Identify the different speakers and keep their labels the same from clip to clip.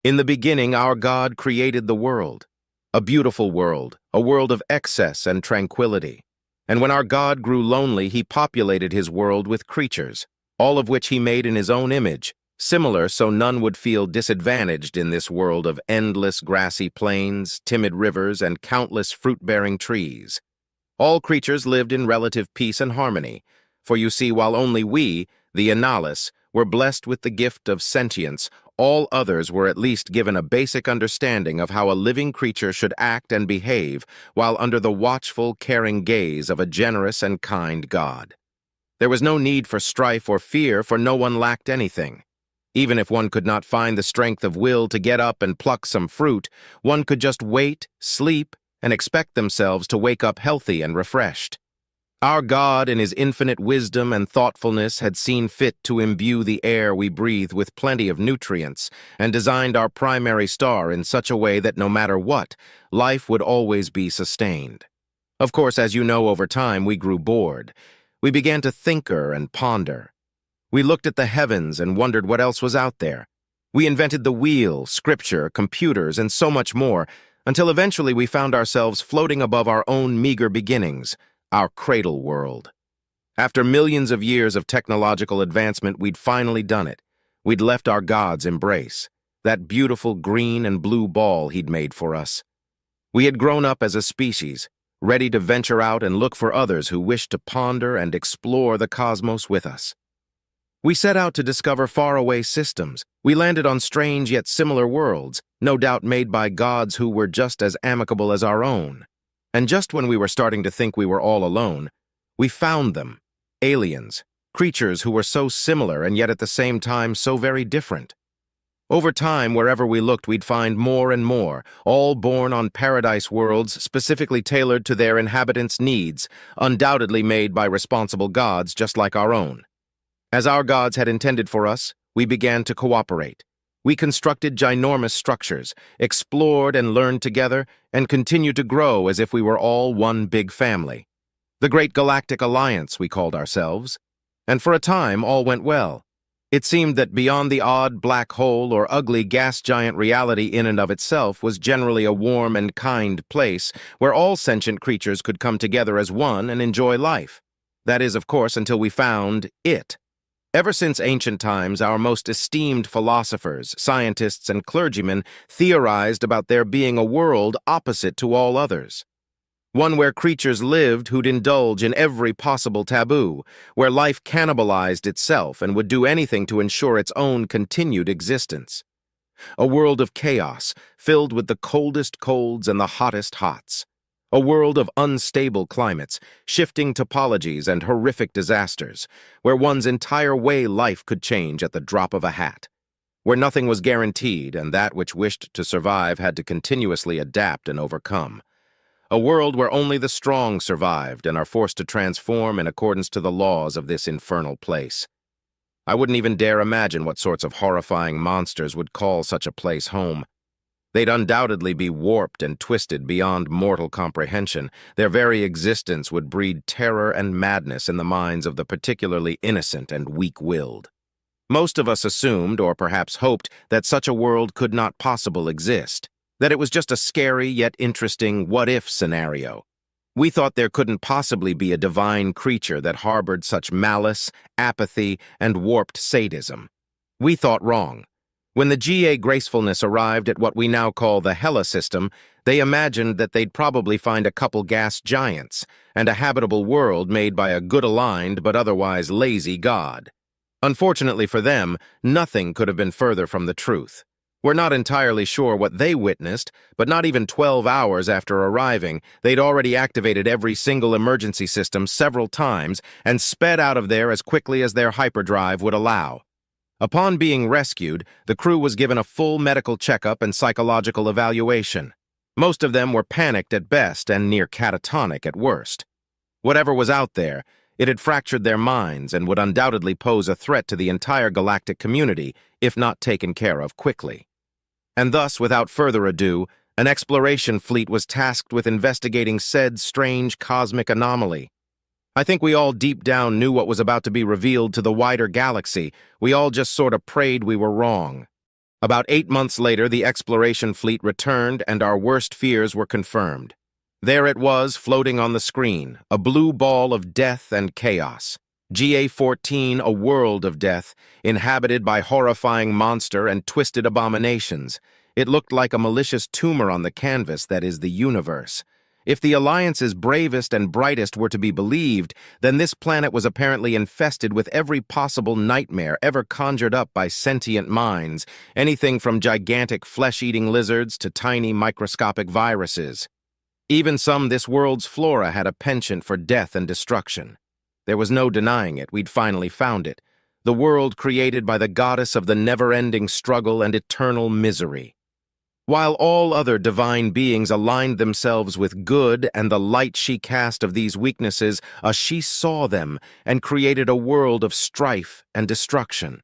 Speaker 1: In the beginning, our God created the world, a beautiful world, a world of excess and tranquility. And when our God grew lonely, he populated his world with creatures, all of which he made in his own image, similar so none would feel disadvantaged in this world of endless grassy plains, timid rivers, and countless fruit-bearing trees. All creatures lived in relative peace and harmony, for you see, while only we, the Annales, were blessed with the gift of sentience, all others were at least given a basic understanding of how a living creature should act and behave while under the watchful, caring gaze of a generous and kind God. There was no need for strife or fear, for no one lacked anything. Even if one could not find the strength of will to get up and pluck some fruit, one could just wait, sleep, and expect themselves to wake up healthy and refreshed. Our God, in his infinite wisdom and thoughtfulness, had seen fit to imbue the air we breathe with plenty of nutrients and designed our primary star in such a way that no matter what, life would always be sustained. Of course, as you know, over time we grew bored. We began to thinker and ponder. We looked at the heavens and wondered what else was out there. We invented the wheel, scripture, computers, and so much more, until eventually we found ourselves floating above our own meager beginnings, our cradle world. After millions of years of technological advancement, we'd finally done it. We'd left our God's embrace, that beautiful green and blue ball he'd made for us. We had grown up as a species, ready to venture out and look for others who wished to ponder and explore the cosmos with us. We set out to discover faraway systems. We landed on strange yet similar worlds, no doubt made by gods who were just as amicable as our own. And just when we were starting to think we were all alone, we found them, aliens, creatures who were so similar and yet at the same time so very different. Over time, wherever we looked, we'd find more and more, all born on paradise worlds specifically tailored to their inhabitants' needs, undoubtedly made by responsible gods just like our own. As our gods had intended for us, we began to cooperate. We constructed ginormous structures, explored and learned together, and continued to grow as if we were all one big family. The Great Galactic Alliance, we called ourselves. And for a time, all went well. It seemed that beyond the odd black hole or ugly gas giant reality in and of itself was generally a warm and kind place where all sentient creatures could come together as one and enjoy life. That is, of course, until we found it. Ever since ancient times, our most esteemed philosophers, scientists, and clergymen theorized about there being a world opposite to all others. One where creatures lived who'd indulge in every possible taboo, where life cannibalized itself and would do anything to ensure its own continued existence. A world of chaos, filled with the coldest colds and the hottest hots. A world of unstable climates, shifting topologies, and horrific disasters, where one's entire way life could change at the drop of a hat. Where nothing was guaranteed, and that which wished to survive had to continuously adapt and overcome. A world where only the strong survived and are forced to transform in accordance to the laws of this infernal place. I wouldn't even dare imagine what sorts of horrifying monsters would call such a place home. They'd undoubtedly be warped and twisted beyond mortal comprehension. Their very existence would breed terror and madness in the minds of the particularly innocent and weak-willed. Most of us assumed, or perhaps hoped, that such a world could not possibly exist, that it was just a scary yet interesting what-if scenario. We thought there couldn't possibly be a divine creature that harbored such malice, apathy, and warped sadism. We thought wrong. When the GA Gracefulness arrived at what we now call the Hela system, they imagined that they'd probably find a couple gas giants and a habitable world made by a good-aligned but otherwise lazy god. Unfortunately for them, nothing could have been further from the truth. We're not entirely sure what they witnessed, but not even 12 hours after arriving, they'd already activated every single emergency system several times and sped out of there as quickly as their hyperdrive would allow. Upon being rescued, the crew was given a full medical checkup and psychological evaluation. Most of them were panicked at best and near catatonic at worst. Whatever was out there, it had fractured their minds and would undoubtedly pose a threat to the entire galactic community if not taken care of quickly. And thus, without further ado, an exploration fleet was tasked with investigating said strange cosmic anomaly. I think we all deep down knew what was about to be revealed to the wider galaxy. We all just sort of prayed we were wrong. About 8 months later, the exploration fleet returned and our worst fears were confirmed. There it was, floating on the screen, a blue ball of death and chaos. GA-14, a world of death, inhabited by horrifying monster and twisted abominations. It looked like a malicious tumor on the canvas that is the universe. If the Alliance's bravest and brightest were to be believed, then this planet was apparently infested with every possible nightmare ever conjured up by sentient minds, anything from gigantic flesh-eating lizards to tiny microscopic viruses. Even this world's flora had a penchant for death and destruction. There was no denying it, we'd finally found it. The world created by the goddess of the never-ending struggle and eternal misery. While all other divine beings aligned themselves with good and the light she cast of these weaknesses, she saw them and created a world of strife and destruction.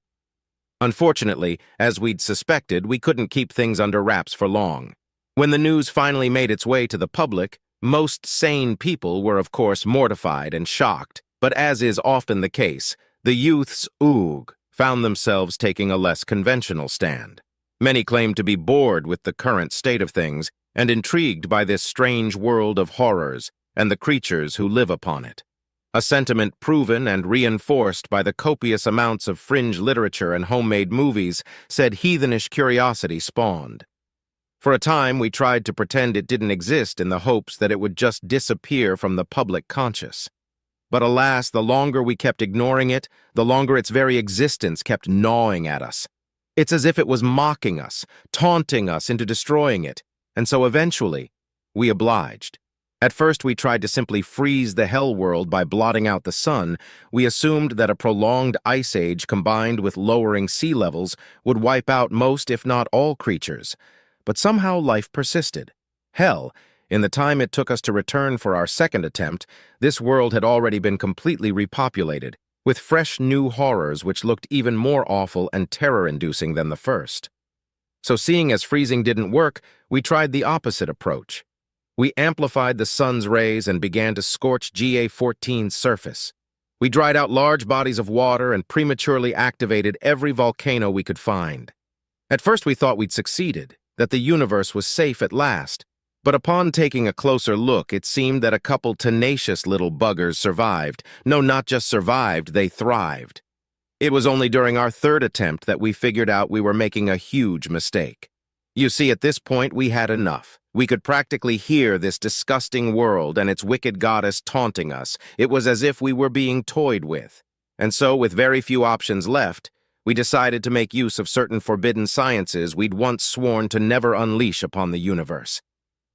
Speaker 1: Unfortunately, as we'd suspected, we couldn't keep things under wraps for long. When the news finally made its way to the public, most sane people were of course mortified and shocked, but as is often the case, the youths found themselves taking a less conventional stand. Many claimed to be bored with the current state of things and intrigued by this strange world of horrors and the creatures who live upon it. A sentiment proven and reinforced by the copious amounts of fringe literature and homemade movies said heathenish curiosity spawned. For a time, we tried to pretend it didn't exist in the hopes that it would just disappear from the public conscious. But alas, the longer we kept ignoring it, the longer its very existence kept gnawing at us. It's as if it was mocking us, taunting us into destroying it, and so eventually, we obliged. At first, we tried to simply freeze the hell world by blotting out the sun. We assumed that a prolonged ice age combined with lowering sea levels would wipe out most, if not all, creatures. But somehow life persisted. Hell, in the time it took us to return for our second attempt, this world had already been completely repopulated, with fresh new horrors which looked even more awful and terror-inducing than the first. So seeing as freezing didn't work, we tried the opposite approach. We amplified the sun's rays and began to scorch GA-14's surface. We dried out large bodies of water and prematurely activated every volcano we could find. At first we thought we'd succeeded, that the universe was safe at last. But upon taking a closer look, it seemed that a couple tenacious little buggers survived. No, not just survived, they thrived. It was only during our third attempt that we figured out we were making a huge mistake. You see, at this point, we had enough. We could practically hear this disgusting world and its wicked goddess taunting us. It was as if we were being toyed with. And so, with very few options left, we decided to make use of certain forbidden sciences we'd once sworn to never unleash upon the universe.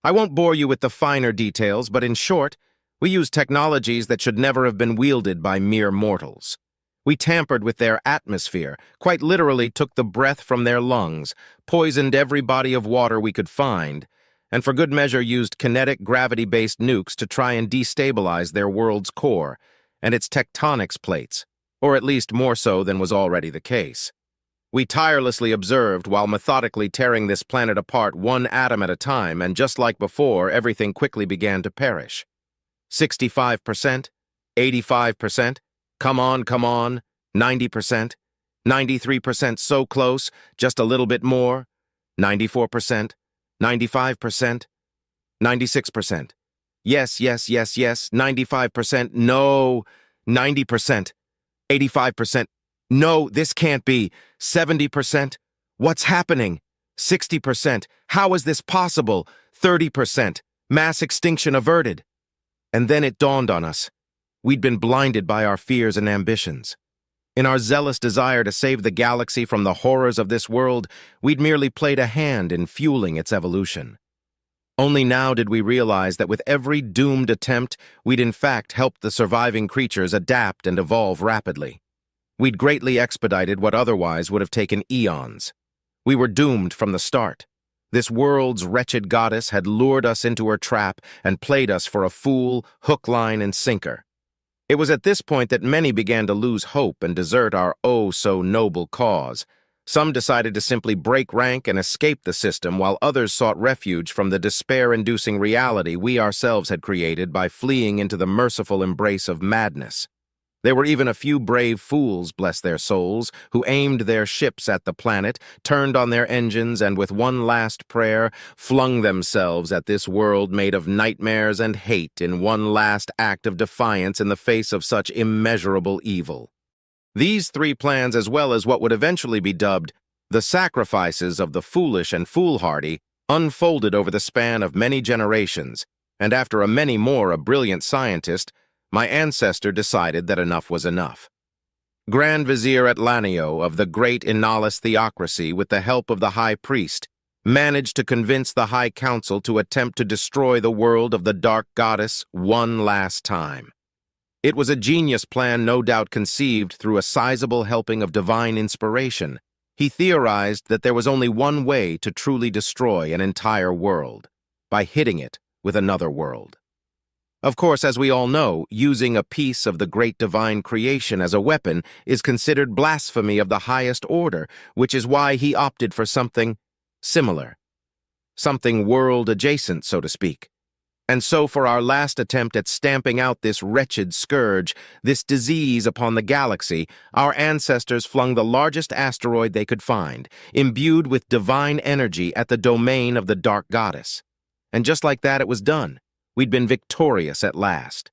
Speaker 1: I won't bore you with the finer details, but in short, we used technologies that should never have been wielded by mere mortals. We tampered with their atmosphere, quite literally took the breath from their lungs, poisoned every body of water we could find, and for good measure used kinetic gravity-based nukes to try and destabilize their world's core and its tectonics plates, or at least more so than was already the case. We tirelessly observed while methodically tearing this planet apart one atom at a time, and just like before, everything quickly began to perish. 65%, 85%, come on, 90%, 93%, so close, just a little bit more, 94%, 95%, 96%. Yes, 95%, no, 90%, 85%. No, this can't be. 70%? What's happening? 60%? How is this possible? 30%? Mass extinction averted. And then it dawned on us. We'd been blinded by our fears and ambitions. In our zealous desire to save the galaxy from the horrors of this world, we'd merely played a hand in fueling its evolution. Only now did we realize that with every doomed attempt, we'd in fact helped the surviving creatures adapt and evolve rapidly. We'd greatly expedited what otherwise would have taken eons. We were doomed from the start. This world's wretched goddess had lured us into her trap and played us for a fool, hook, line, and sinker. It was at this point that many began to lose hope and desert our oh-so-noble cause. Some decided to simply break rank and escape the system, while others sought refuge from the despair-inducing reality we ourselves had created by fleeing into the merciful embrace of madness. There were even a few brave fools, bless their souls, who aimed their ships at the planet, turned on their engines, and with one last prayer, flung themselves at this world made of nightmares and hate in one last act of defiance in the face of such immeasurable evil. These three plans, as well as what would eventually be dubbed the sacrifices of the foolish and foolhardy, unfolded over the span of many generations, and after a brilliant scientist, my ancestor decided that enough was enough. Grand Vizier Atlanio of the great Inalis theocracy, with the help of the High Priest, managed to convince the High Council to attempt to destroy the world of the Dark Goddess one last time. It was a genius plan, no doubt conceived through a sizable helping of divine inspiration. He theorized that there was only one way to truly destroy an entire world, by hitting it with another world. Of course, as we all know, using a piece of the great divine creation as a weapon is considered blasphemy of the highest order, which is why he opted for something similar, something world-adjacent, so to speak. And so for our last attempt at stamping out this wretched scourge, this disease upon the galaxy, our ancestors flung the largest asteroid they could find, imbued with divine energy, at the domain of the Dark Goddess. And just like that, it was done. We'd been victorious at last.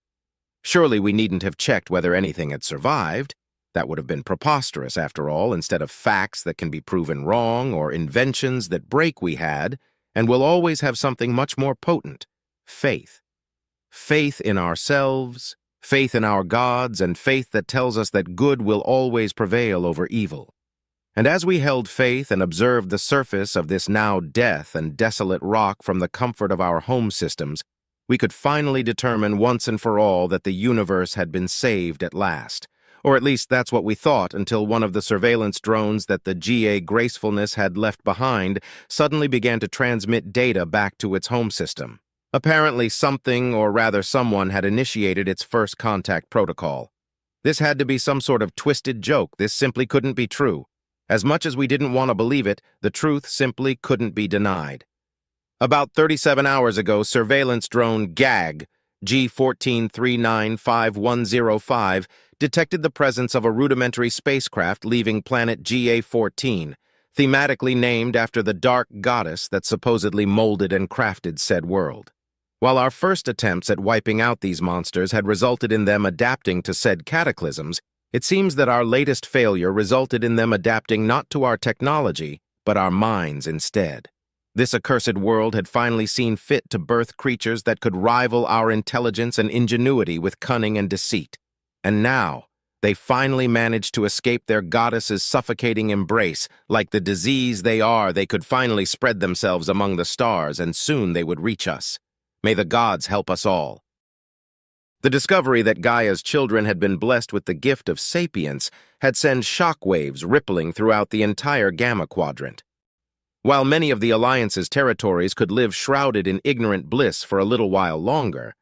Speaker 1: Surely we needn't have checked whether anything had survived. That would have been preposterous, after all. Instead of facts that can be proven wrong or inventions that break, we had, and will always have, something much more potent: faith. Faith in ourselves, faith in our gods, and faith that tells us that good will always prevail over evil. And as we held faith and observed the surface of this now death and desolate rock from the comfort of our home systems, we could finally determine once and for all that the universe had been saved at last. Or at least that's what we thought, until one of the surveillance drones that the GA Gracefulness had left behind suddenly began to transmit data back to its home system. Apparently something, or rather someone, had initiated its first contact protocol. This had to be some sort of twisted joke. This simply couldn't be true. As much as we didn't want to believe it, the truth simply couldn't be denied. About 37 hours ago, surveillance drone GAG, G14395105, detected the presence of a rudimentary spacecraft leaving planet GA14, thematically named after the dark goddess that supposedly molded and crafted said world. While our first attempts at wiping out these monsters had resulted in them adapting to said cataclysms, it seems that our latest failure resulted in them adapting not to our technology, but our minds instead. This accursed world had finally seen fit to birth creatures that could rival our intelligence and ingenuity with cunning and deceit. And now, they finally managed to escape their goddess's suffocating embrace. Like the disease they are, they could finally spread themselves among the stars, and soon they would reach us. May the gods help us all. The discovery that Gaia's children had been blessed with the gift of sapience had sent shockwaves rippling throughout the entire Gamma Quadrant. While many of the Alliance's territories could live shrouded in ignorant bliss for a little while longer,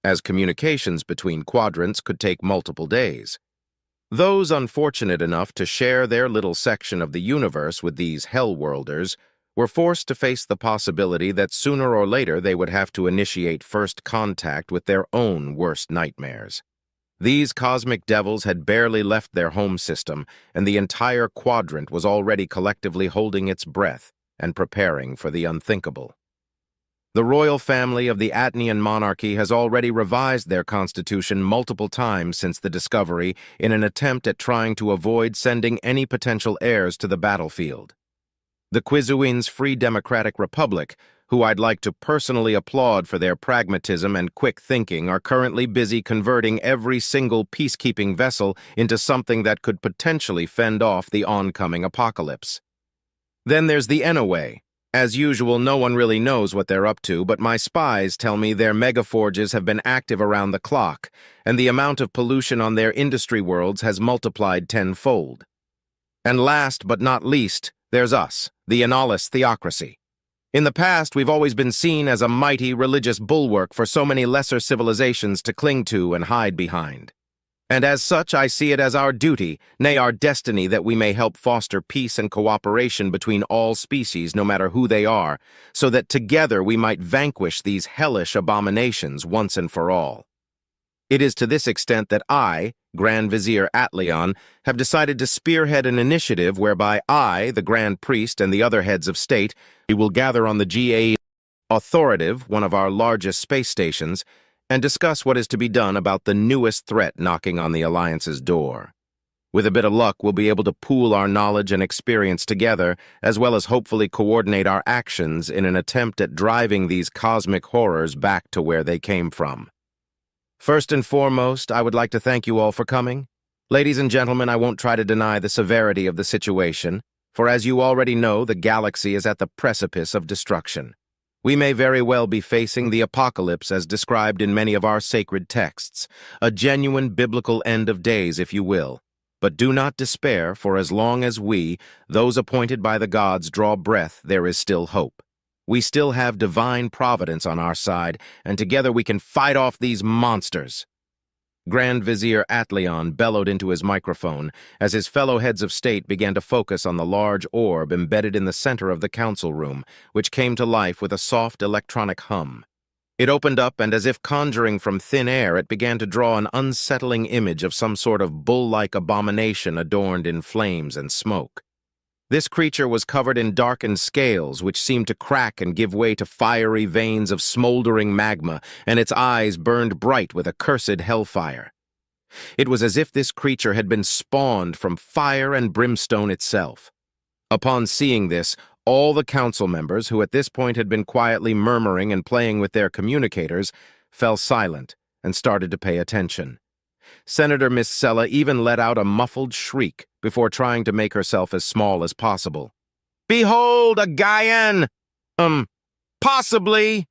Speaker 1: as communications between quadrants could take multiple days, those unfortunate enough to share their little section of the universe with these hellworlders were forced to face the possibility that sooner or later they would have to initiate first contact with their own worst nightmares. These cosmic devils had barely left their home system, and the entire quadrant was already collectively holding its breath and preparing for the unthinkable. The royal family of the Atnian monarchy has already revised their constitution multiple times since the discovery in an attempt at trying to avoid sending any potential heirs to the battlefield. The Quizuin's Free Democratic Republic, who I'd like to personally applaud for their pragmatism and quick thinking, are currently busy converting every single peacekeeping vessel into something that could potentially fend off the oncoming apocalypse. Then there's the Enoway. As usual, no one really knows what they're up to, but my spies tell me their megaforges have been active around the clock, and the amount of pollution on their industry worlds has multiplied tenfold. And last but not least, there's us, the Inalis theocracy. In the past, we've always been seen as a mighty religious bulwark for so many lesser civilizations to cling to and hide behind. And as such, I see it as our duty, nay our destiny, that we may help foster peace and cooperation between all species, no matter who they are, so that together we might vanquish these hellish abominations once and for all. It is to this extent that I, Grand Vizier Atleon, have decided to spearhead an initiative whereby I, the Grand Priest, and the other heads of state, we will gather on the GA Authoritative, one of our largest space stations, and discuss what is to be done about the newest threat knocking on the Alliance's door. With a bit of luck, we'll be able to pool our knowledge and experience together, as well as hopefully coordinate our actions in an attempt at driving these cosmic horrors back to where they came from. First and foremost, I would like to thank you all for coming. Ladies and gentlemen, I won't try to deny the severity of the situation, for as you already know, the galaxy is at the precipice of destruction. We may very well be facing the apocalypse as described in many of our sacred texts, a genuine biblical end of days, if you will. But do not despair, for as long as we, those appointed by the gods, draw breath, there is still hope. We still have divine providence on our side, and together we can fight off these monsters. Grand Vizier Atleon bellowed into his microphone as his fellow heads of state began to focus on the large orb embedded in the center of the council room, which came to life with a soft electronic hum. It opened up, and as if conjuring from thin air, it began to draw an unsettling image of some sort of bull-like abomination adorned in flames and smoke. This creature was covered in darkened scales, which seemed to crack and give way to fiery veins of smoldering magma, and its eyes burned bright with accursed hellfire. It was as if this creature had been spawned from fire and brimstone itself. Upon seeing this, all the council members, who at this point had been quietly murmuring and playing with their communicators, fell silent and started to pay attention. Senator Miss Sella even let out a muffled shriek before trying to make herself as small as possible. "Behold, a Gaian! Possibly!"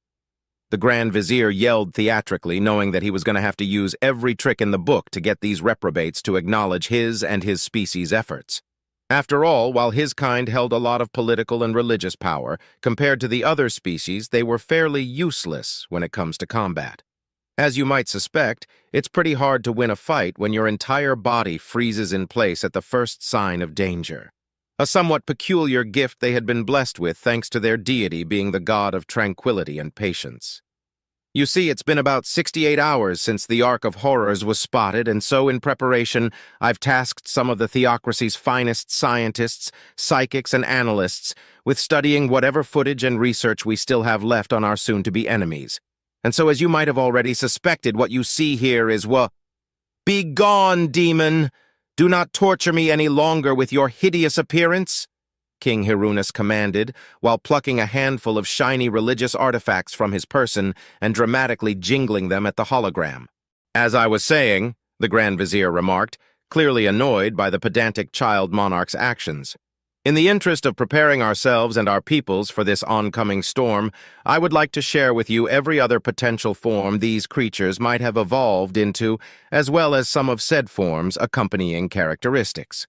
Speaker 1: The Grand Vizier yelled theatrically, knowing that he was going to have to use every trick in the book to get these reprobates to acknowledge his and his species' efforts. After all, while his kind held a lot of political and religious power, compared to the other species, they were fairly useless when it comes to combat. As you might suspect, it's pretty hard to win a fight when your entire body freezes in place at the first sign of danger. A somewhat peculiar gift they had been blessed with thanks to their deity being the god of tranquility and patience. You see, it's been about 68 hours since the Ark of Horrors was spotted, and so in preparation, I've tasked some of the theocracy's finest scientists, psychics, and analysts with studying whatever footage and research we still have left on our soon-to-be enemies. And so as you might have already suspected, what you see here is Begone, demon! Do not torture me any longer with your hideous appearance, King Hirunus commanded, while plucking a handful of shiny religious artifacts from his person and dramatically jingling them at the hologram. As I was saying, the Grand Vizier remarked, clearly annoyed by the pedantic child monarch's actions. In the interest of preparing ourselves and our peoples for this oncoming storm, I would like to share with you every other potential form these creatures might have evolved into, as well as some of said forms' accompanying characteristics.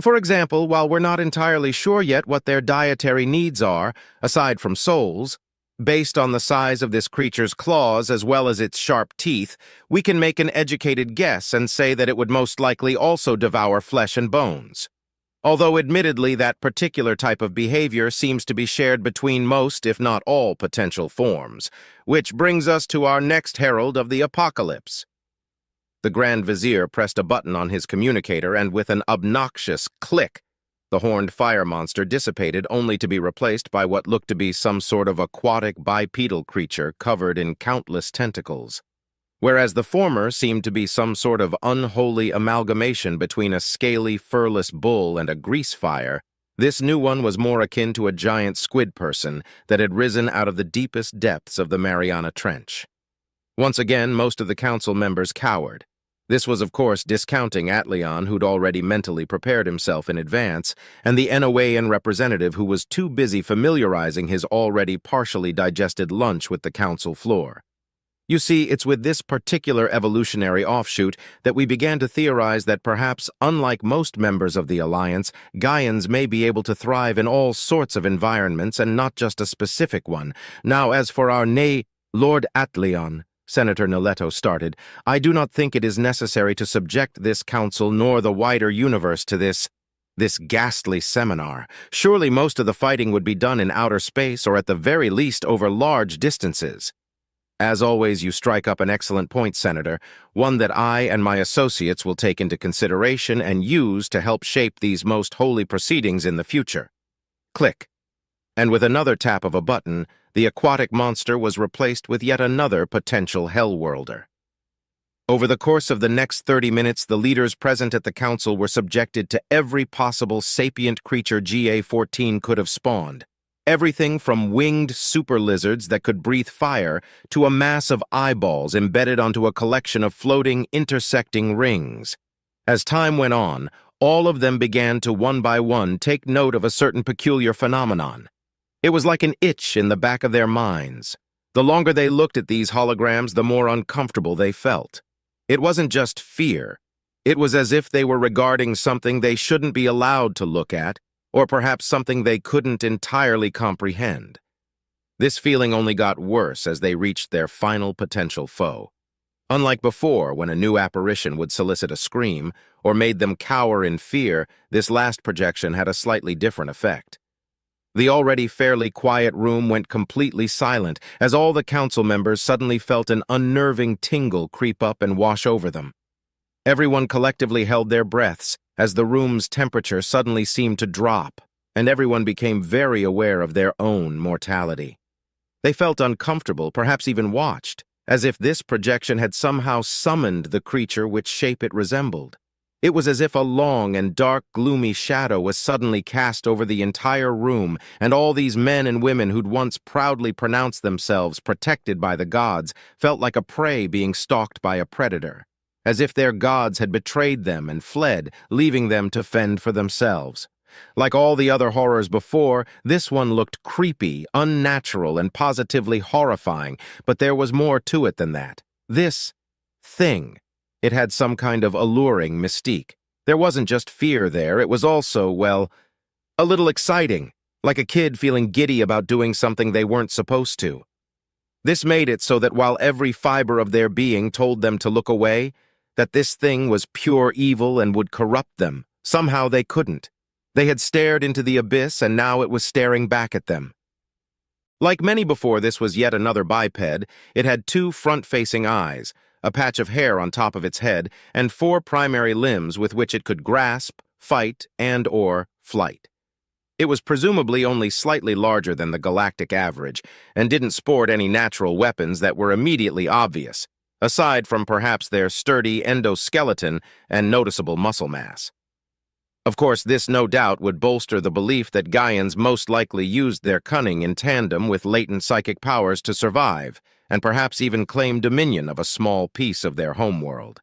Speaker 1: For example, while we're not entirely sure yet what their dietary needs are, aside from souls, based on the size of this creature's claws as well as its sharp teeth, we can make an educated guess and say that it would most likely also devour flesh and bones. Although admittedly that particular type of behavior seems to be shared between most, if not all, potential forms, which brings us to our next herald of the apocalypse. The Grand Vizier pressed a button on his communicator, and with an obnoxious click, the horned fire monster dissipated, only to be replaced by what looked to be some sort of aquatic bipedal creature covered in countless tentacles. Whereas the former seemed to be some sort of unholy amalgamation between a scaly, furless bull and a grease fire, this new one was more akin to a giant squid person that had risen out of the deepest depths of the Mariana Trench. Once again, most of the council members cowered. This was, of course, discounting Atleon, who'd already mentally prepared himself in advance, and the Enowayan representative who was too busy familiarizing his already partially digested lunch with the council floor. You see, it's with this particular evolutionary offshoot that we began to theorize that perhaps, unlike most members of the Alliance, Gaians may be able to thrive in all sorts of environments and not just a specific one. Now, as for our Lord Atleon, Senator Noletto started, I do not think it is necessary to subject this council nor the wider universe to this ghastly seminar. Surely most of the fighting would be done in outer space or at the very least over large distances. As always, you strike up an excellent point, Senator, one that I and my associates will take into consideration and use to help shape these most holy proceedings in the future. Click. And with another tap of a button, the aquatic monster was replaced with yet another potential hellworlder. Over the course of the next 30 minutes, the leaders present at the council were subjected to every possible sapient creature GA-14 could have spawned. Everything from winged super lizards that could breathe fire to a mass of eyeballs embedded onto a collection of floating, intersecting rings. As time went on, all of them began to one by one take note of a certain peculiar phenomenon. It was like an itch in the back of their minds. The longer they looked at these holograms, the more uncomfortable they felt. It wasn't just fear. It was as if they were regarding something they shouldn't be allowed to look at, or perhaps something they couldn't entirely comprehend. This feeling only got worse as they reached their final potential foe. Unlike before, when a new apparition would solicit a scream or made them cower in fear, this last projection had a slightly different effect. The already fairly quiet room went completely silent as all the council members suddenly felt an unnerving tingle creep up and wash over them. Everyone collectively held their breaths as the room's temperature suddenly seemed to drop, and everyone became very aware of their own mortality. They felt uncomfortable, perhaps even watched, as if this projection had somehow summoned the creature which shape it resembled. It was as if a long and dark, gloomy shadow was suddenly cast over the entire room, and all these men and women who'd once proudly pronounced themselves protected by the gods felt like a prey being stalked by a predator, as if their gods had betrayed them and fled, leaving them to fend for themselves. Like all the other horrors before, this one looked creepy, unnatural, and positively horrifying, but there was more to it than that. This thing. It had some kind of alluring mystique. There wasn't just fear there, it was also, well, a little exciting, like a kid feeling giddy about doing something they weren't supposed to. This made it so that while every fiber of their being told them to look away, that this thing was pure evil and would corrupt them, somehow they couldn't. They had stared into the abyss, and now it was staring back at them. Like many before, this was yet another biped. It had 2 front-facing eyes, a patch of hair on top of its head, and 4 primary limbs with which it could grasp, fight, and/or flight. It was presumably only slightly larger than the galactic average, and didn't sport any natural weapons that were immediately obvious, aside from perhaps their sturdy endoskeleton and noticeable muscle mass. Of course, this no doubt would bolster the belief that Gaians most likely used their cunning in tandem with latent psychic powers to survive, and perhaps even claim dominion of a small piece of their homeworld.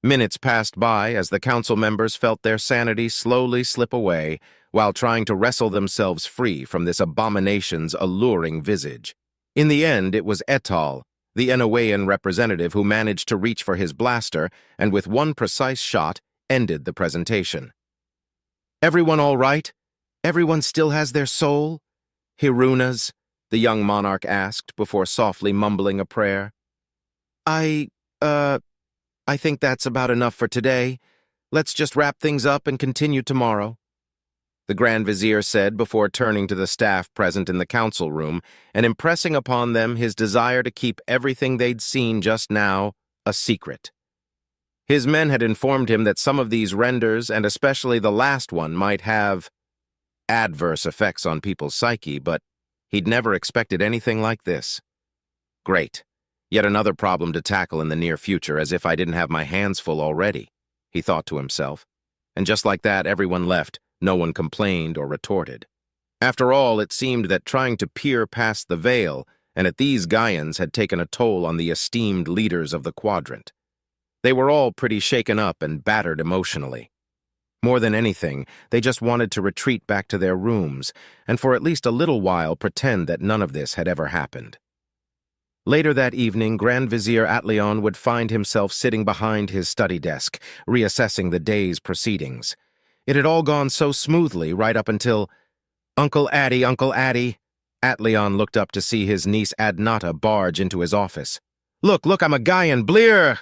Speaker 1: Minutes passed by as the council members felt their sanity slowly slip away while trying to wrestle themselves free from this abomination's alluring visage. In the end, it was Etal, the Enowean representative, who managed to reach for his blaster and with one precise shot ended the presentation. "Everyone all right? Everyone still has their soul?" "Hiruna's?" the young monarch asked before softly mumbling a prayer. I think that's about enough for today. Let's just wrap things up and continue tomorrow," the Grand Vizier said before turning to the staff present in the council room and impressing upon them his desire to keep everything they'd seen just now a secret. His men had informed him that some of these renders, and especially the last one, might have adverse effects on people's psyche, but he'd never expected anything like this. Great. Yet another problem to tackle in the near future, as if I didn't have my hands full already, he thought to himself. And just like that, everyone left. No one complained or retorted. After all, it seemed that trying to peer past the veil and at these Gaians had taken a toll on the esteemed leaders of the quadrant. They were all pretty shaken up and battered emotionally. More than anything, they just wanted to retreat back to their rooms and for at least a little while pretend that none of this had ever happened. Later that evening, Grand Vizier Atleon would find himself sitting behind his study desk, reassessing the day's proceedings. It had all gone so smoothly right up until, Uncle Addy, Atleon looked up to see his niece Adnata barge into his office. Look, I'm a Gaian, blear!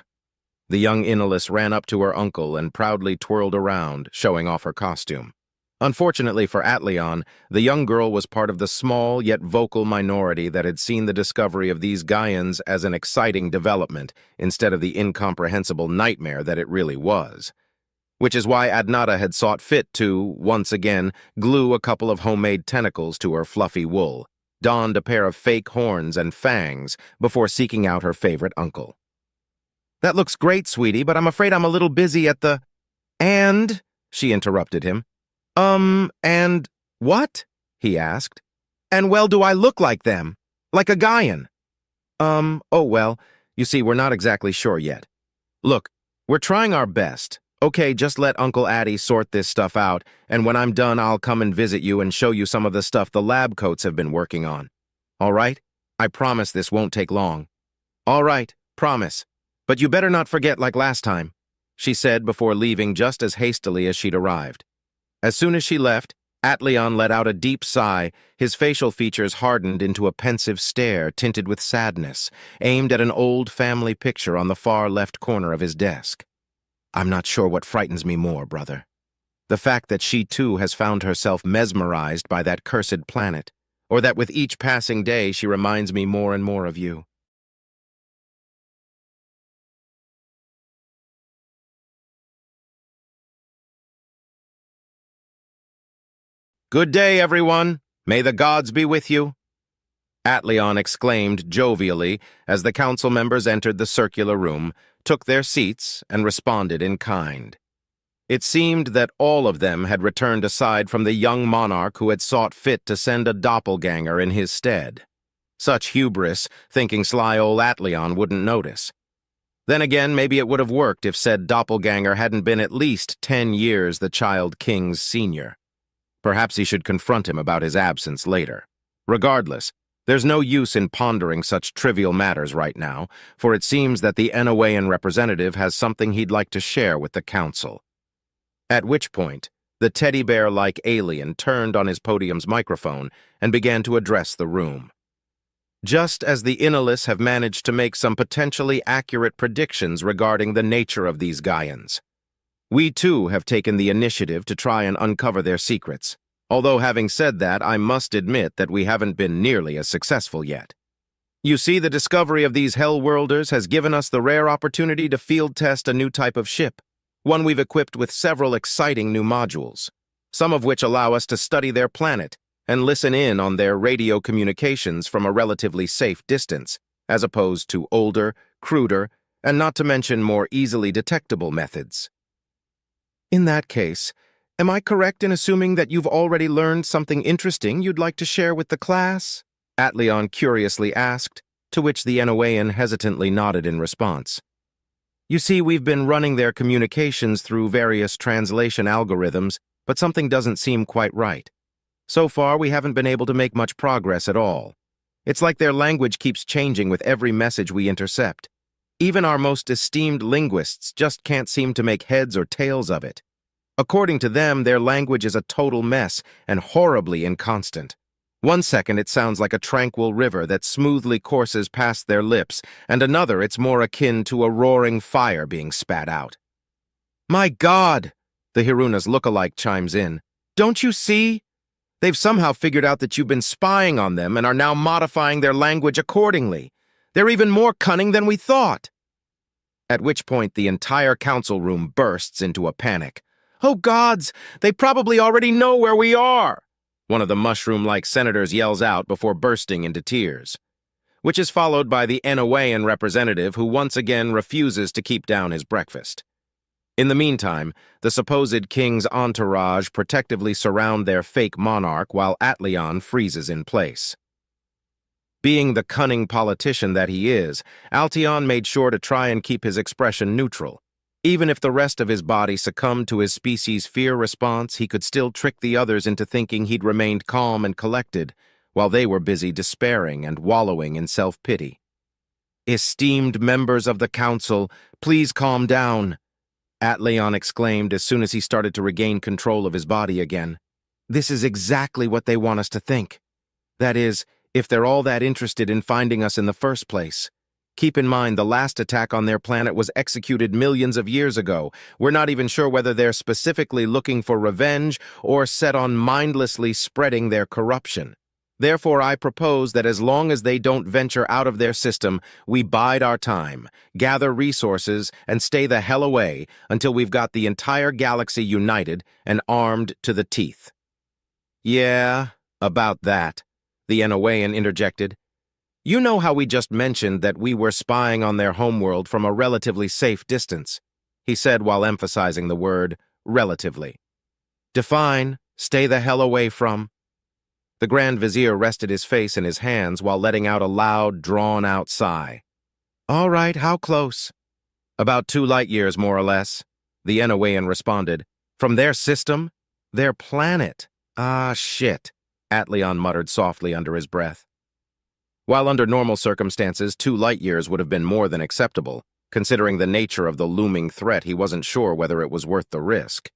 Speaker 1: The young Inalus ran up to her uncle and proudly twirled around, showing off her costume. Unfortunately for Atleon, the young girl was part of the small yet vocal minority that had seen the discovery of these Gaians as an exciting development instead of the incomprehensible nightmare that it really was. Which is why Adnata had sought fit to, once again, glue a couple of homemade tentacles to her fluffy wool, donned a pair of fake horns and fangs before seeking out her favorite uncle. "That looks great, sweetie, but I'm afraid I'm a little busy at the—" "And?" she interrupted him. And what?" he asked. "And well, do I look like them? Like a Gaian?" Oh well, you see, we're not exactly sure yet. Look, we're trying our best. Okay, just let Uncle Addy sort this stuff out, and when I'm done, I'll come and visit you and show you some of the stuff the lab coats have been working on. All right? I promise this won't take long." "All right, promise. But you better not forget like last time," she said before leaving just as hastily as she'd arrived. As soon as she left, Atleon let out a deep sigh, his facial features hardened into a pensive stare tinted with sadness, aimed at an old family picture on the far left corner of his desk. "I'm not sure what frightens me more, brother. The fact that she too has found herself mesmerized by that cursed planet, or that with each passing day she reminds me more and more of you." "Good day, everyone. May the gods be with you," Atleon exclaimed jovially as the council members entered the circular room, took their seats, and responded in kind. It seemed that all of them had returned aside from the young monarch who had sought fit to send a doppelganger in his stead. Such hubris, thinking sly old Atleon wouldn't notice. Then again, maybe it would have worked if said doppelganger hadn't been at least 10 years the child king's senior. Perhaps he should confront him about his absence later. Regardless, there's no use in pondering such trivial matters right now, for it seems that the Enowayan representative has something he'd like to share with the council. At which point, the teddy bear-like alien turned on his podium's microphone and began to address the room. Just as the Inalus have managed to make some potentially accurate predictions regarding the nature of these Gaians, we too have taken the initiative to try and uncover their secrets, although having said that, I must admit that we haven't been nearly as successful yet. You see, the discovery of these Hellworlders has given us the rare opportunity to field test a new type of ship, one we've equipped with several exciting new modules, some of which allow us to study their planet and listen in on their radio communications from a relatively safe distance, as opposed to older, cruder, and not to mention more easily detectable methods. In that case, am I correct in assuming that you've already learned something interesting you'd like to share with the class?" Atleon curiously asked, to which the Enowayan hesitantly nodded in response. "You see, we've been running their communications through various translation algorithms, but something doesn't seem quite right. So far, we haven't been able to make much progress at all. It's like their language keeps changing with every message we intercept. Even our most esteemed linguists just can't seem to make heads or tails of it. According to them, their language is a total mess and horribly inconstant. One second it sounds like a tranquil river that smoothly courses past their lips, and another it's more akin to a roaring fire being spat out." "My God!" the Hiruna's lookalike chimes in. "Don't you see? They've somehow figured out that you've been spying on them and are now modifying their language accordingly. They're even more cunning than we thought." At which point the entire council room bursts into a panic. "Oh gods, they probably already know where we are!" one of the mushroom-like senators yells out before bursting into tears, which is followed by the Enowayan representative who once again refuses to keep down his breakfast. In the meantime, the supposed king's entourage protectively surround their fake monarch while Atleon freezes in place. Being the cunning politician that he is, Alteon made sure to try and keep his expression neutral. Even if the rest of his body succumbed to his species' fear response, he could still trick the others into thinking he'd remained calm and collected, while they were busy despairing and wallowing in self-pity. "Esteemed members of the council, please calm down," Atleon exclaimed as soon as he started to regain control of his body again. "This is exactly what they want us to think. That is, if they're all that interested in finding us in the first place. Keep in mind, the last attack on their planet was executed millions of years ago. We're not even sure whether they're specifically looking for revenge or set on mindlessly spreading their corruption. Therefore, I propose that as long as they don't venture out of their system, we bide our time, gather resources, and stay the hell away until we've got the entire galaxy united and armed to the teeth. Yeah, about that, the Enowayan interjected. You know how we just mentioned that we were spying on their homeworld from a relatively safe distance, he said while emphasizing the word relatively. Define, stay the hell away from. The Grand Vizier rested his face in his hands while letting out a loud, drawn-out sigh. All right, how close? About 2 light years, more or less, the Enowayan responded. From their system? Their planet. Ah, shit, Atleon muttered softly under his breath. While under normal circumstances, 2 light years would have been more than acceptable, considering the nature of the looming threat, he wasn't sure whether it was worth the risk.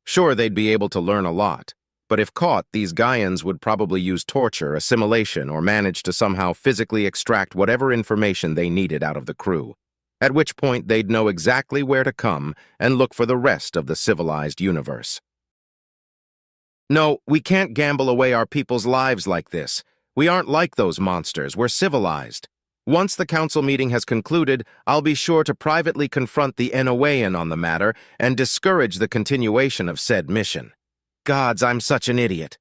Speaker 1: Sure, they'd be able to learn a lot, but if caught, these Gaians would probably use torture, assimilation, or manage to somehow physically extract whatever information they needed out of the crew, at which point they'd know exactly where to come and look for the rest of the civilized universe. No, we can't gamble away our people's lives like this. We aren't like those monsters, we're civilized. Once the council meeting has concluded, I'll be sure to privately confront the Enowayan on the matter and discourage the continuation of said mission. Gods, I'm such an idiot.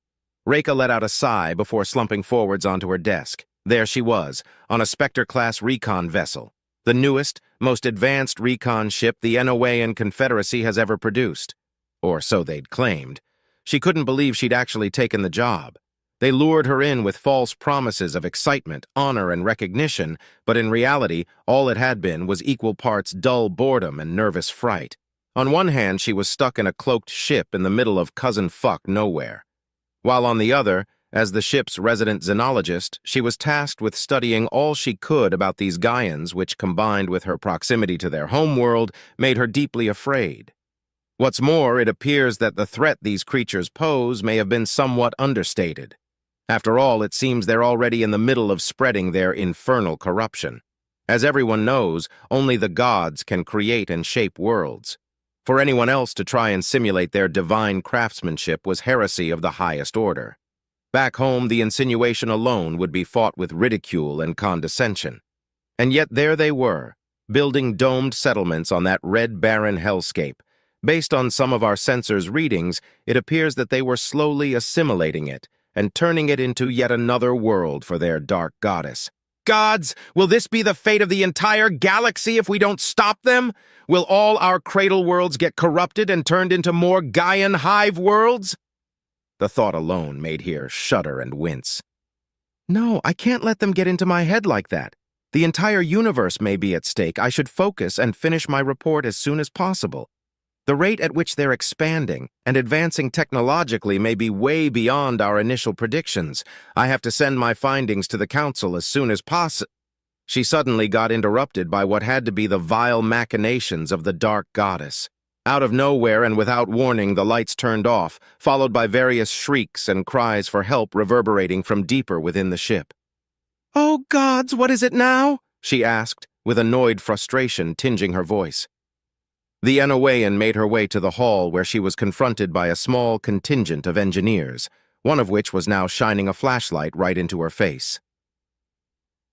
Speaker 1: Reika let out a sigh before slumping forwards onto her desk. There she was, on a Spectre-class recon vessel, the newest, most advanced recon ship the Enowayan Confederacy has ever produced. Or so they'd claimed. She couldn't believe she'd actually taken the job. They lured her in with false promises of excitement, honor, and recognition, but in reality, all it had been was equal parts dull boredom and nervous fright. On one hand, she was stuck in a cloaked ship in the middle of cousin-fuck nowhere, while on the other, as the ship's resident xenologist, she was tasked with studying all she could about these Gaians, which, combined with her proximity to their homeworld, made her deeply afraid. What's more, it appears that the threat these creatures pose may have been somewhat understated. After all, it seems they're already in the middle of spreading their infernal corruption. As everyone knows, only the gods can create and shape worlds. For anyone else to try and simulate their divine craftsmanship was heresy of the highest order. Back home, the insinuation alone would be fought with ridicule and condescension. And yet there they were, building domed settlements on that red barren hellscape. Based on some of our sensors' readings, it appears that they were slowly assimilating it and turning it into yet another world for their dark goddess. Gods, will this be the fate of the entire galaxy if we don't stop them? Will all our cradle worlds get corrupted and turned into more Gaian hive worlds? The thought alone made her shudder and wince. No, I can't let them get into my head like that. The entire universe may be at stake. I should focus and finish my report as soon as possible. The rate at which they're expanding and advancing technologically may be way beyond our initial predictions. I have to send my findings to the council as soon as possible. She suddenly got interrupted by what had to be the vile machinations of the dark goddess. Out of nowhere and without warning, the lights turned off, followed by various shrieks and cries for help reverberating from deeper within the ship. "Oh, gods, what is it now?" she asked, with annoyed frustration tinging her voice. The Enowayan made her way to the hall where she was confronted by a small contingent of engineers, one of which was now shining a flashlight right into her face.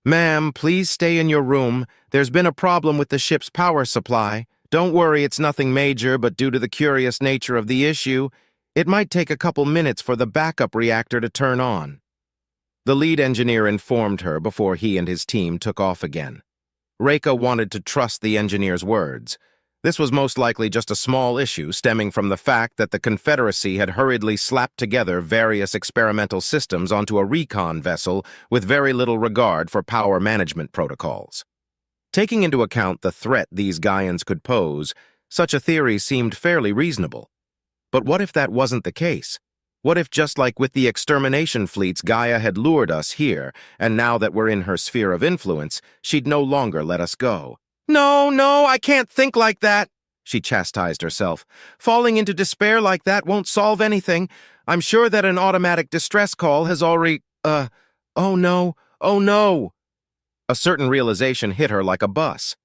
Speaker 1: "Ma'am, please stay in your room. There's been a problem with the ship's power supply. Don't worry, it's nothing major, but due to the curious nature of the issue, it might take a couple minutes for the backup reactor to turn on." The lead engineer informed her before he and his team took off again. Reika wanted to trust the engineer's words. This was most likely just a small issue stemming from the fact that the Confederacy had hurriedly slapped together various experimental systems onto a recon vessel with very little regard for power management protocols. Taking into account the threat these Gaians could pose, such a theory seemed fairly reasonable. But what if that wasn't the case? What if, just like with the extermination fleets, Gaia had lured us here, and now that we're in her sphere of influence, she'd no longer let us go? No, I can't think like that, she chastised herself. Falling into despair like that won't solve anything. I'm sure that an automatic distress call has already, oh no. A certain realization hit her like a bus.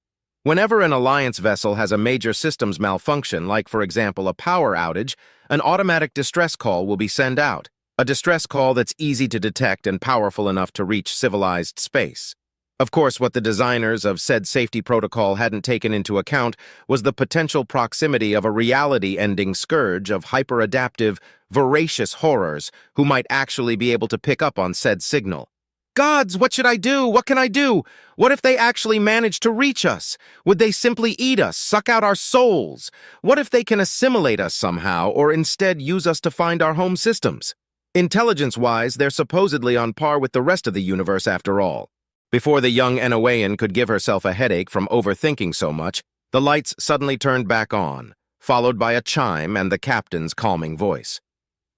Speaker 1: Whenever an Alliance vessel has a major systems malfunction, like, for example, a power outage, an automatic distress call will be sent out, a distress call that's easy to detect and powerful enough to reach civilized space. Of course, what the designers of said safety protocol hadn't taken into account was the potential proximity of a reality-ending scourge of hyper-adaptive, voracious horrors who might actually be able to pick up on said signal. Gods, what should I do? What can I do? What if they actually manage to reach us? Would they simply eat us, suck out our souls? What if they can assimilate us somehow, or instead use us to find our home systems? Intelligence-wise, they're supposedly on par with the rest of the universe after all. Before the young Enowean could give herself a headache from overthinking so much, the lights suddenly turned back on, followed by a chime and the captain's calming voice.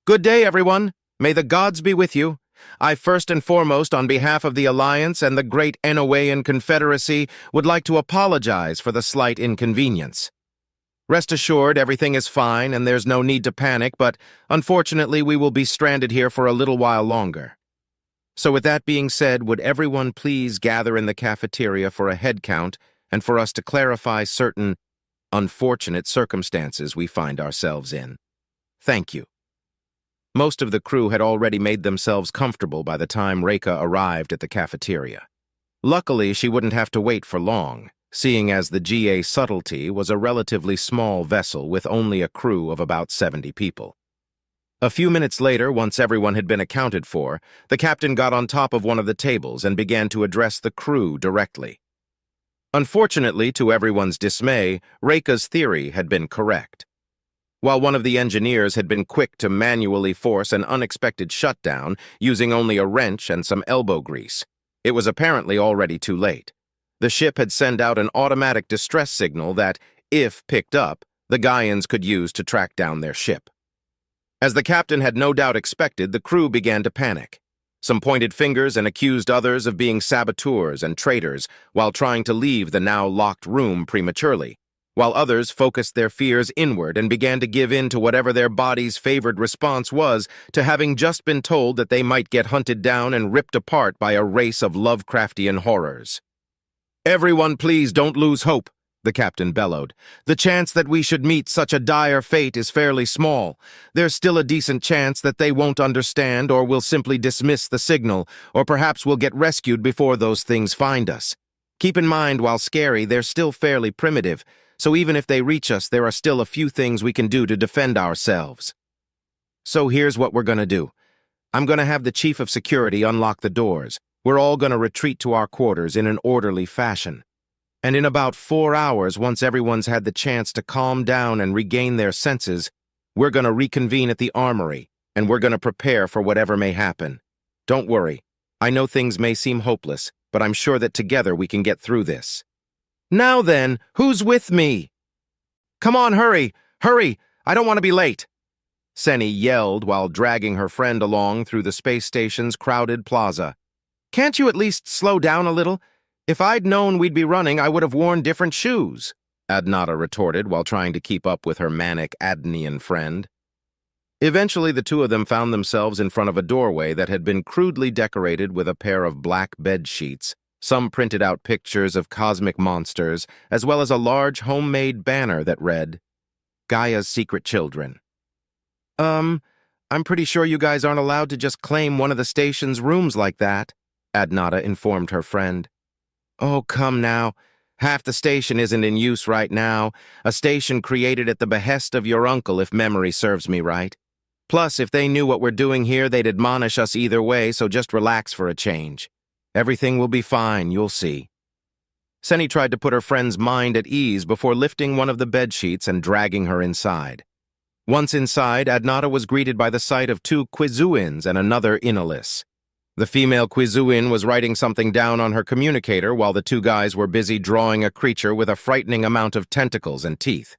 Speaker 1: Good day, everyone. May the gods be with you. I first and foremost, on behalf of the Alliance and the great Enowean Confederacy, would like to apologize for the slight inconvenience. Rest assured, everything is fine and there's no need to panic, but unfortunately we will be stranded here for a little while longer. So with that being said, would everyone please gather in the cafeteria for a head count and for us to clarify certain unfortunate circumstances we find ourselves in? Thank you. Most of the crew had already made themselves comfortable by the time Reika arrived at the cafeteria. Luckily, she wouldn't have to wait for long, seeing as the GA Subtlety was a relatively small vessel with only a crew of about 70 people. A few minutes later, once everyone had been accounted for, the captain got on top of one of the tables and began to address the crew directly. Unfortunately, to everyone's dismay, Reika's theory had been correct. While one of the engineers had been quick to manually force an unexpected shutdown using only a wrench and some elbow grease, it was apparently already too late. The ship had sent out an automatic distress signal that, if picked up, the Gaians could use to track down their ship. As the captain had no doubt expected, the crew began to panic. Some pointed fingers and accused others of being saboteurs and traitors while trying to leave the now locked room prematurely, while others focused their fears inward and began to give in to whatever their body's favored response was to having just been told that they might get hunted down and ripped apart by a race of Lovecraftian horrors. "Everyone, please don't lose hope," the captain bellowed. "The chance that we should meet such a dire fate is fairly small. There's still a decent chance that they won't understand or will simply dismiss the signal, or perhaps we'll get rescued before those things find us. Keep in mind, while scary, they're still fairly primitive, so even if they reach us, there are still a few things we can do to defend ourselves. So here's what we're gonna do. I'm gonna have the chief of security unlock the doors. We're all gonna retreat to our quarters in an orderly fashion. And in about 4 hours, once everyone's had the chance to calm down and regain their senses, we're gonna reconvene at the armory, and we're gonna prepare for whatever may happen. Don't worry. I know things may seem hopeless, but I'm sure that together we can get through this. Now then, who's with me? Come on, hurry! Hurry! I don't want to be late!" Senny yelled while dragging her friend along through the space station's crowded plaza. "Can't you at least slow down a little? If I'd known we'd be running, I would have worn different shoes," Adnata retorted while trying to keep up with her manic Adnian friend. Eventually, the two of them found themselves in front of a doorway that had been crudely decorated with a pair of black bed sheets, some printed-out pictures of cosmic monsters, as well as a large homemade banner that read, "Gaia's Secret Children." I'm pretty sure you guys aren't allowed to just claim one of the station's rooms like that," Adnata informed her friend. "Oh, come now. Half the station isn't in use right now, a station created at the behest of your uncle, if memory serves me right. Plus, if they knew what we're doing here, they'd admonish us either way, so just relax for a change. Everything will be fine, you'll see." Senny tried to put her friend's mind at ease before lifting one of the bedsheets and dragging her inside. Once inside, Adnata was greeted by the sight of 2 Quizuins and another Inalis. The female Quizuin was writing something down on her communicator while the 2 guys were busy drawing a creature with a frightening amount of tentacles and teeth.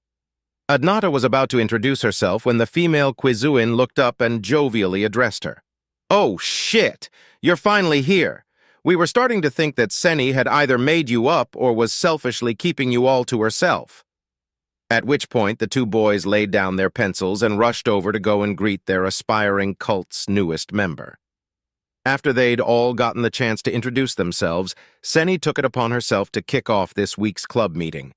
Speaker 1: Adnata was about to introduce herself when the female Quizuin looked up and jovially addressed her. "Oh, shit! You're finally here. We were starting to think that Senny had either made you up or was selfishly keeping you all to herself." At which point, the 2 boys laid down their pencils and rushed over to go and greet their aspiring cult's newest member. After they'd all gotten the chance to introduce themselves, Seni took it upon herself to kick off this week's club meeting.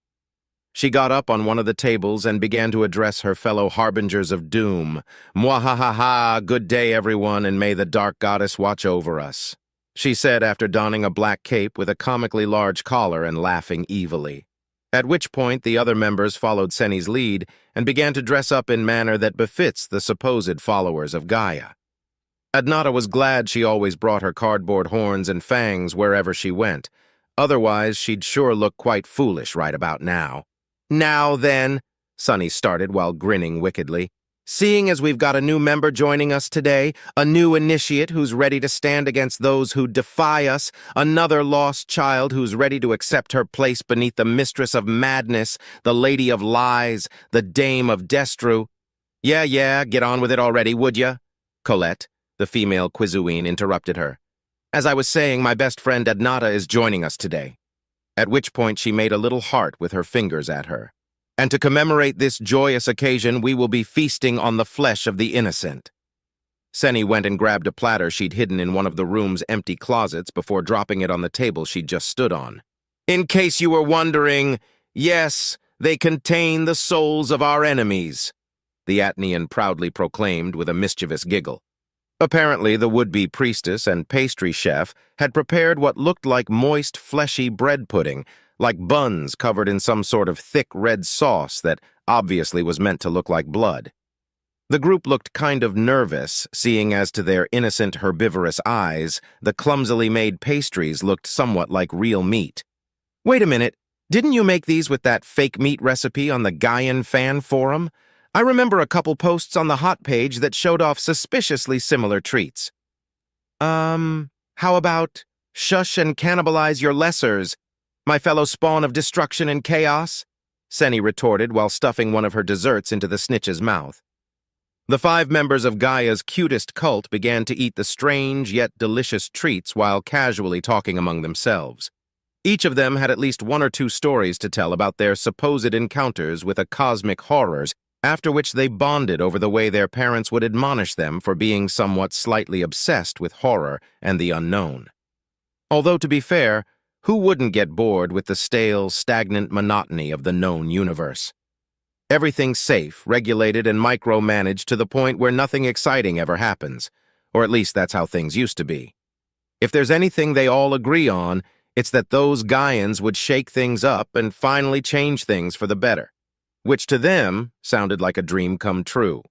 Speaker 1: She got up on one of the tables and began to address her fellow harbingers of doom. "Mwahaha, good day, everyone, and may the dark goddess watch over us," she said after donning a black cape with a comically large collar and laughing evilly. At which point the other members followed Seni's lead and began to dress up in manner that befits the supposed followers of Gaia. Adnata was glad she always brought her cardboard horns and fangs wherever she went. Otherwise, she'd sure look quite foolish right about now. "Now then," Sonny started while grinning wickedly, "seeing as we've got a new member joining us today, a new initiate who's ready to stand against those who defy us, another lost child who's ready to accept her place beneath the mistress of madness, the lady of lies, the dame of Destru." Yeah, get on with it already, would ya?" Colette, the female Quizuine, interrupted her. "As I was saying, my best friend Adnata is joining us today." At which point she made a little heart with her fingers at her. "And to commemorate this joyous occasion, we will be feasting on the flesh of the innocent." Seni went and grabbed a platter she'd hidden in one of the room's empty closets before dropping it on the table she'd just stood on. "In case you were wondering, yes, they contain the souls of our enemies," the Atnian proudly proclaimed with a mischievous giggle. Apparently, the would-be priestess and pastry chef had prepared what looked like moist, fleshy bread pudding, like buns covered in some sort of thick red sauce that obviously was meant to look like blood. The group looked kind of nervous, seeing as to their innocent herbivorous eyes, the clumsily made pastries looked somewhat like real meat. "Wait a minute, didn't you make these with that fake meat recipe on the Gaian fan forum? I remember a couple posts on the hot page that showed off suspiciously similar treats." How about shush and cannibalize your lessers, my fellow spawn of destruction and chaos?" Seni retorted while stuffing one of her desserts into the snitch's mouth. The 5 members of Gaia's cutest cult began to eat the strange yet delicious treats while casually talking among themselves. Each of them had at least 1 or 2 stories to tell about their supposed encounters with a cosmic horrors, after which they bonded over the way their parents would admonish them for being somewhat slightly obsessed with horror and the unknown. Although, to be fair, who wouldn't get bored with the stale, stagnant monotony of the known universe? Everything's safe, regulated, and micromanaged to the point where nothing exciting ever happens, or at least that's how things used to be. If there's anything they all agree on, it's that those Gaians would shake things up and finally change things for the better, which to them sounded like a dream come true.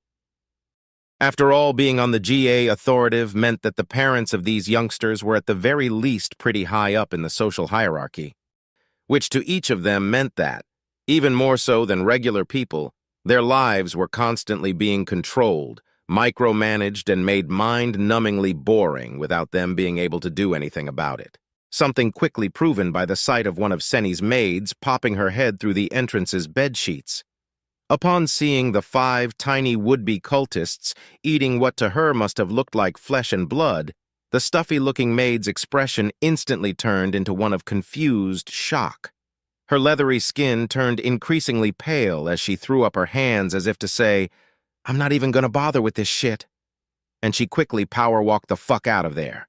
Speaker 1: After all, being on the GA authoritative meant that the parents of these youngsters were at the very least pretty high up in the social hierarchy, which to each of them meant that, even more so than regular people, their lives were constantly being controlled, micromanaged, and made mind-numbingly boring without them being able to do anything about it. Something quickly proven by the sight of one of Seni's maids popping her head through the entrance's bedsheets. Upon seeing the 5 tiny would-be cultists eating what to her must have looked like flesh and blood, the stuffy-looking maid's expression instantly turned into one of confused shock. Her leathery skin turned increasingly pale as she threw up her hands as if to say, "I'm not even gonna bother with this shit." And she quickly power-walked the fuck out of there.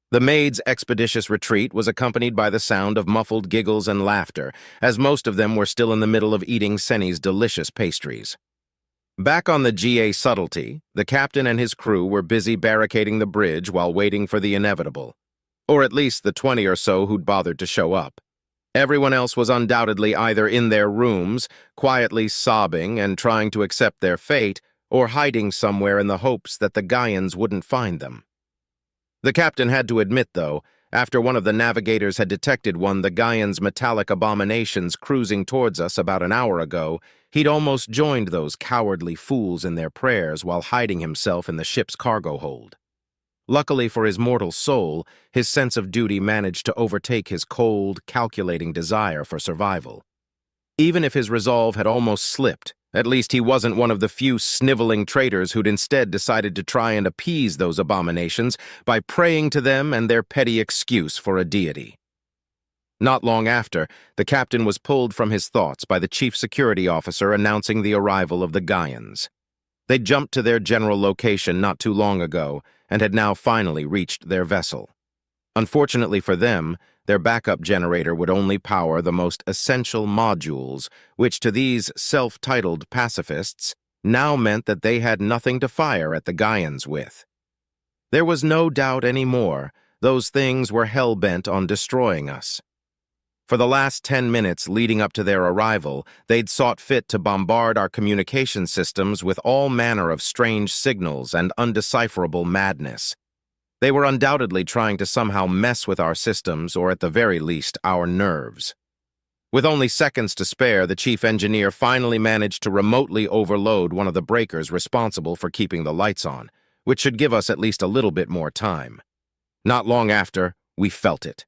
Speaker 1: The maid's expeditious retreat was accompanied by the sound of muffled giggles and laughter, as most of them were still in the middle of eating Seni's delicious pastries. Back on the GA subtlety, the captain and his crew were busy barricading the bridge while waiting for the inevitable, or at least the 20 or so who'd bothered to show up. Everyone else was undoubtedly either in their rooms, quietly sobbing and trying to accept their fate, or hiding somewhere in the hopes that the Gaians wouldn't find them. The captain had to admit, though, after one of the navigators had detected one of the Gaians' metallic abominations cruising towards us about an hour ago, he'd almost joined those cowardly fools in their prayers while hiding himself in the ship's cargo hold. Luckily for his mortal soul, his sense of duty managed to overtake his cold, calculating desire for survival. Even if his resolve had almost slipped, at least he wasn't one of the few sniveling traitors who'd instead decided to try and appease those abominations by praying to them and their petty excuse for a deity. Not long after, the captain was pulled from his thoughts by the chief security officer announcing the arrival of the Gaians. They'd jumped to their general location not too long ago and had now finally reached their vessel. Unfortunately for them, their backup generator would only power the most essential modules, which to these self-titled pacifists now meant that they had nothing to fire at the Gaians with. There was no doubt anymore, those things were hell-bent on destroying us. For the last 10 minutes leading up to their arrival, they'd sought fit to bombard our communication systems with all manner of strange signals and undecipherable madness. They were undoubtedly trying to somehow mess with our systems, or at the very least, our nerves. With only seconds to spare, the chief engineer finally managed to remotely overload one of the breakers responsible for keeping the lights on, which should give us at least a little bit more time. Not long after, we felt it.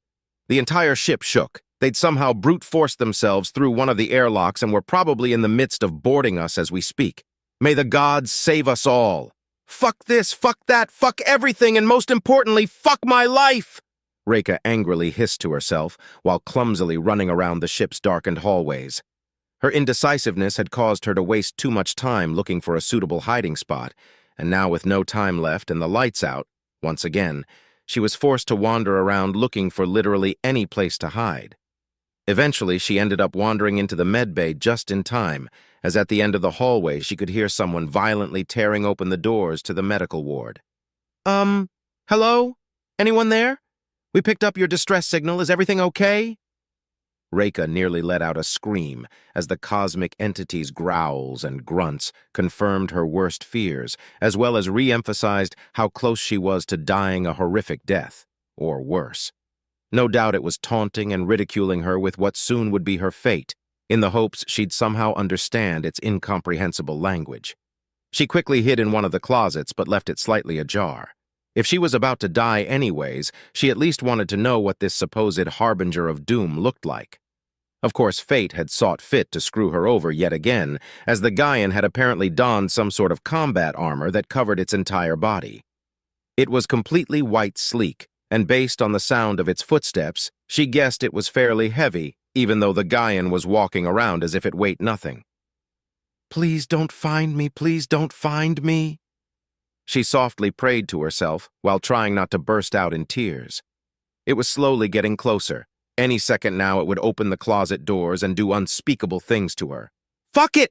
Speaker 1: The entire ship shook. They'd somehow brute-forced themselves through one of the airlocks and were probably in the midst of boarding us as we speak. May the gods save us all. Fuck this, fuck that, fuck everything, and most importantly, fuck my life! Reka angrily hissed to herself while clumsily running around the ship's darkened hallways. Her indecisiveness had caused her to waste too much time looking for a suitable hiding spot, and now with no time left and the lights out, once again, she was forced to wander around looking for literally any place to hide. Eventually, she ended up wandering into the medbay just in time, as at the end of the hallway she could hear someone violently tearing open the doors to the medical ward. Hello? Anyone there? We picked up your distress signal. Is everything okay? Reka nearly let out a scream as the cosmic entity's growls and grunts confirmed her worst fears, as well as re-emphasized how close she was to dying a horrific death, or worse. No doubt it was taunting and ridiculing her with what soon would be her fate, in the hopes she'd somehow understand its incomprehensible language. She quickly hid in one of the closets but left it slightly ajar. If she was about to die anyways, she at least wanted to know what this supposed harbinger of doom looked like. Of course, fate had sought fit to screw her over yet again, as the Gaian had apparently donned some sort of combat armor that covered its entire body. It was completely white sleek, and based on the sound of its footsteps, she guessed it was fairly heavy, even though the Gaian was walking around as if it weighed nothing. "Please don't find me, please don't find me," she softly prayed to herself while trying not to burst out in tears. It was slowly getting closer. Any second now it would open the closet doors and do unspeakable things to her. "Fuck it!"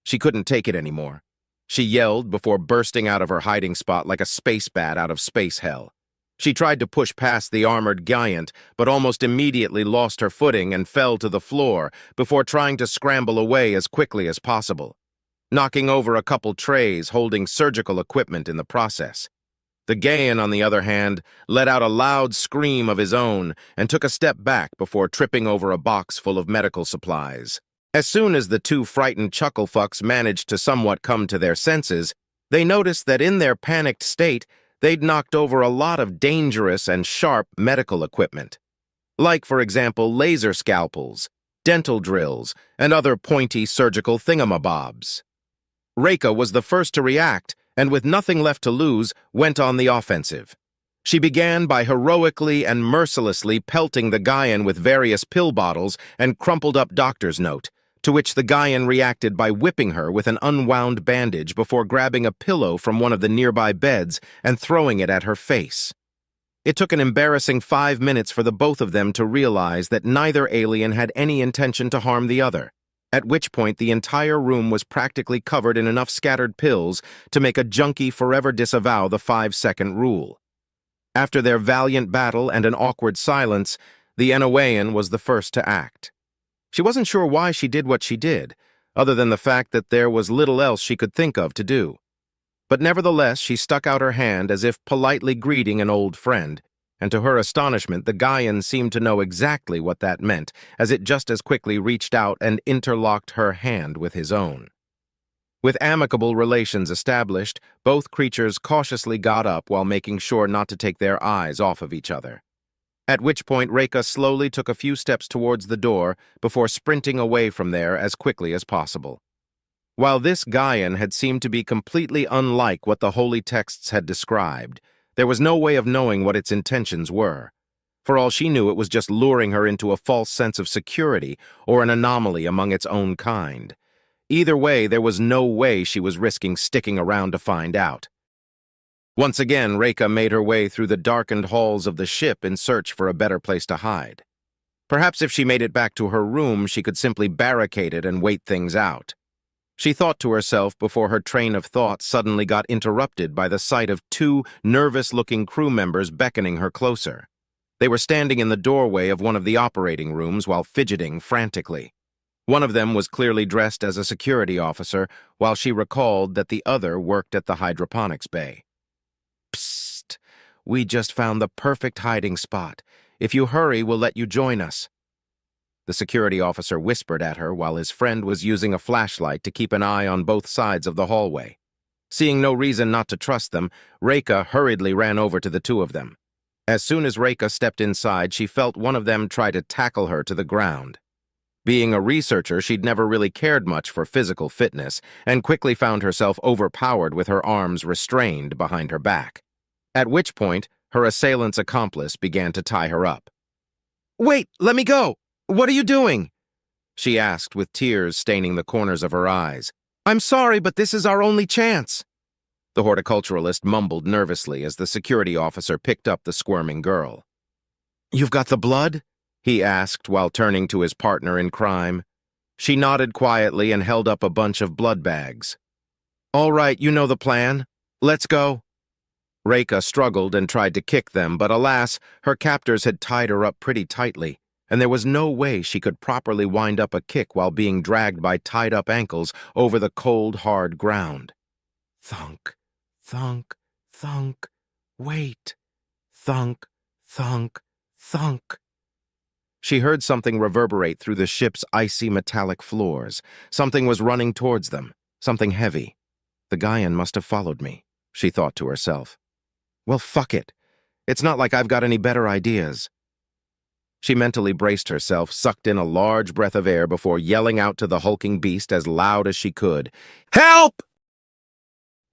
Speaker 1: She couldn't take it anymore. She yelled before bursting out of her hiding spot like a space bat out of space hell. She tried to push past the armored giant, but almost immediately lost her footing and fell to the floor before trying to scramble away as quickly as possible, knocking over a couple trays holding surgical equipment in the process. The Gaian, on the other hand, let out a loud scream of his own and took a step back before tripping over a box full of medical supplies. As soon as the two frightened chucklefucks managed to somewhat come to their senses, they noticed that in their panicked state, they'd knocked over a lot of dangerous and sharp medical equipment, like, for example, laser scalpels, dental drills, and other pointy surgical thingamabobs. Reka was the first to react, and with nothing left to lose, went on the offensive. She began by heroically and mercilessly pelting the Gaian with various pill bottles and crumpled-up doctor's note, to which the Gaian reacted by whipping her with an unwound bandage before grabbing a pillow from one of the nearby beds and throwing it at her face. It took an embarrassing 5 minutes for the both of them to realize that neither alien had any intention to harm the other, at which point the entire room was practically covered in enough scattered pills to make a junkie forever disavow the 5-second rule. After their valiant battle and an awkward silence, the Enowayan was the first to act. She wasn't sure why she did what she did, other than the fact that there was little else she could think of to do. But nevertheless, she stuck out her hand as if politely greeting an old friend, and to her astonishment, the Gaian seemed to know exactly what that meant, as it just as quickly reached out and interlocked her hand with his own. With amicable relations established, both creatures cautiously got up while making sure not to take their eyes off of each other. At which point Reka slowly took a few steps towards the door before sprinting away from there as quickly as possible. While this Gaian had seemed to be completely unlike what the holy texts had described, there was no way of knowing what its intentions were. For all she knew, it was just luring her into a false sense of security or an anomaly among its own kind. Either way, there was no way she was risking sticking around to find out. Once again, Reika made her way through the darkened halls of the ship in search for a better place to hide. Perhaps if she made it back to her room, she could simply barricade it and wait things out. She thought to herself before her train of thought suddenly got interrupted by the sight of two nervous-looking crew members beckoning her closer. They were standing in the doorway of one of the operating rooms while fidgeting frantically. One of them was clearly dressed as a security officer, while she recalled that the other worked at the hydroponics bay. "Psst! We just found the perfect hiding spot. If you hurry, we'll let you join us." The security officer whispered at her while his friend was using a flashlight to keep an eye on both sides of the hallway. Seeing no reason not to trust them, Reika hurriedly ran over to the two of them. As soon as Reika stepped inside, she felt one of them try to tackle her to the ground. Being a researcher, she'd never really cared much for physical fitness, and quickly found herself overpowered with her arms restrained behind her back. At which point, her assailant's accomplice began to tie her up. "Wait, let me go! What are you doing?" she asked with tears staining the corners of her eyes. "I'm sorry, but this is our only chance." The horticulturalist mumbled nervously as the security officer picked up the squirming girl. "You've got the blood?" he asked while turning to his partner in crime. She nodded quietly and held up a bunch of blood bags. "All right, you know the plan. Let's go." Reika struggled and tried to kick them, but alas, her captors had tied her up pretty tightly, and there was no way she could properly wind up a kick while being dragged by tied-up ankles over the cold, hard ground. Thunk, thunk, thunk, wait. Thunk, thunk, thunk. She heard something reverberate through the ship's icy metallic floors. Something was running towards them, something heavy. The Gaian must have followed me, she thought to herself. Well, fuck it. It's not like I've got any better ideas. She mentally braced herself, sucked in a large breath of air before yelling out to the hulking beast as loud as she could, "Help!"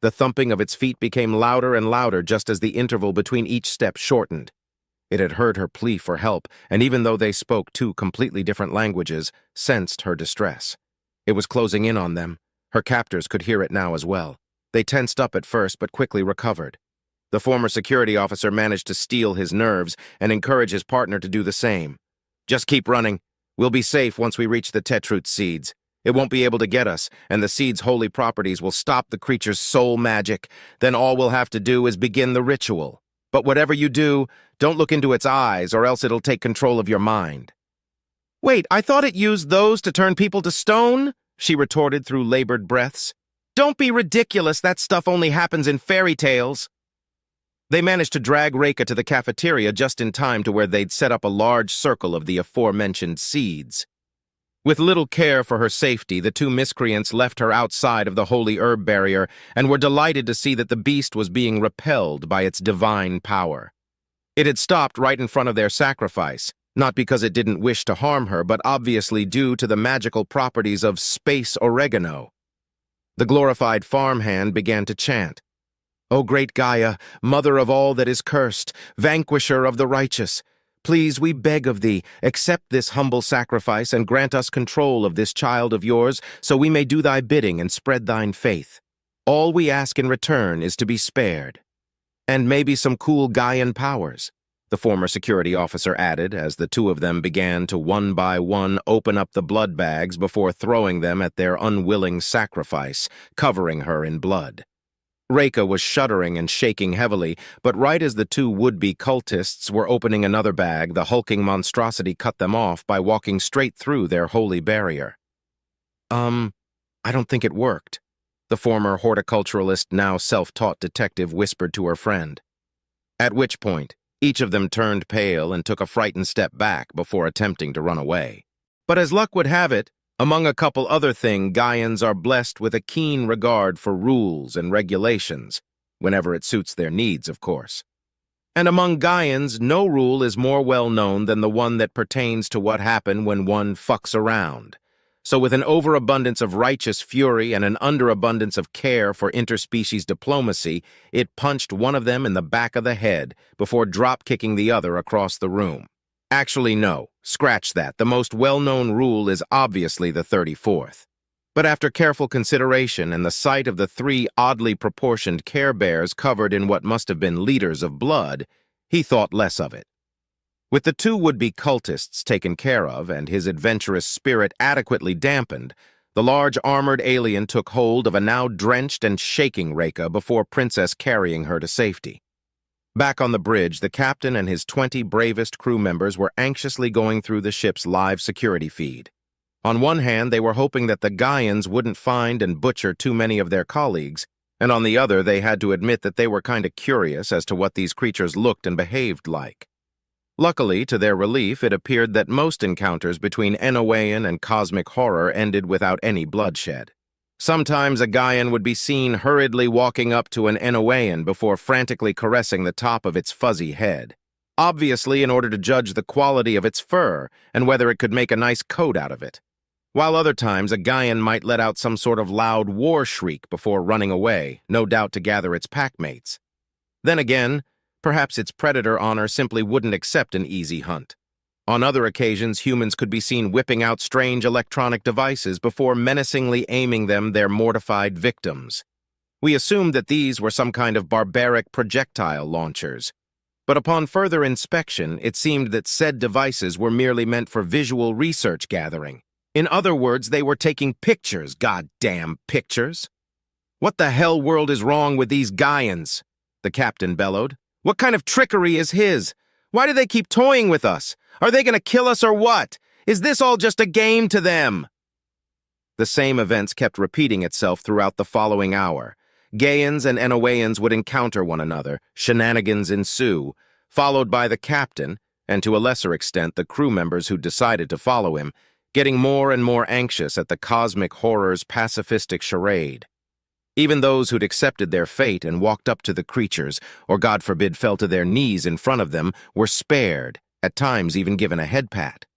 Speaker 1: The thumping of its feet became louder and louder just as the interval between each step shortened. It had heard her plea for help, and even though they spoke two completely different languages, sensed her distress. It was closing in on them. Her captors could hear it now as well. They tensed up at first, but quickly recovered. The former security officer managed to steel his nerves and encourage his partner to do the same. "Just keep running. We'll be safe once we reach the tetroot seeds. It won't be able to get us, and the seed's holy properties will stop the creature's soul magic. Then all we'll have to do is begin the ritual. But whatever you do, don't look into its eyes, or else it'll take control of your mind." "Wait, I thought it used those to turn people to stone?" she retorted through labored breaths. "Don't be ridiculous, that stuff only happens in fairy tales." They managed to drag Reika to the cafeteria just in time to where they'd set up a large circle of the aforementioned seeds. With little care for her safety, the two miscreants left her outside of the holy herb barrier and were delighted to see that the beast was being repelled by its divine power. It had stopped right in front of their sacrifice, not because it didn't wish to harm her, but obviously due to the magical properties of space oregano. The glorified farmhand began to chant, "O great Gaia, mother of all that is cursed, vanquisher of the righteous, please, we beg of thee, accept this humble sacrifice and grant us control of this child of yours, so we may do thy bidding and spread thine faith. All we ask in return is to be spared. And maybe some cool Gaian powers," the former security officer added as the two of them began to one by one open up the blood bags before throwing them at their unwilling sacrifice, covering her in blood. Reika was shuddering and shaking heavily, but right as the two would-be cultists were opening another bag, the hulking monstrosity cut them off by walking straight through their holy barrier. I don't think it worked," the former horticulturalist, now self-taught detective whispered to her friend. At which point, each of them turned pale and took a frightened step back before attempting to run away. But as luck would have it, among a couple other things, Gaians are blessed with a keen regard for rules and regulations, whenever it suits their needs, of course. And among Gaians, no rule is more well known than the one that pertains to what happened when one fucks around. So with an overabundance of righteous fury and an underabundance of care for interspecies diplomacy, it punched one of them in the back of the head before drop-kicking the other across the room. Actually, no. Scratch that. The most well-known rule is obviously the 34th. But after careful consideration and the sight of the three oddly proportioned Care Bears covered in what must have been liters of blood, he thought less of it. With the two would-be cultists taken care of and his adventurous spirit adequately dampened, the large armored alien took hold of a now drenched and shaking Reka before Princess carrying her to safety. Back on the bridge, the captain and his 20 bravest crew members were anxiously going through the ship's live security feed. On one hand, they were hoping that the Gaians wouldn't find and butcher too many of their colleagues, and on the other, they had to admit that they were kind of curious as to what these creatures looked and behaved like. Luckily, to their relief, it appeared that most encounters between Enowayan and cosmic horror ended without any bloodshed. Sometimes a Gaian would be seen hurriedly walking up to an Enowayan before frantically caressing the top of its fuzzy head, obviously in order to judge the quality of its fur and whether it could make a nice coat out of it. While other times a Gaian might let out some sort of loud war shriek before running away, no doubt to gather its packmates. Then again, perhaps its predator honor simply wouldn't accept an easy hunt. On other occasions, humans could be seen whipping out strange electronic devices before menacingly aiming them their mortified victims. We assumed that these were some kind of barbaric projectile launchers. But upon further inspection, it seemed that said devices were merely meant for visual research gathering. In other words, they were taking pictures, goddamn pictures. "What the hell world is wrong with these Gaians?" the captain bellowed. "What kind of trickery is his? Why do they keep toying with us? Are they going to kill us or what? Is this all just a game to them?" The same events kept repeating itself throughout the following hour. Gaians and Enowayans would encounter one another, shenanigans ensue, followed by the captain, and to a lesser extent the crew members who decided to follow him, getting more and more anxious at the cosmic horror's pacifistic charade. Even those who'd accepted their fate and walked up to the creatures, or God forbid fell to their knees in front of them, were spared, at times even given a head pat.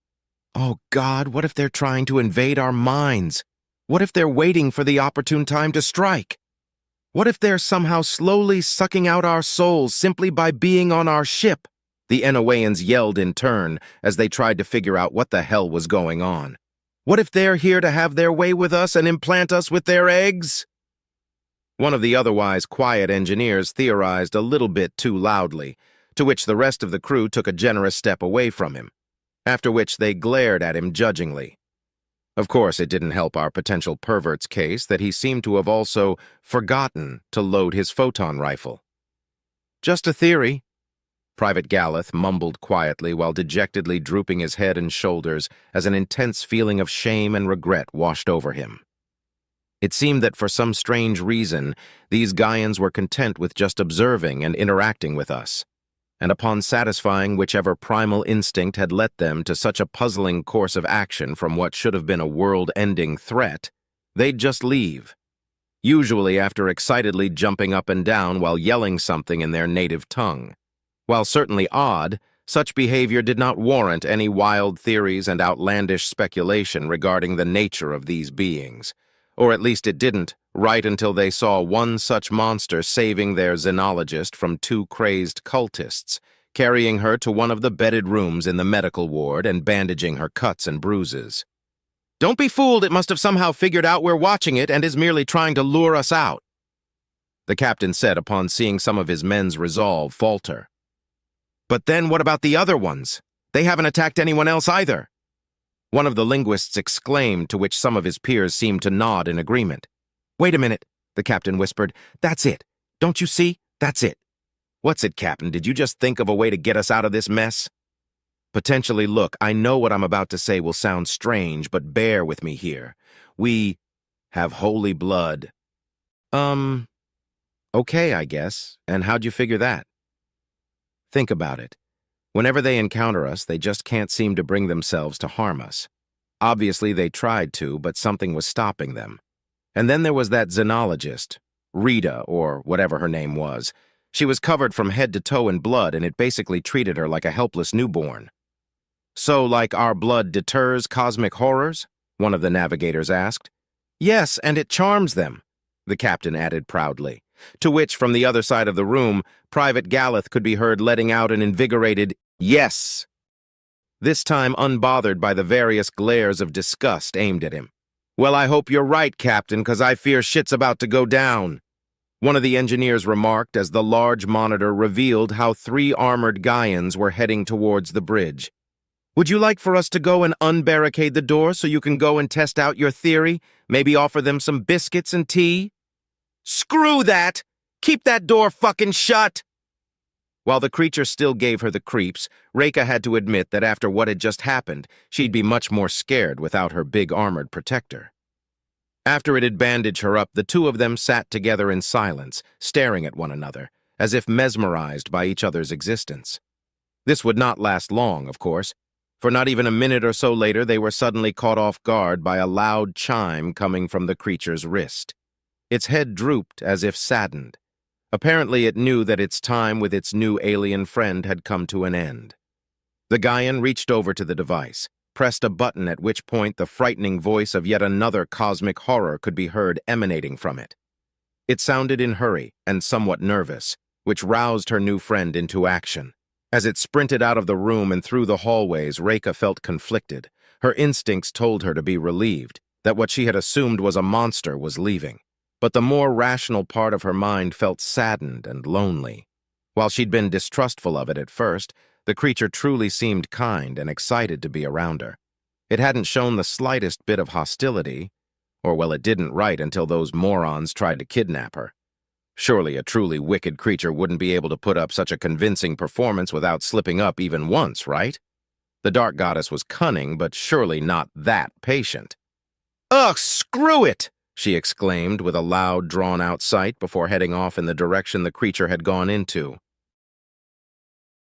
Speaker 1: Oh God, what if they're trying to invade our minds? What if they're waiting for the opportune time to strike? What if they're somehow slowly sucking out our souls simply by being on our ship? The Enowayans yelled in turn as they tried to figure out what the hell was going on. What if they're here to have their way with us and implant us with their eggs? One of the otherwise quiet engineers theorized a little bit too loudly, to which the rest of the crew took a generous step away from him, after which they glared at him judgingly. Of course, it didn't help our potential pervert's case that he seemed to have also forgotten to load his photon rifle. "Just a theory," Private Galluth mumbled quietly while dejectedly drooping his head and shoulders as an intense feeling of shame and regret washed over him. It seemed that for some strange reason, these Gaians were content with just observing and interacting with us, and upon satisfying whichever primal instinct had led them to such a puzzling course of action from what should have been a world-ending threat, they'd just leave, usually after excitedly jumping up and down while yelling something in their native tongue. While certainly odd, such behavior did not warrant any wild theories and outlandish speculation regarding the nature of these beings, or at least it didn't, right until they saw one such monster saving their xenologist from two crazed cultists, carrying her to one of the bedded rooms in the medical ward and bandaging her cuts and bruises. "Don't be fooled, it must have somehow figured out we're watching it and is merely trying to lure us out," the captain said upon seeing some of his men's resolve falter. "But then what about the other ones? They haven't attacked anyone else either," one of the linguists exclaimed, to which some of his peers seemed to nod in agreement. "Wait a minute," the captain whispered. "That's it. Don't you see? That's it." "What's it, Captain? Did you just think of a way to get us out of this mess?" "Potentially, look, I know what I'm about to say will sound strange, but bear with me here. We have holy blood." Okay, I guess. And how'd you figure that?" "Think about it. Whenever they encounter us, they just can't seem to bring themselves to harm us. Obviously, they tried to, but something was stopping them. And then there was that xenologist, Rita, or whatever her name was. She was covered from head to toe in blood, and it basically treated her like a helpless newborn." "So, like our blood deters cosmic horrors?" one of the navigators asked. "Yes, and it charms them," the captain added proudly, to which, from the other side of the room, Private Galluth could be heard letting out an invigorated "yes," this time unbothered by the various glares of disgust aimed at him. Well, I hope you're right, Captain, 'cause I fear shit's about to go down. One of the engineers remarked as the large monitor revealed how 3 armored Gaians were heading towards the bridge. Would you like for us to go and unbarricade the door so you can go and test out your theory? Maybe offer them some biscuits and tea? Screw that! Keep that door fucking shut! While the creature still gave her the creeps, Reika had to admit that after what had just happened, she'd be much more scared without her big armored protector. After it had bandaged her up, the two of them sat together in silence, staring at one another, as if mesmerized by each other's existence. This would not last long, of course, for not even a minute or so later they were suddenly caught off guard by a loud chime coming from the creature's wrist. Its head drooped as if saddened. Apparently it knew that its time with its new alien friend had come to an end. The Gaian reached over to the device, pressed a button at which point the frightening voice of yet another cosmic horror could be heard emanating from it. It sounded in hurry and somewhat nervous, which roused her new friend into action. As it sprinted out of the room and through the hallways, Reika felt conflicted. Her instincts told her to be relieved, that what she had assumed was a monster was leaving. But the more rational part of her mind felt saddened and lonely. While she'd been distrustful of it at first, the creature truly seemed kind and excited to be around her. It hadn't shown the slightest bit of hostility, or well, it didn't right until those morons tried to kidnap her. Surely a truly wicked creature wouldn't be able to put up such a convincing performance without slipping up even once, right? The dark goddess was cunning, but surely not that patient. Ugh, screw it! She exclaimed with a loud, drawn-out sigh before heading off in the direction the creature had gone into.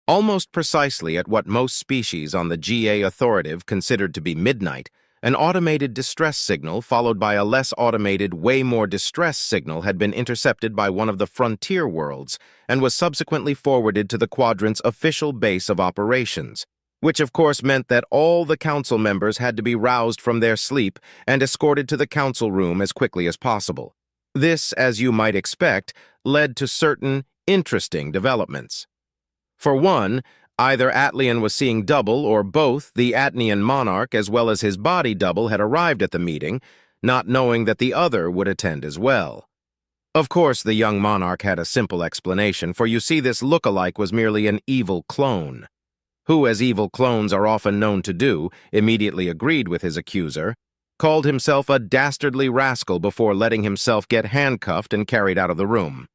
Speaker 1: Almost precisely at what most species on the GA authoritative considered to be midnight, an automated distress signal followed by a less automated, way more distress signal had been intercepted by one of the frontier worlds and was subsequently forwarded to the quadrant's official base of operations, which of course meant that all the council members had to be roused from their sleep and escorted to the council room as quickly as possible. This, as you might expect, led to certain interesting developments. For one, either Atlian was seeing double or both the Atnian monarch as well as his body double had arrived at the meeting, not knowing that the other would attend as well. Of course, the young monarch had a simple explanation, for you see this look-alike was merely an evil clone, who, as evil clones are often known to do, immediately agreed with his accuser, called himself a dastardly rascal before letting himself get handcuffed and carried out of the room.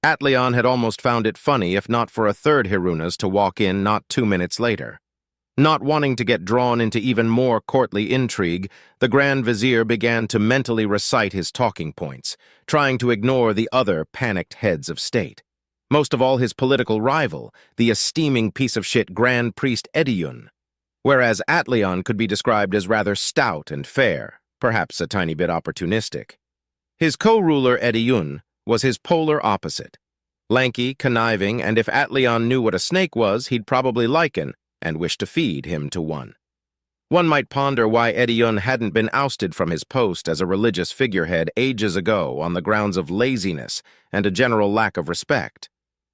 Speaker 1: Atlian had almost found it funny if not for a third Hirunas to walk in not 2 minutes later. Not wanting to get drawn into even more courtly intrigue, the Grand Vizier began to mentally recite his talking points, trying to ignore the other panicked heads of state. Most of all his political rival, the esteeming piece of shit Grand Priest Ediyun, whereas Atlian could be described as rather stout and fair, perhaps a tiny bit opportunistic. His co-ruler Ediyun was his polar opposite. Lanky, conniving, and if Atlian knew what a snake was, he'd probably liken and wish to feed him to one. One might ponder why Ediyun hadn't been ousted from his post as a religious figurehead ages ago on the grounds of laziness and a general lack of respect.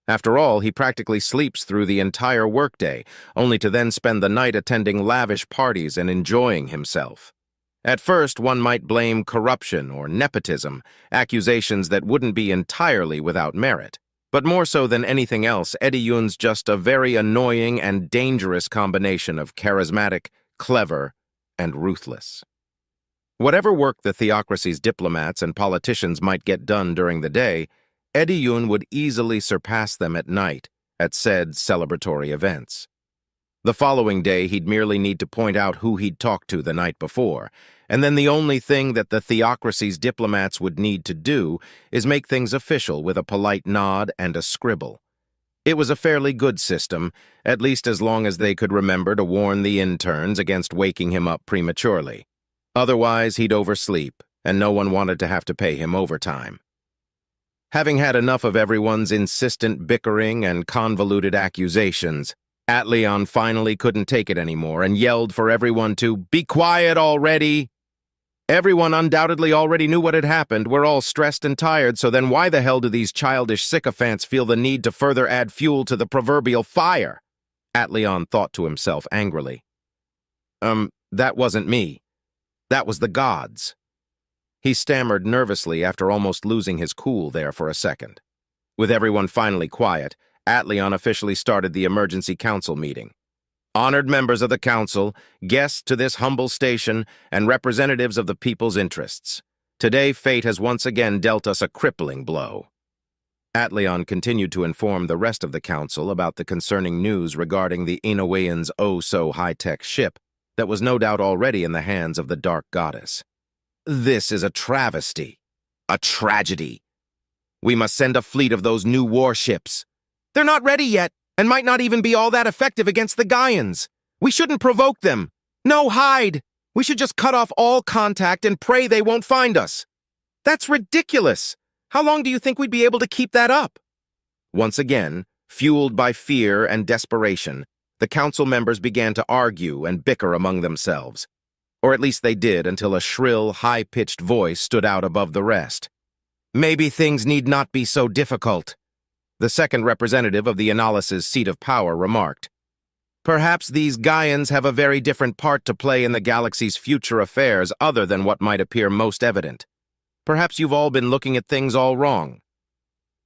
Speaker 1: After all, he practically sleeps through the entire workday, only to then spend the night attending lavish parties and enjoying himself. At first, one might blame corruption or nepotism, accusations that wouldn't be entirely without merit. But more so than anything else, Ediyun's just a very annoying and dangerous combination of charismatic, clever, and ruthless. Whatever work the theocracy's diplomats and politicians might get done during the day, Ediyun would easily surpass them at night at said celebratory events. The following day, he'd merely need to point out who he'd talked to the night before, and then the only thing that the theocracy's diplomats would need to do is make things official with a polite nod and a scribble. It was a fairly good system, at least as long as they could remember to warn the interns against waking him up prematurely. Otherwise, he'd oversleep, and no one wanted to have to pay him overtime. Having had enough of everyone's insistent bickering and convoluted accusations, Atlian finally couldn't take it anymore and yelled for everyone to be quiet already. Everyone undoubtedly already knew what had happened. We're all stressed and tired, so then why the hell do these childish sycophants feel the need to further add fuel to the proverbial fire? Atlian thought to himself angrily. That wasn't me. That was the gods. He stammered nervously after almost losing his cool there for a second. With everyone finally quiet, Atleon officially started the emergency council meeting. Honored members of the council, guests to this humble station, and representatives of the people's interests. Today, fate has once again dealt us a crippling blow. Atleon continued to inform the rest of the council about the concerning news regarding the Inowean's oh-so-high-tech ship that was no doubt already in the hands of the Dark Goddess. This is a travesty. A tragedy. We must send a fleet of those new warships. They're not ready yet, and might not even be all that effective against the Gaians. We shouldn't provoke them. No, hide! We should just cut off all contact and pray they won't find us. That's ridiculous! How long do you think we'd be able to keep that up? Once again, fueled by fear and desperation, the council members began to argue and bicker among themselves. Or at least they did until a shrill, high-pitched voice stood out above the rest. Maybe things need not be so difficult, the second representative of the Analys's seat of power remarked. Perhaps these Gaians have a very different part to play in the galaxy's future affairs other than what might appear most evident. Perhaps you've all been looking at things all wrong.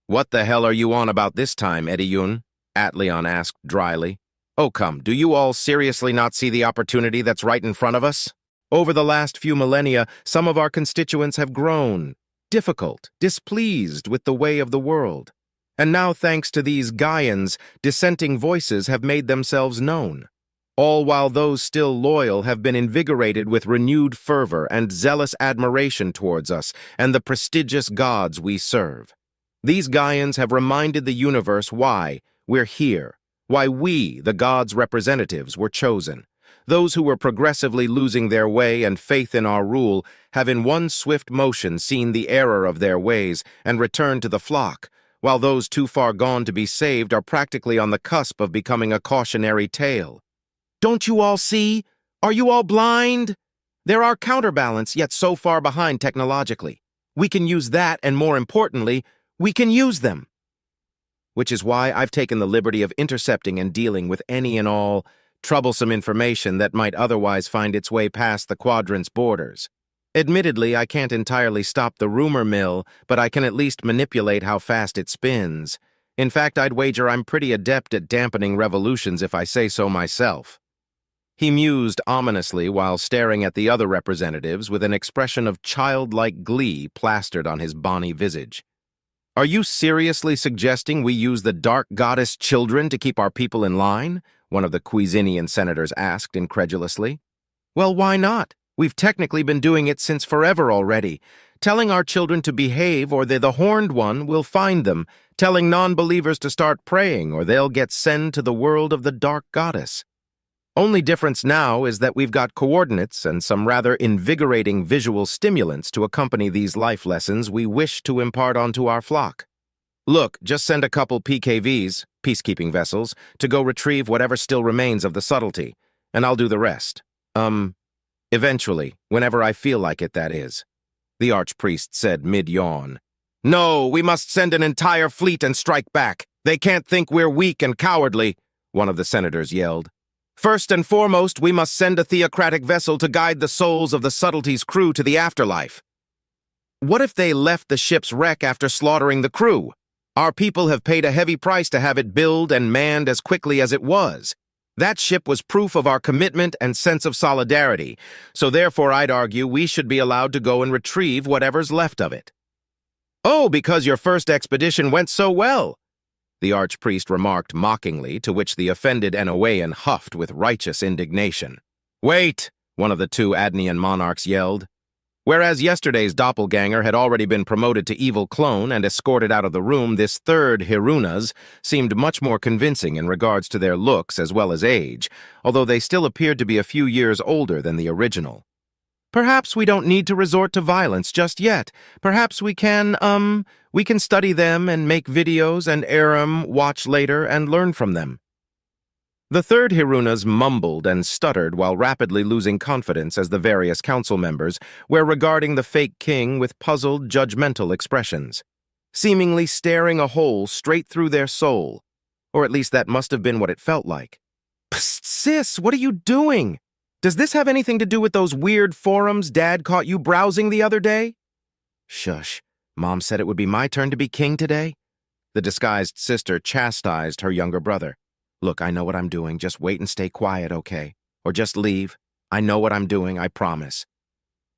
Speaker 1: What the hell are you on about this time, Ediyun? Atleon asked dryly. Oh come, do you all seriously not see the opportunity that's right in front of us? Over the last few millennia, some of our constituents have grown, difficult, displeased with the way of the world. And now, thanks to these Gaians, dissenting voices have made themselves known, all while those still loyal have been invigorated with renewed fervor and zealous admiration towards us and the prestigious gods we serve. These Gaians have reminded the universe why we're here, why we, the gods' representatives, were chosen. Those who were progressively losing their way and faith in our rule have in one swift motion seen the error of their ways and returned to the flock, while those too far gone to be saved are practically on the cusp of becoming a cautionary tale. Don't you all see? Are you all blind? They're our counterbalance, yet so far behind technologically. We can use that, and more importantly, we can use them. Which is why I've taken the liberty of intercepting and dealing with any and all troublesome information that might otherwise find its way past the quadrant's borders. Admittedly, I can't entirely stop the rumor mill, but I can at least manipulate how fast it spins. In fact, I'd wager I'm pretty adept at dampening revolutions if I say so myself. He mused ominously while staring at the other representatives with an expression of childlike glee plastered on his bonny visage. Are you seriously suggesting we use the Dark Goddess children to keep our people in line? One of the Cuisinian senators asked incredulously. Well, why not? We've technically been doing it since forever already. Telling our children to behave or the Horned One will find them. Telling non-believers to start praying or they'll get sent to the world of the Dark Goddess. Only difference now is that we've got coordinates and some rather invigorating visual stimulants to accompany these life lessons we wish to impart onto our flock. Look, just send a couple PKVs, peacekeeping vessels, to go retrieve whatever still remains of the subtlety, and I'll do the rest. Eventually, whenever I feel like it, that is, the archpriest said mid-yawn. No, we must send an entire fleet and strike back. They can't think we're weak and cowardly, one of the senators yelled. First and foremost, we must send a theocratic vessel to guide the souls of the subtlety's crew to the afterlife. What if they left the ship's wreck after slaughtering the crew? Our people have paid a heavy price to have it built and manned as quickly as it was. That ship was proof of our commitment and sense of solidarity, so therefore I'd argue we should be allowed to go and retrieve whatever's left of it. Oh, because your first expedition went so well, the archpriest remarked mockingly, to which the offended Enowean huffed with righteous indignation. Wait, one of the two Adnian monarchs yelled. Whereas yesterday's doppelganger had already been promoted to evil clone and escorted out of the room, this third Hiruna's seemed much more convincing in regards to their looks as well as age, although they still appeared to be a few years older than the original. Perhaps we don't need to resort to violence just yet. Perhaps we can study them and make videos and air 'em, watch later, and learn from them. The third Hiruna's mumbled and stuttered while rapidly losing confidence as the various council members were regarding the fake king with puzzled, judgmental expressions, seemingly staring a hole straight through their soul, or at least that must have been what it felt like. Psst, sis, what are you doing? Does this have anything to do with those weird forums Dad caught you browsing the other day? Shush. Mom said it would be my turn to be king today? The disguised sister chastised her younger brother. Look, I know what I'm doing. Just wait and stay quiet, okay? Or just leave. I know what I'm doing, I promise.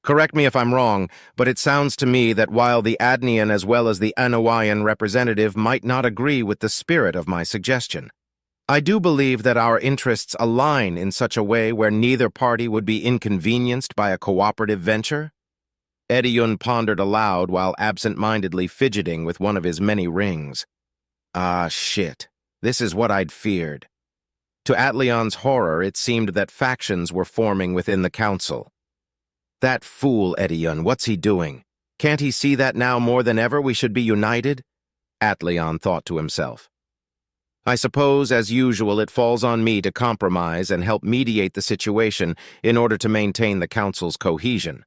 Speaker 1: Correct me if I'm wrong, but it sounds to me that while the Adnian as well as the Anoian representative might not agree with the spirit of my suggestion, I do believe that our interests align in such a way where neither party would be inconvenienced by a cooperative venture. Edion pondered aloud while absent-mindedly fidgeting with one of his many rings. Ah, shit. This is what I'd feared. To Atleon's horror, it seemed that factions were forming within the council. That fool, Edion, what's he doing? Can't he see that now more than ever we should be united? Atleon thought to himself. I suppose, as usual, it falls on me to compromise and help mediate the situation in order to maintain the council's cohesion.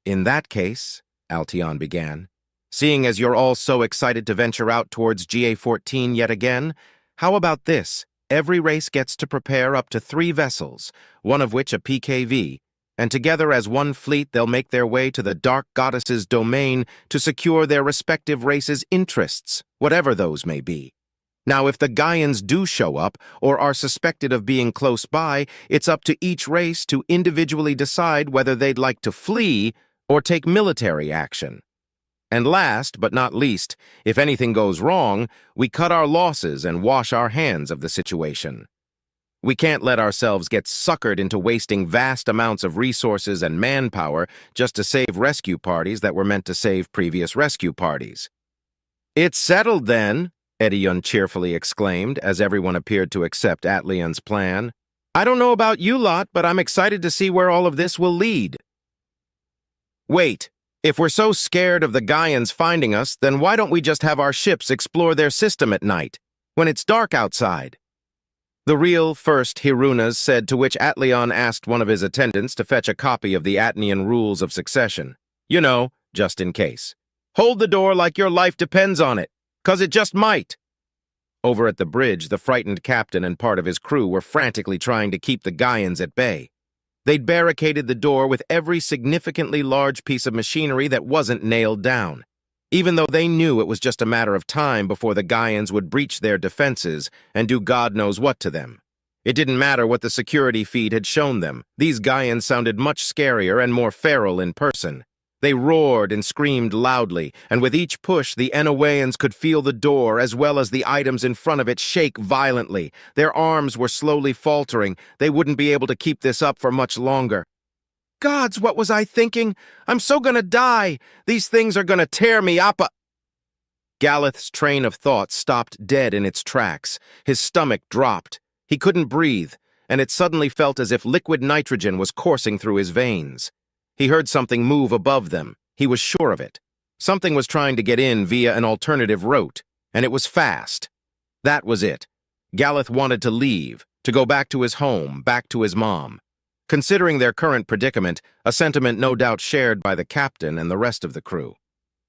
Speaker 1: In that case, Altion began, seeing as you're all so excited to venture out towards GA-14 yet again, how about this? Every race gets to prepare up to 3 vessels, one of which a PKV, and together as one fleet they'll make their way to the Dark Goddess's domain to secure their respective races' interests, whatever those may be. Now, if the Gaians do show up, or are suspected of being close by, it's up to each race to individually decide whether they'd like to flee or take military action. And last, but not least, if anything goes wrong, we cut our losses and wash our hands of the situation. We can't let ourselves get suckered into wasting vast amounts of resources and manpower just to save rescue parties that were meant to save previous rescue parties. It's settled then, Edion cheerfully exclaimed as everyone appeared to accept Atleon's plan. I don't know about you lot, but I'm excited to see where all of this will lead. Wait, if we're so scared of the Gaians finding us, then why don't we just have our ships explore their system at night, when it's dark outside? The real first Hirunas said, to which Atleon asked one of his attendants to fetch a copy of the Atnian Rules of Succession. You know, just in case. Hold the door like your life depends on it, 'cause it just might. Over at the bridge, the frightened captain and part of his crew were frantically trying to keep the Gaians at bay. They'd barricaded the door with every significantly large piece of machinery that wasn't nailed down, even though they knew it was just a matter of time before the Gaians would breach their defenses and do God knows what to them. It didn't matter what the security feed had shown them. These Gaians sounded much scarier and more feral in person. They roared and screamed loudly, and with each push, the Enoweans could feel the door as well as the items in front of it shake violently. Their arms were slowly faltering. They wouldn't be able to keep this up for much longer. Gods, what was I thinking? I'm so gonna die. These things are gonna tear me up. Galeth's train of thought stopped dead in its tracks. His stomach dropped. He couldn't breathe, and it suddenly felt as if liquid nitrogen was coursing through his veins. He heard something move above them. He was sure of it. Something was trying to get in via an alternative route, and it was fast. That was it. Galeth wanted to leave, to go back to his home, back to his mom. Considering their current predicament, a sentiment no doubt shared by the captain and the rest of the crew.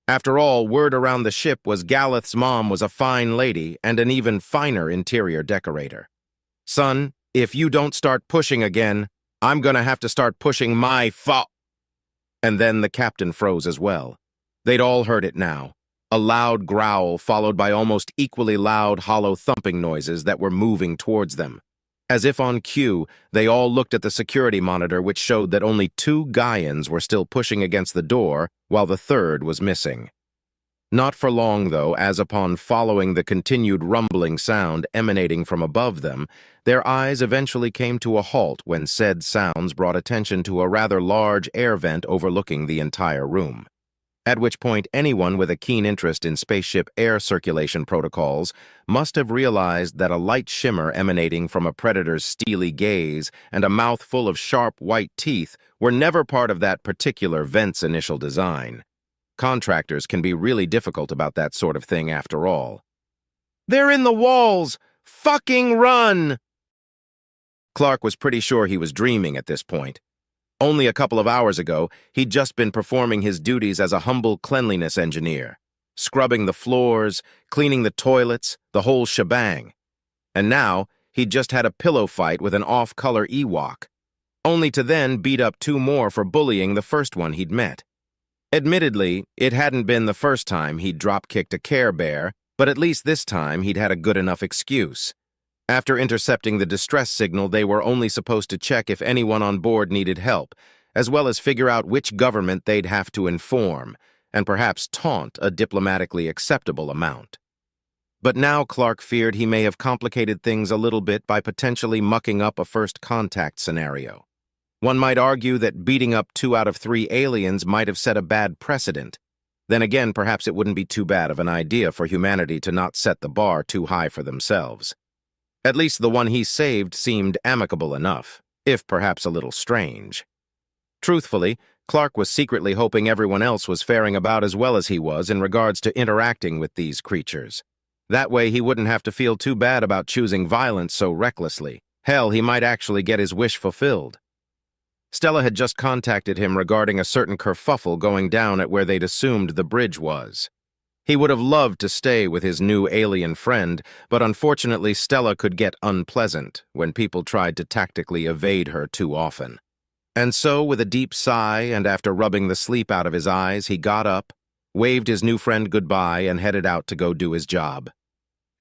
Speaker 1: After all, word around the ship was Galeth's mom was a fine lady and an even finer interior decorator. Son, if you don't start pushing again, I'm gonna have to start pushing my And then the captain froze as well. They'd all heard it now. A loud growl followed by almost equally loud, hollow thumping noises that were moving towards them. As if on cue, they all looked at the security monitor, which showed that only 2 Gaians were still pushing against the door, while the third was missing. Not for long, though, as upon following the continued rumbling sound emanating from above them, their eyes eventually came to a halt when said sounds brought attention to a rather large air vent overlooking the entire room. At which point anyone with a keen interest in spaceship air circulation protocols must have realized that a light shimmer emanating from a predator's steely gaze and a mouth full of sharp white teeth were never part of that particular vent's initial design. Contractors can be really difficult about that sort of thing after all. They're in the walls! Fucking run! Clark was pretty sure he was dreaming at this point. Only a couple of hours ago, he'd just been performing his duties as a humble cleanliness engineer, scrubbing the floors, cleaning the toilets, the whole shebang. And now, he'd just had a pillow fight with an off-color Ewok, only to then beat up 2 more for bullying the first one he'd met. Admittedly, it hadn't been the first time he'd drop-kicked a Care Bear, but at least this time he'd had a good enough excuse. After intercepting the distress signal, they were only supposed to check if anyone on board needed help, as well as figure out which government they'd have to inform, and perhaps taunt a diplomatically acceptable amount. But now Clark feared he may have complicated things a little bit by potentially mucking up a first contact scenario. One might argue that beating up 2 out of 3 aliens might have set a bad precedent. Then again, perhaps it wouldn't be too bad of an idea for humanity to not set the bar too high for themselves. At least the one he saved seemed amicable enough, if perhaps a little strange. Truthfully, Clark was secretly hoping everyone else was faring about as well as he was in regards to interacting with these creatures. That way he wouldn't have to feel too bad about choosing violence so recklessly. Hell, he might actually get his wish fulfilled. Stella had just contacted him regarding a certain kerfuffle going down at where they'd assumed the bridge was. He would have loved to stay with his new alien friend, but unfortunately Stella could get unpleasant when people tried to tactically evade her too often. And so, with a deep sigh and after rubbing the sleep out of his eyes, he got up, waved his new friend goodbye, and headed out to go do his job.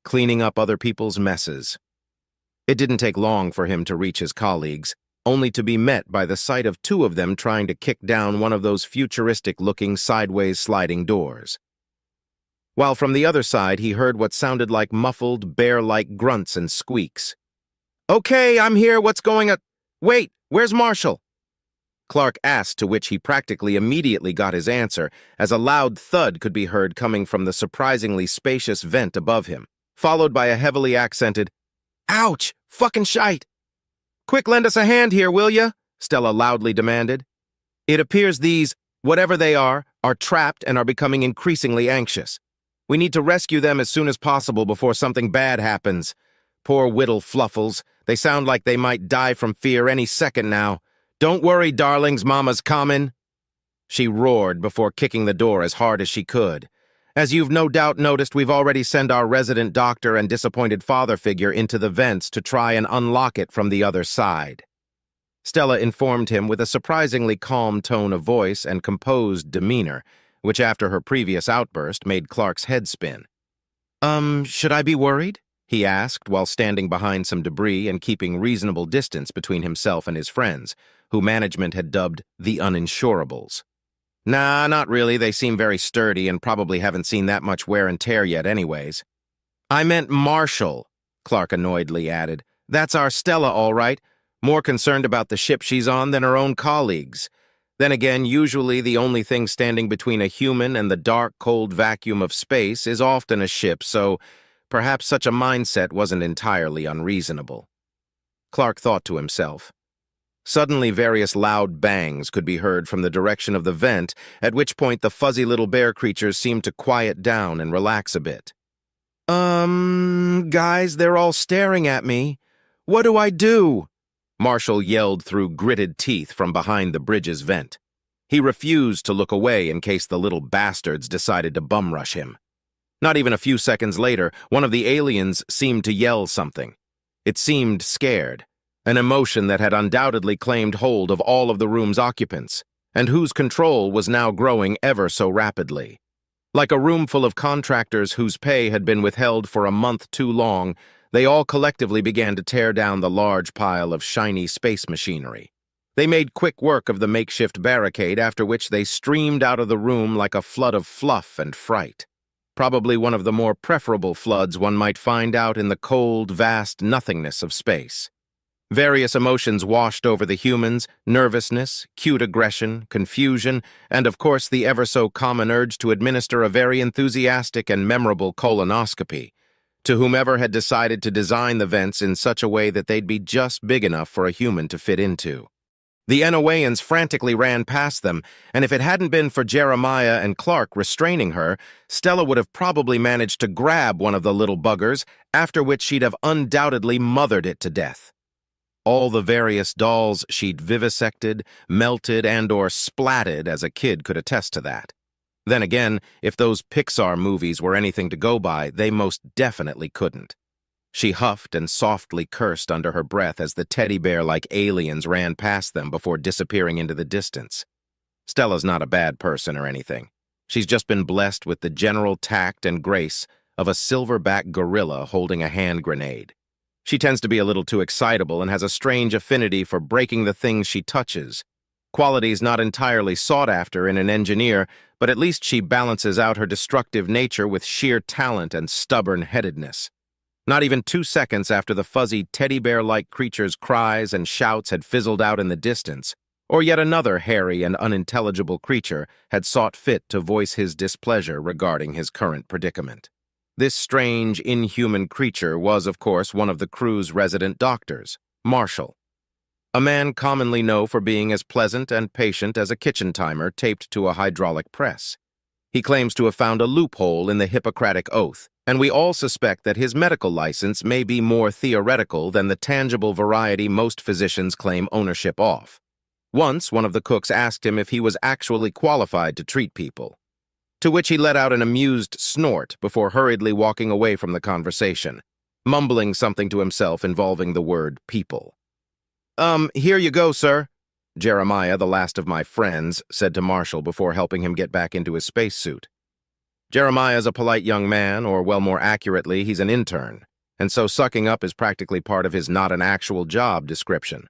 Speaker 1: Cleaning up other people's messes. It didn't take long for him to reach his colleagues, only to be met by the sight of 2 of them trying to kick down one of those futuristic-looking sideways sliding doors. While from the other side he heard what sounded like muffled, bear-like grunts and squeaks. "Okay, I'm here, what's going on? Wait, where's Marshall?" Clark asked, to which he practically immediately got his answer, as a loud thud could be heard coming from the surprisingly spacious vent above him, followed by a heavily accented, "Ouch! Fucking shite! Quick, lend us a hand here, will ya?" Stella loudly demanded. "It appears these, whatever they are trapped and are becoming increasingly anxious. We need to rescue them as soon as possible before something bad happens. Poor whittle fluffles, they sound like they might die from fear any second now. Don't worry, darlings, Mama's comin'," she roared before kicking the door as hard as she could. "As you've no doubt noticed, we've already sent our resident doctor and disappointed father figure into the vents to try and unlock it from the other side." Stella informed him with a surprisingly calm tone of voice and composed demeanor, which after her previous outburst made Clark's head spin. Should I be worried?" he asked while standing behind some debris and keeping reasonable distance between himself and his friends, who management had dubbed the uninsurables. "Nah, not really. They seem very sturdy and probably haven't seen that much wear and tear yet anyways." "I meant Marshall," Clark annoyedly added. "That's our Stella, all right. More concerned about the ship she's on than her own colleagues. Then again, usually the only thing standing between a human and the dark, cold vacuum of space is often a ship, so perhaps such a mindset wasn't entirely unreasonable." Clark thought to himself. Suddenly, various loud bangs could be heard from the direction of the vent, at which point the fuzzy little bear creatures seemed to quiet down and relax a bit. Guys, they're all staring at me. What do I do?" Marshall yelled through gritted teeth from behind the bridge's vent. He refused to look away in case the little bastards decided to bum-rush him. Not even a few seconds later, one of the aliens seemed to yell something. It seemed scared. An emotion that had undoubtedly claimed hold of all of the room's occupants, and whose control was now growing ever so rapidly. Like a room full of contractors whose pay had been withheld for a month too long, they all collectively began to tear down the large pile of shiny space machinery. They made quick work of the makeshift barricade, after which they streamed out of the room like a flood of fluff and fright. Probably one of the more preferable floods one might find out in the cold, vast nothingness of space. Various emotions washed over the humans: nervousness, cute aggression, confusion, and of course the ever-so-common urge to administer a very enthusiastic and memorable colonoscopy to whomever had decided to design the vents in such a way that they'd be just big enough for a human to fit into. The Enoweans frantically ran past them, and if it hadn't been for Jeremiah and Clark restraining her, Stella would have probably managed to grab one of the little buggers, after which she'd have undoubtedly mothered it to death. All the various dolls she'd vivisected, melted, and/or splatted as a kid could attest to that. Then again, if those Pixar movies were anything to go by, they most definitely couldn't. She huffed and softly cursed under her breath as the teddy bear-like aliens ran past them before disappearing into the distance. Stella's not a bad person or anything. She's just been blessed with the general tact and grace of a silverback gorilla holding a hand grenade. She tends to be a little too excitable and has a strange affinity for breaking the things she touches. Qualities not entirely sought after in an engineer, but at least she balances out her destructive nature with sheer talent and stubborn-headedness. Not even 2 seconds after the fuzzy teddy bear-like creature's cries and shouts had fizzled out in the distance, or yet another hairy and unintelligible creature had sought fit to voice his displeasure regarding his current predicament. This strange, inhuman creature was, of course, one of the crew's resident doctors, Marshall. A man commonly known for being as pleasant and patient as a kitchen timer taped to a hydraulic press. He claims to have found a loophole in the Hippocratic Oath, and we all suspect that his medical license may be more theoretical than the tangible variety most physicians claim ownership of. Once, one of the cooks asked him if he was actually qualified to treat people, to which he let out an amused snort before hurriedly walking away from the conversation, mumbling something to himself involving the word people. Here you go, sir," Jeremiah, the last of my friends, said to Marshall before helping him get back into his spacesuit. Jeremiah's a polite young man, or well, more accurately, he's an intern, and so sucking up is practically part of his not an actual job description.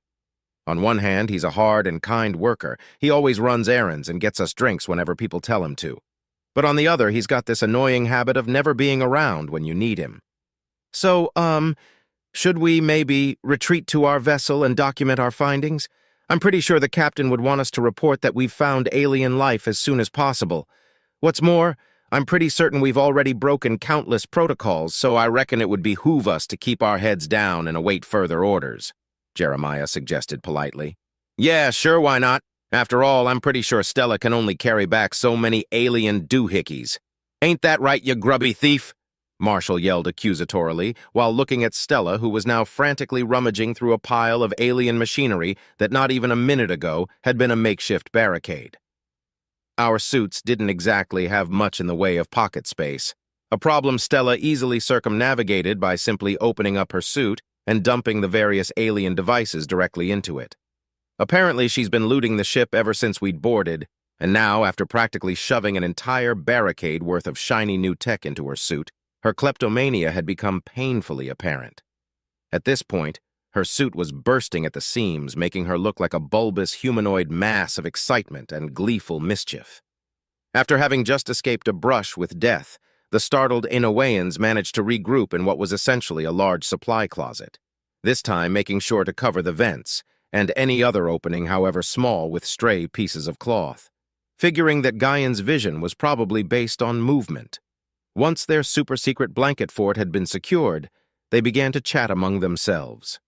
Speaker 1: On one hand, he's a hard and kind worker. He always runs errands and gets us drinks whenever people tell him to. But on the other, he's got this annoying habit of never being around when you need him. So, should we maybe retreat to our vessel and document our findings? I'm pretty sure the captain would want us to report that we've found alien life as soon as possible. What's more, I'm pretty certain we've already broken countless protocols, so I reckon it would behoove us to keep our heads down and await further orders," Jeremiah suggested politely. "Yeah, sure, why not? After all, I'm pretty sure Stella can only carry back so many alien doohickeys. Ain't that right, you grubby thief?" Marshall yelled accusatorily, while looking at Stella, who was now frantically rummaging through a pile of alien machinery that not even a minute ago had been a makeshift barricade. Our suits didn't exactly have much in the way of pocket space, a problem Stella easily circumnavigated by simply opening up her suit and dumping the various alien devices directly into it. Apparently, she's been looting the ship ever since we'd boarded, and now, after practically shoving an entire barricade worth of shiny new tech into her suit, her kleptomania had become painfully apparent. At this point, her suit was bursting at the seams, making her look like a bulbous humanoid mass of excitement and gleeful mischief. After having just escaped a brush with death, the startled Inouyeans managed to regroup in what was essentially a large supply closet, this time making sure to cover the vents, and any other opening, however small, with stray pieces of cloth, figuring that Gaian's vision was probably based on movement. Once their super-secret blanket fort had been secured, they began to chat among themselves.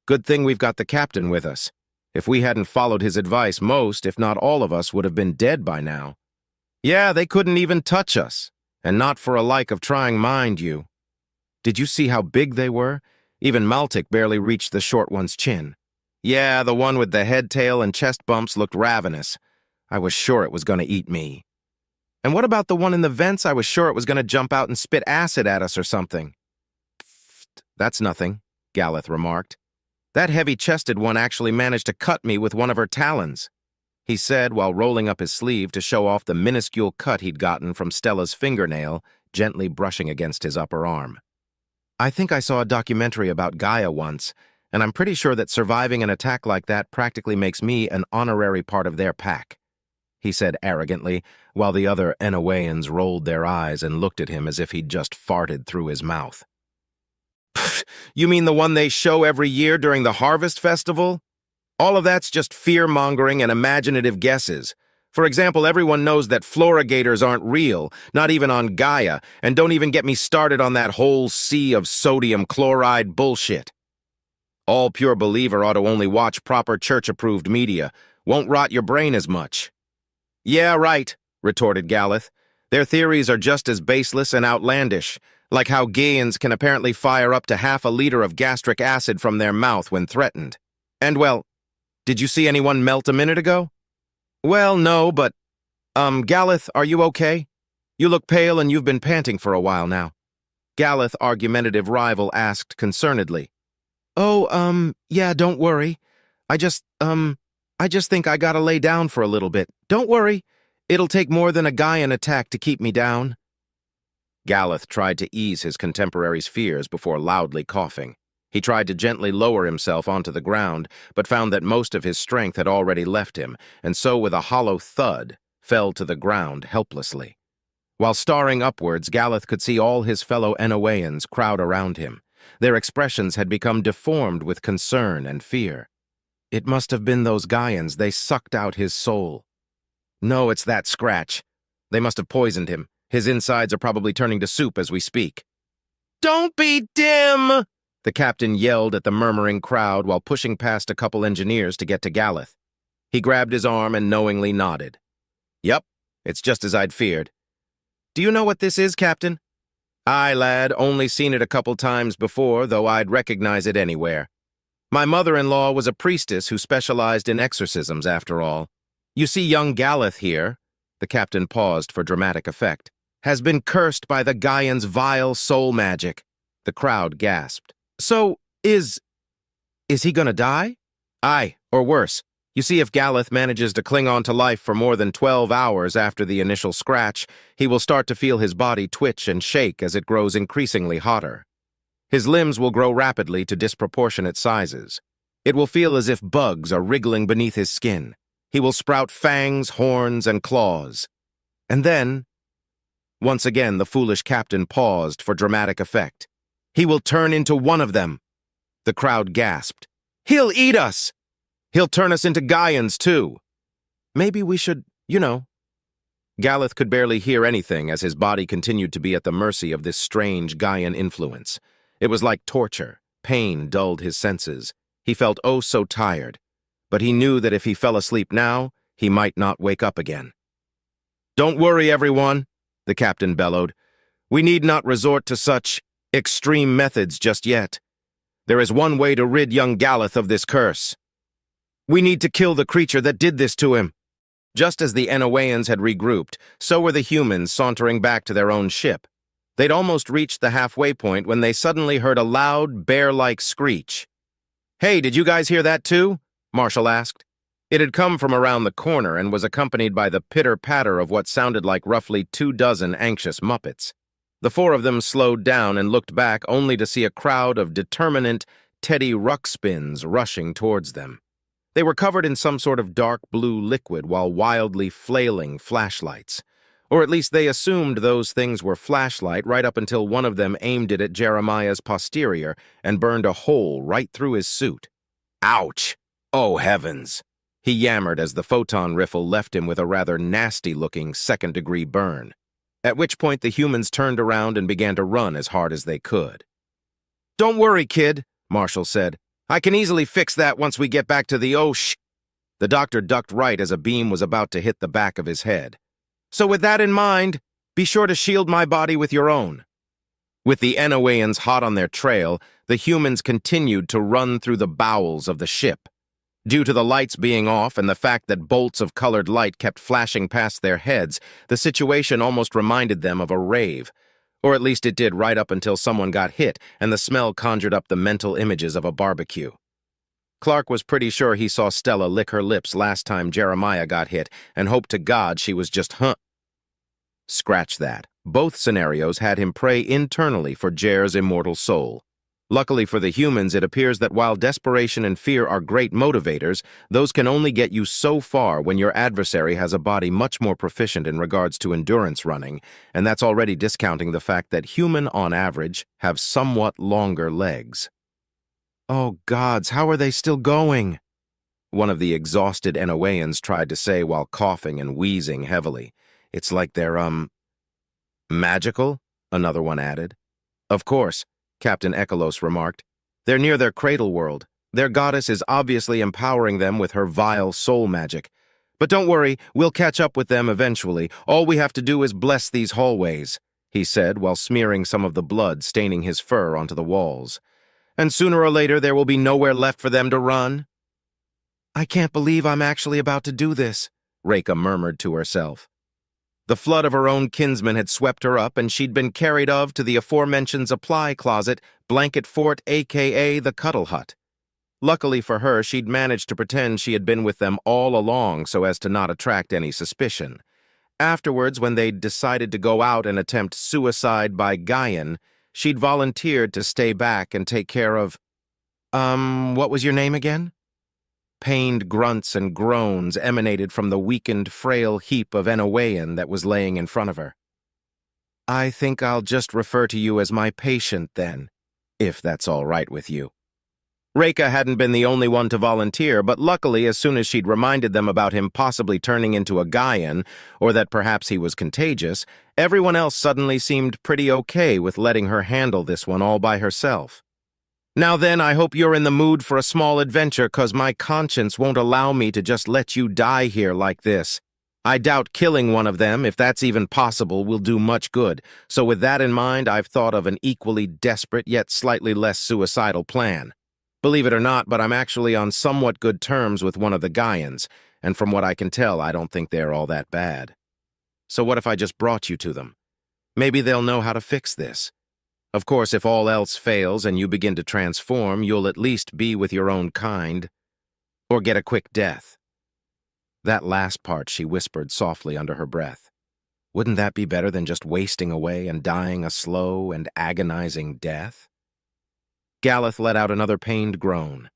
Speaker 1: "Good thing we've got the captain with us. If we hadn't followed his advice, most, if not all of us, would have been dead by now. Yeah, they couldn't even touch us, and not for a like of trying, mind you. Did you see how big they were? Even Maltic barely reached the short one's chin. Yeah, the one with the head, tail, and chest bumps looked ravenous. I was sure it was going to eat me. And what about the one in the vents? I was sure it was going to jump out and spit acid at us or something." "That's nothing," Galeth remarked. "That heavy-chested one actually managed to cut me with one of her talons," he said while rolling up his sleeve to show off the minuscule cut he'd gotten from Stella's fingernail, gently brushing against his upper arm. "I think I saw a documentary about Gaia once, and I'm pretty sure that surviving an attack like that practically makes me an honorary part of their pack," he said arrogantly, while the other Inouyeans rolled their eyes and looked at him as if he'd just farted through his mouth. "You mean the one they show every year during the Harvest Festival? All of that's just fear-mongering and imaginative guesses. For example, everyone knows that florigators aren't real, not even on Gaia, and don't even get me started on that whole sea of sodium chloride bullshit. All pure believer ought to only watch proper church-approved media. Won't rot your brain as much." "Yeah, right," retorted Galeth. "Their theories are just as baseless and outlandish, like how Gaians can apparently fire up to half a liter of gastric acid from their mouth when threatened. And, well, did you see anyone melt a minute ago?" "Well, no, but, Galeth, are you okay? You look pale and you've been panting for a while now." Galeth, argumentative rival, asked concernedly. "Oh, yeah, don't worry. I I just think I gotta lay down for a little bit. Don't worry. It'll take more than a Gaian attack to keep me down. Galeth tried to ease his contemporary's fears before loudly coughing. He tried to gently lower himself onto the ground, but found that most of his strength had already left him, and so with a hollow thud, fell to the ground helplessly. While staring upwards, Galeth could see all his fellow Enoweans crowd around him. Their expressions had become deformed with concern and fear. It must have been those Gaians. They sucked out his soul. No, it's that scratch. They must have poisoned him. His insides are probably turning to soup as we speak. Don't be dim! The captain yelled at the murmuring crowd while pushing past a couple engineers to get to Galeth. He grabbed his arm and knowingly nodded. Yup, it's just as I'd feared. Do you know what this is, Captain? Aye, lad, only seen it a couple times before, though I'd recognize it anywhere. My mother-in-law was a priestess who specialized in exorcisms, after all. You see, young Galeth here, the captain paused for dramatic effect, has been cursed by the Gaian's vile soul magic. The crowd gasped. So, is he gonna die? Aye, or worse. You see, if Galeth manages to cling on to life for more than 12 hours after the initial scratch, he will start to feel his body twitch and shake as it grows increasingly hotter. His limbs will grow rapidly to disproportionate sizes. It will feel as if bugs are wriggling beneath his skin. He will sprout fangs, horns, and claws. And then, once again, the foolish captain paused for dramatic effect. He will turn into one of them. The crowd gasped. He'll eat us! He'll turn us into Gaians, too. Maybe we should, Galeth could barely hear anything as his body continued to be at the mercy of this strange Gaian influence. It was like torture. Pain dulled his senses. He felt oh so tired. But he knew that if he fell asleep now, he might not wake up again. Don't worry, everyone, the captain bellowed. We need not resort to such extreme methods just yet. There is one way to rid young Galeth of this curse. We need to kill the creature that did this to him. Just as the Enoweans had regrouped, so were the humans sauntering back to their own ship. They'd almost reached the halfway point when they suddenly heard a loud, bear-like screech. Hey, did you guys hear that too? Marshall asked. It had come from around the corner and was accompanied by the pitter-patter of what sounded like roughly 24 anxious Muppets. The four of them slowed down and looked back only to see a crowd of determinate Teddy Ruxpins rushing towards them. They were covered in some sort of dark blue liquid while wildly flailing flashlights. Or at least they assumed those things were flashlight right up until one of them aimed it at Jeremiah's posterior and burned a hole right through his suit. Ouch! Oh, heavens! He yammered as the photon riffle left him with a rather nasty-looking second-degree burn. At which point the humans turned around and began to run as hard as they could. Don't worry, kid, Marshall said. I can easily fix that once we get back to the The doctor ducked right as a beam was about to hit the back of his head. So with that in mind, be sure to shield my body with your own. With the Enoweans hot on their trail, the humans continued to run through the bowels of the ship. Due to the lights being off and the fact that bolts of colored light kept flashing past their heads, the situation almost reminded them of a rave. Or at least it did right up until someone got hit and the smell conjured up the mental images of a barbecue. Clark was pretty sure he saw Stella lick her lips last time Jeremiah got hit and hoped to God she was just Scratch that. Both scenarios had him pray internally for Jer's immortal soul. Luckily for the humans, it appears that while desperation and fear are great motivators, those can only get you so far when your adversary has a body much more proficient in regards to endurance running, and that's already discounting the fact that human, on average, have somewhat longer legs. Oh gods, how are they still going? One of the exhausted Enoweans tried to say while coughing and wheezing heavily. It's like they're, magical? Another one added. Of course, Captain Ekelos remarked. They're near their cradle world. Their goddess is obviously empowering them with her vile soul magic. But don't worry, we'll catch up with them eventually. All we have to do is bless these hallways, he said while smearing some of the blood staining his fur onto the walls. And sooner or later there will be nowhere left for them to run. I can't believe I'm actually about to do this, Reika murmured to herself. The flood of her own kinsmen had swept her up, and she'd been carried to the aforementioned supply closet, Blanket Fort, a.k.a. the Cuddle Hut. Luckily for her, she'd managed to pretend she had been with them all along so as to not attract any suspicion. Afterwards, when they'd decided to go out and attempt suicide by Gaian, she'd volunteered to stay back and take care of, what was your name again? Pained grunts and groans emanated from the weakened, frail heap of Enowean that was laying in front of her. I think I'll just refer to you as my patient, then, if that's all right with you. Reika hadn't been the only one to volunteer, but luckily, as soon as she'd reminded them about him possibly turning into a Gaian, or that perhaps he was contagious, everyone else suddenly seemed pretty okay with letting her handle this one all by herself. Now then, I hope you're in the mood for a small adventure, 'cause my conscience won't allow me to just let you die here like this. I doubt killing one of them, if that's even possible, will do much good, so with that in mind, I've thought of an equally desperate yet slightly less suicidal plan. Believe it or not, but I'm actually on somewhat good terms with one of the Gaians, and from what I can tell, I don't think they're all that bad. So what if I just brought you to them? Maybe they'll know how to fix this. Of course, if all else fails and you begin to transform, you'll at least be with your own kind, or get a quick death. That last part she whispered softly under her breath. Wouldn't that be better than just wasting away and dying a slow and agonizing death? Galeth let out another pained groan.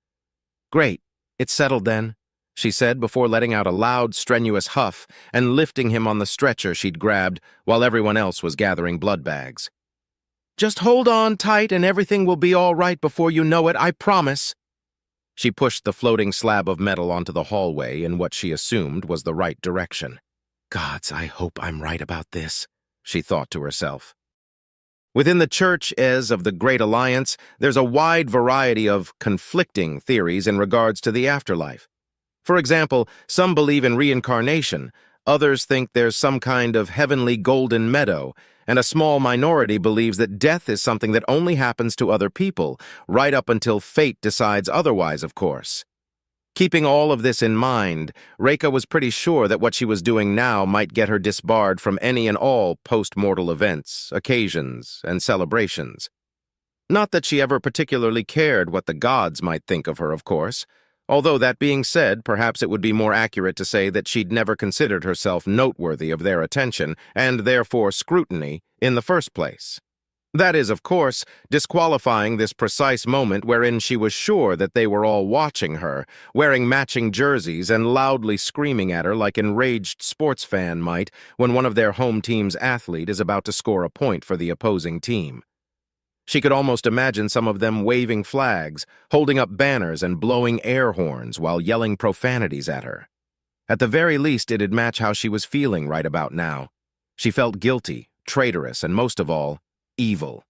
Speaker 1: Great, it's settled then, she said before letting out a loud, strenuous huff and lifting him on the stretcher she'd grabbed while everyone else was gathering blood bags. Just hold on tight and everything will be all right before you know it, I promise. She pushed the floating slab of metal onto the hallway in what she assumed was the right direction. Gods, I hope I'm right about this, she thought to herself. Within the Church of the Great Alliance, there's a wide variety of conflicting theories in regards to the afterlife. For example, some believe in reincarnation, others think there's some kind of heavenly golden meadow, and a small minority believes that death is something that only happens to other people, right up until fate decides otherwise, of course. Keeping all of this in mind, Reika was pretty sure that what she was doing now might get her disbarred from any and all post-mortal events, occasions, and celebrations. Not that she ever particularly cared what the gods might think of her, of course, although that being said, perhaps it would be more accurate to say that she'd never considered herself noteworthy of their attention, and therefore scrutiny, in the first place. That is, of course, disqualifying this precise moment wherein she was sure that they were all watching her, wearing matching jerseys and loudly screaming at her like an enraged sports fan might when one of their home team's athlete is about to score a point for the opposing team. She could almost imagine some of them waving flags, holding up banners and blowing air horns while yelling profanities at her. At the very least, it'd match how she was feeling right about now. She felt guilty, traitorous, and most of all, evil.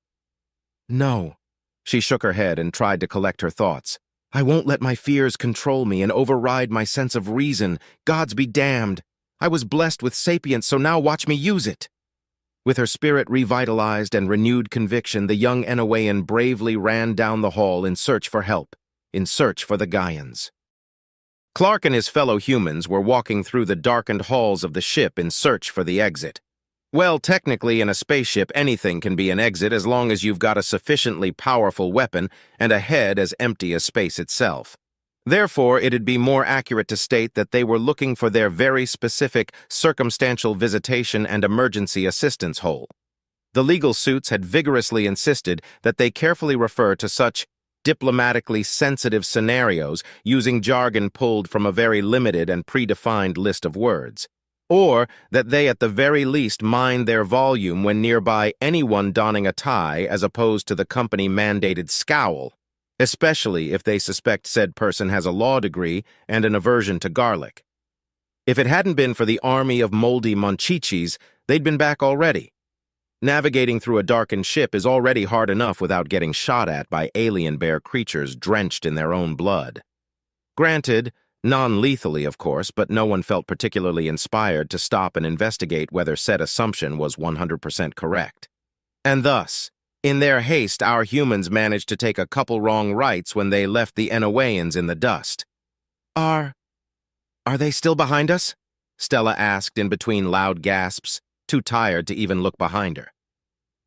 Speaker 1: No. She shook her head and tried to collect her thoughts. I won't let my fears control me and override my sense of reason. Gods be damned. I was blessed with sapience, so now watch me use it. With her spirit revitalized and renewed conviction, the young Enowean bravely ran down the hall in search for help, in search for the Gaians. Clark and his fellow humans were walking through the darkened halls of the ship in search for the exit. Well, technically, in a spaceship, anything can be an exit as long as you've got a sufficiently powerful weapon and a head as empty as space itself. Therefore, it'd be more accurate to state that they were looking for their very specific circumstantial visitation and emergency assistance hole. The legal suits had vigorously insisted that they carefully refer to such diplomatically sensitive scenarios using jargon pulled from a very limited and predefined list of words, or that they at the very least mind their volume when nearby anyone donning a tie as opposed to the company-mandated scowl, especially if they suspect said person has a law degree and an aversion to garlic. If it hadn't been for the army of moldy monchichis, they'd been back already. Navigating through a darkened ship is already hard enough without getting shot at by alien bear creatures drenched in their own blood. Granted, non-lethally, of course, but no one felt particularly inspired to stop and investigate whether said assumption was 100% correct. And thus, in their haste, our humans managed to take a couple wrong rights when they left the Enoweans in the dust. Are they still behind us? Stella asked in between loud gasps, too tired to even look behind her.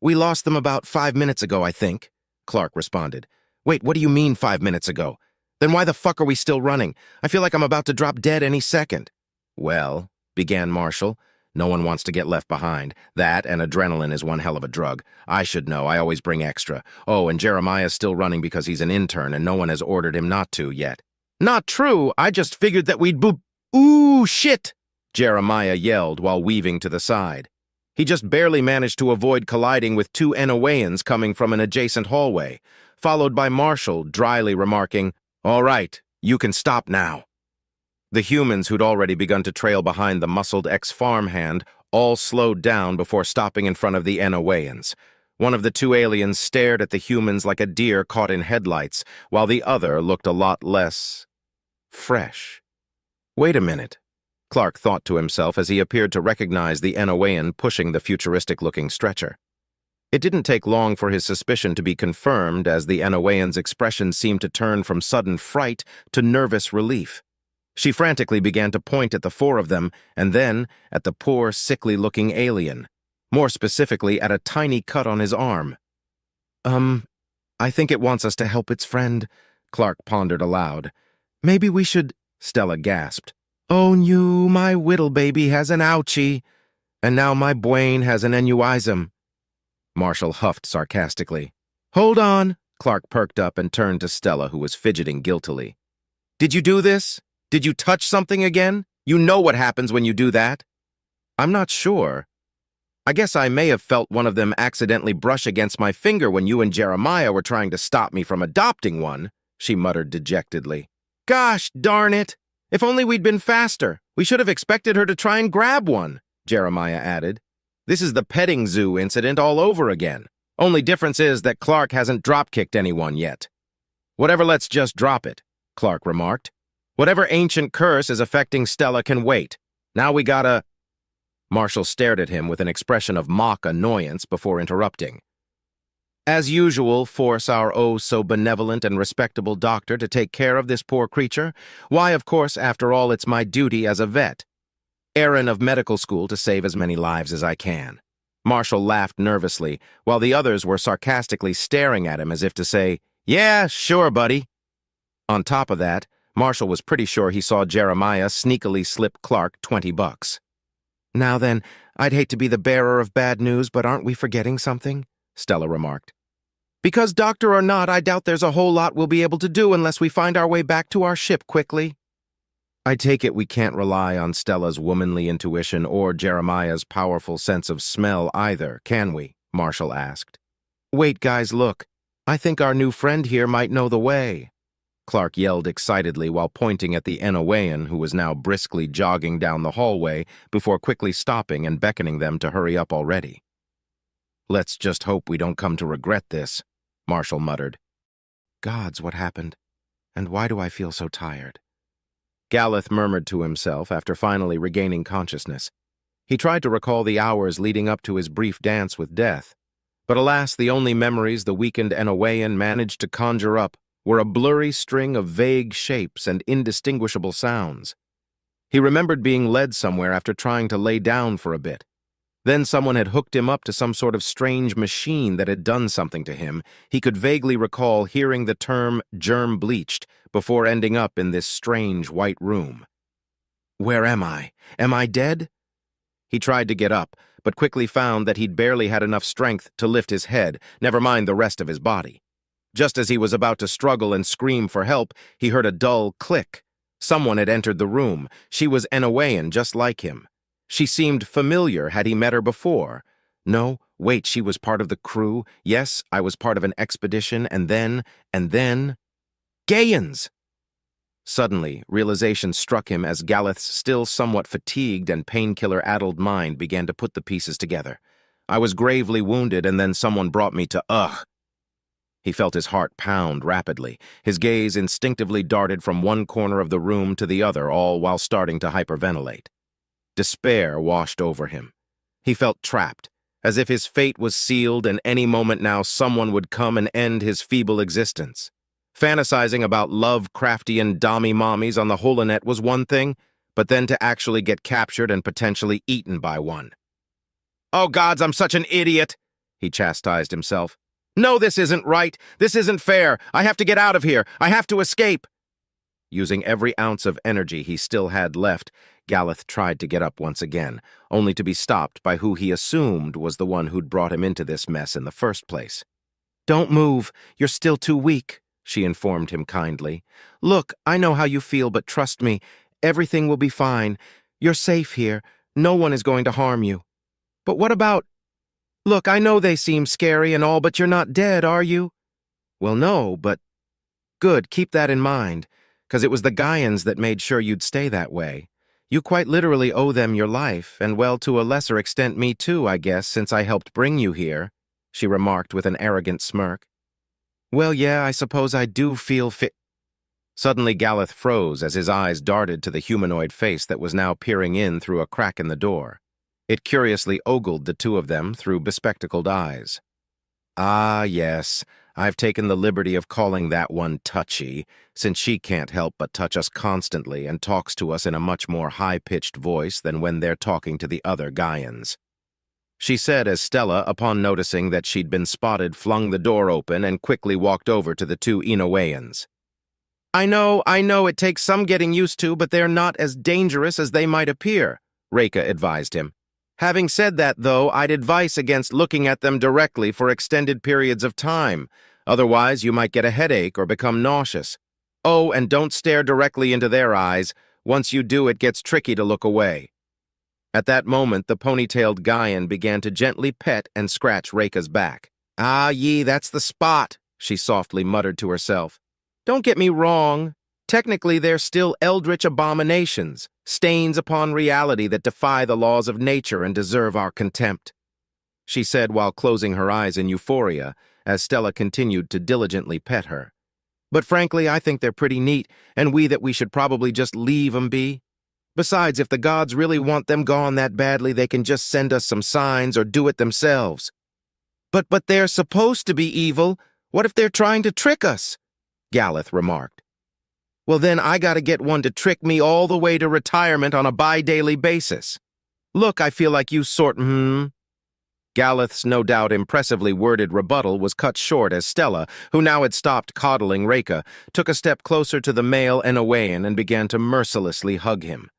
Speaker 1: We lost them about 5 minutes ago, I think, Clark responded. Wait, what do you mean 5 minutes ago? Then why the fuck are we still running? I feel like I'm about to drop dead any second. Well, began Marshall. No one wants to get left behind. That and adrenaline is one hell of a drug. I should know. I always bring extra. Oh, and Jeremiah's still running because he's an intern and no one has ordered him not to yet. Not true. I just figured that we'd boop. Ooh, shit! Jeremiah yelled while weaving to the side. He just barely managed to avoid colliding with two Enoweans coming from an adjacent hallway, followed by Marshall dryly remarking, "All right, you can stop now." The humans who'd already begun to trail behind the muscled ex-farmhand all slowed down before stopping in front of the Enoweans. One of the two aliens stared at the humans like a deer caught in headlights, while the other looked a lot less fresh. Wait a minute, Clark thought to himself as he appeared to recognize the Enowean pushing the futuristic-looking stretcher. It didn't take long for his suspicion to be confirmed as the Enowean's expression seemed to turn from sudden fright to nervous relief. She frantically began to point at the four of them, and then at the poor, sickly-looking alien, more specifically at a tiny cut on his arm. I think it wants us to help its friend," Clark pondered aloud. "Maybe we should—" Stella gasped. "Oh, you, my whittle baby has an ouchie, and now my brain has an aneurysm." Marshall huffed sarcastically. "Hold on," Clark perked up and turned to Stella, who was fidgeting guiltily. "Did you do this? Did you touch something again? You know what happens when you do that." "I'm not sure. I guess I may have felt one of them accidentally brush against my finger when you and Jeremiah were trying to stop me from adopting one," she muttered dejectedly. "Gosh darn it! If only we'd been faster. We should have expected her to try and grab one," Jeremiah added. "This is the petting zoo incident all over again. Only difference is that Clark hasn't drop-kicked anyone yet." "Whatever, let's just drop it," Clark remarked. "Whatever ancient curse is affecting Stella can wait. Now we gotta—" Marshall stared at him with an expression of mock annoyance before interrupting. "As usual, force our oh-so-benevolent and respectable doctor to take care of this poor creature? Why, of course, after all, it's my duty as a vet. Errand of medical school to save as many lives as I can." Marshall laughed nervously, while the others were sarcastically staring at him as if to say, "Yeah, sure, buddy." On top of that, Marshall was pretty sure he saw Jeremiah sneakily slip Clark $20. "Now then, I'd hate to be the bearer of bad news, but aren't we forgetting something?" Stella remarked. "Because doctor or not, I doubt there's a whole lot we'll be able to do unless we find our way back to our ship quickly." "I take it we can't rely on Stella's womanly intuition or Jeremiah's powerful sense of smell either, can we?" Marshall asked. "Wait, guys, look. I think our new friend here might know the way." Clark yelled excitedly while pointing at the Enowean, who was now briskly jogging down the hallway before quickly stopping and beckoning them to hurry up already. "Let's just hope we don't come to regret this," Marshall muttered. "Gods, what happened? And why do I feel so tired?" Galeth murmured to himself after finally regaining consciousness. He tried to recall the hours leading up to his brief dance with death, but alas, the only memories the weakened Enowean managed to conjure up were a blurry string of vague shapes and indistinguishable sounds. He remembered being led somewhere after trying to lay down for a bit. Then someone had hooked him up to some sort of strange machine that had done something to him. He could vaguely recall hearing the term germ-bleached before ending up in this strange white room. "Where am I? Am I dead?" He tried to get up, but quickly found that he'd barely had enough strength to lift his head, never mind the rest of his body. Just as he was about to struggle and scream for help, he heard a dull click. Someone had entered the room. She was Enowean, just like him. She seemed familiar. Had he met her before? No, wait, she was part of the crew. Yes, I was part of an expedition, and then... Gaians! Suddenly, realization struck him as Galeth's still somewhat fatigued and painkiller-addled mind began to put the pieces together. I was gravely wounded, and then someone brought me to He felt his heart pound rapidly. His gaze instinctively darted from one corner of the room to the other, all while starting to hyperventilate. Despair washed over him. He felt trapped, as if his fate was sealed and any moment now someone would come and end his feeble existence. Fantasizing about Lovecraftian dommy-mommies on the holonet was one thing, but then to actually get captured and potentially eaten by one. "Oh gods, I'm such an idiot!" he chastised himself. "No, this isn't right. This isn't fair. I have to get out of here. I have to escape." Using every ounce of energy he still had left, Galeth tried to get up once again, only to be stopped by who he assumed was the one who'd brought him into this mess in the first place. "Don't move. You're still too weak," she informed him kindly. "Look, I know how you feel, but trust me, everything will be fine. You're safe here. No one is going to harm you." "But what about—" "Look, I know they seem scary and all, but you're not dead, are you?" "Well, no, but—" "Good, keep that in mind, 'cause it was the Gaians that made sure you'd stay that way. You quite literally owe them your life, and well, to a lesser extent me too, I guess, since I helped bring you here," she remarked with an arrogant smirk. "Well, yeah, I suppose I do feel fit." Suddenly Galeth froze as his eyes darted to the humanoid face that was now peering in through a crack in the door. It curiously ogled the two of them through bespectacled eyes. "Ah, yes, I've taken the liberty of calling that one Touchy, since she can't help but touch us constantly and talks to us in a much more high-pitched voice than when they're talking to the other Gaians," she said as Stella, upon noticing that she'd been spotted, flung the door open and quickly walked over to the two Enoweans. I know, it takes some getting used to, but they're not as dangerous as they might appear," Reika advised him. "Having said that, though, I'd advise against looking at them directly for extended periods of time. Otherwise, you might get a headache or become nauseous. Oh, and don't stare directly into their eyes. Once you do, it gets tricky to look away." At that moment, the ponytailed Gaian began to gently pet and scratch Reika's back. "Ah, that's the spot," she softly muttered to herself. "Don't get me wrong. Technically, they're still eldritch abominations, stains upon reality that defy the laws of nature and deserve our contempt," she said while closing her eyes in euphoria as Stella continued to diligently pet her. "But frankly, I think they're pretty neat, and we should probably just leave 'em be. Besides, if the gods really want them gone that badly, they can just send us some signs or do it themselves." But they're supposed to be evil. What if they're trying to trick us?" Galeth remarked. "Well, then I gotta get one to trick me all the way to retirement on a bi-daily basis. Look, I feel like you Galeth's no doubt impressively worded rebuttal was cut short as Stella, who now had stopped coddling Reika, took a step closer to the male Enowean and began to mercilessly hug him.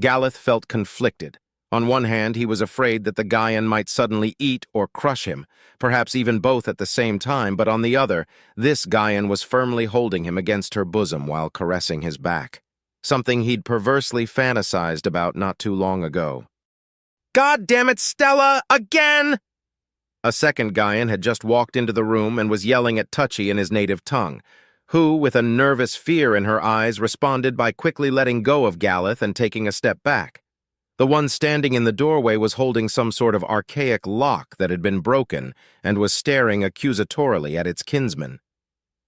Speaker 1: Galeth felt conflicted. On one hand, he was afraid that the Gaian might suddenly eat or crush him, perhaps even both at the same time, but on the other, this Gaian was firmly holding him against her bosom while caressing his back, something he'd perversely fantasized about not too long ago. "God damn it, Stella! Again!" A second Gaian had just walked into the room and was yelling at Touchy in his native tongue, who, with a nervous fear in her eyes, responded by quickly letting go of Galeth and taking a step back. The one standing in the doorway was holding some sort of archaic lock that had been broken and was staring accusatorily at its kinsman.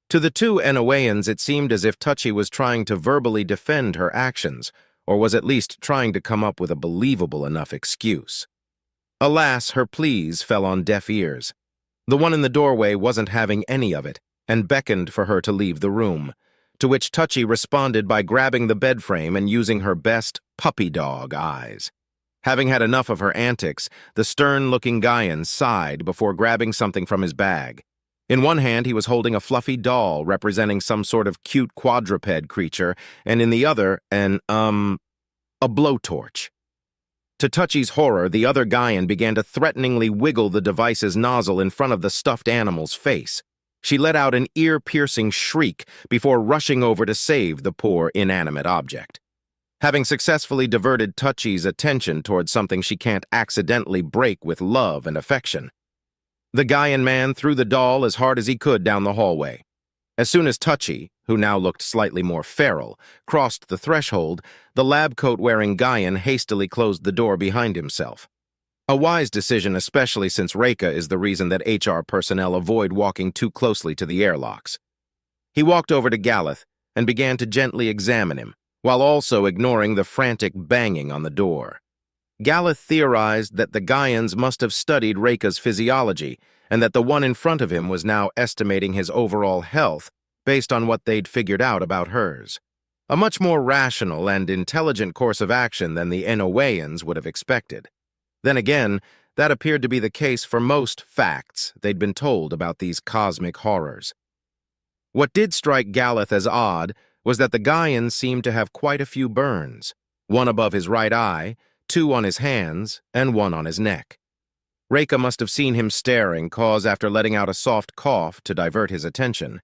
Speaker 1: To the two Enoweans, it seemed as if Touchy was trying to verbally defend her actions, or was at least trying to come up with a believable enough excuse. Alas, her pleas fell on deaf ears. The one in the doorway wasn't having any of it, and beckoned for her to leave the room, to which Touchy responded by grabbing the bed frame and using her best puppy dog eyes. Having had enough of her antics, the stern-looking Gaian sighed before grabbing something from his bag. In one hand, he was holding a fluffy doll representing some sort of cute quadruped creature, and in the other, a blowtorch. To Touchy's horror, the other Gaian began to threateningly wiggle the device's nozzle in front of the stuffed animal's face. She let out an ear-piercing shriek before rushing over to save the poor, inanimate object. Having successfully diverted Touchy's attention towards something she can't accidentally break with love and affection, the Gaian man threw the doll as hard as he could down the hallway. As soon as Touchy, who now looked slightly more feral, crossed the threshold, the lab coat-wearing Gaian hastily closed the door behind himself. A wise decision, especially since Reika is the reason that HR personnel avoid walking too closely to the airlocks. He walked over to Galeth and began to gently examine him, while also ignoring the frantic banging on the door. Galeth theorized that the Gaians must have studied Reika's physiology, and that the one in front of him was now estimating his overall health based on what they'd figured out about hers. A much more rational and intelligent course of action than the Enoweans would have expected. Then again, that appeared to be the case for most facts they'd been told about these cosmic horrors. What did strike Galeth as odd was that the Gaian seemed to have quite a few burns, one above his right eye, two on his hands, and one on his neck. Reka must have seen him staring, cause after letting out a soft cough to divert his attention,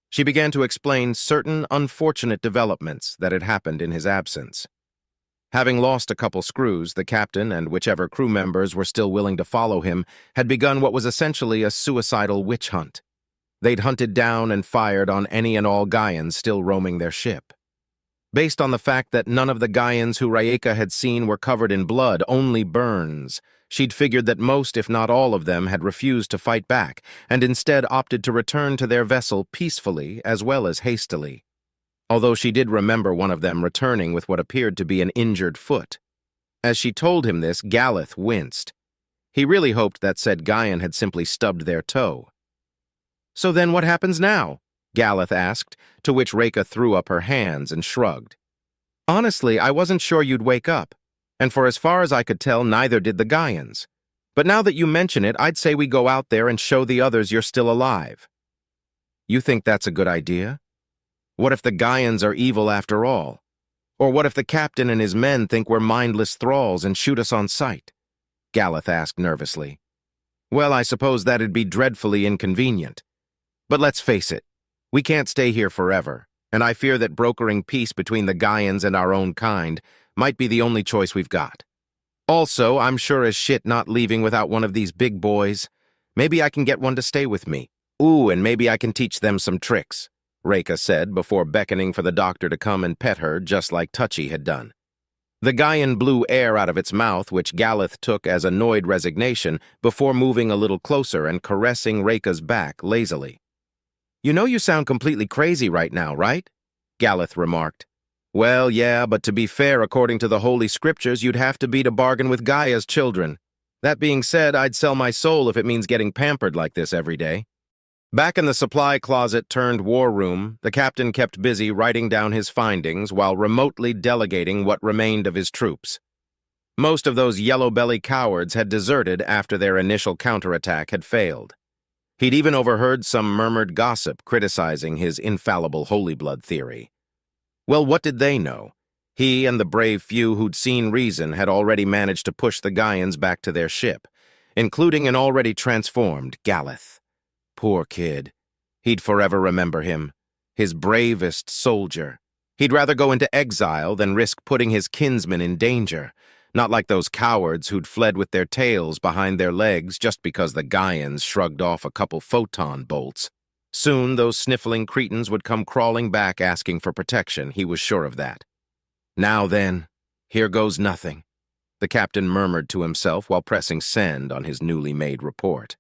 Speaker 1: she began to explain certain unfortunate developments that had happened in his absence. Having lost a couple screws, the captain and whichever crew members were still willing to follow him had begun what was essentially a suicidal witch hunt. They'd hunted down and fired on any and all Gaians still roaming their ship. Based on the fact that none of the Gaians who Reka had seen were covered in blood, only burns, she'd figured that most, if not all of them, had refused to fight back and instead opted to return to their vessel peacefully as well as hastily. Although she did remember one of them returning with what appeared to be an injured foot. As she told him this, Galeth winced. He really hoped that said Gaian had simply stubbed their toe. "So then what happens now?" Galeth asked, to which Reka threw up her hands and shrugged. "Honestly, I wasn't sure you'd wake up, and for as far as I could tell, neither did the Gaians. But now that you mention it, I'd say we go out there and show the others you're still alive." "You think that's a good idea? What if the Gaians are evil after all? Or what if the captain and his men think we're mindless thralls and shoot us on sight?" Galeth asked nervously. "Well, I suppose that'd be dreadfully inconvenient. But let's face it, we can't stay here forever, and I fear that brokering peace between the Gaians and our own kind might be the only choice we've got. Also, I'm sure as shit not leaving without one of these big boys. Maybe I can get one to stay with me. Ooh, and maybe I can teach them some tricks," Reka said before beckoning for the doctor to come and pet her just like Touchy had done. The Gaian blew air out of its mouth, which Galeth took as annoyed resignation before moving a little closer and caressing Reka's back lazily. "You know you sound completely crazy right now, right?" Galeth remarked. "Well, yeah, but to be fair, according to the Holy Scriptures, you'd have to be to bargain with Gaia's children. That being said, I'd sell my soul if it means getting pampered like this every day." Back in the supply closet turned war room, the captain kept busy writing down his findings while remotely delegating what remained of his troops. Most of those yellow-belly cowards had deserted after their initial counterattack had failed. He'd even overheard some murmured gossip criticizing his infallible holy blood theory. Well, what did they know? He and the brave few who'd seen reason had already managed to push the Gaians back to their ship, including an already transformed Galeth. Poor kid. He'd forever remember him. His bravest soldier. He'd rather go into exile than risk putting his kinsmen in danger, not like those cowards who'd fled with their tails behind their legs just because the Gaians shrugged off a couple photon bolts. Soon those sniffling cretins would come crawling back asking for protection, he was sure of that. "Now then, here goes nothing," the captain murmured to himself while pressing send on his newly made report.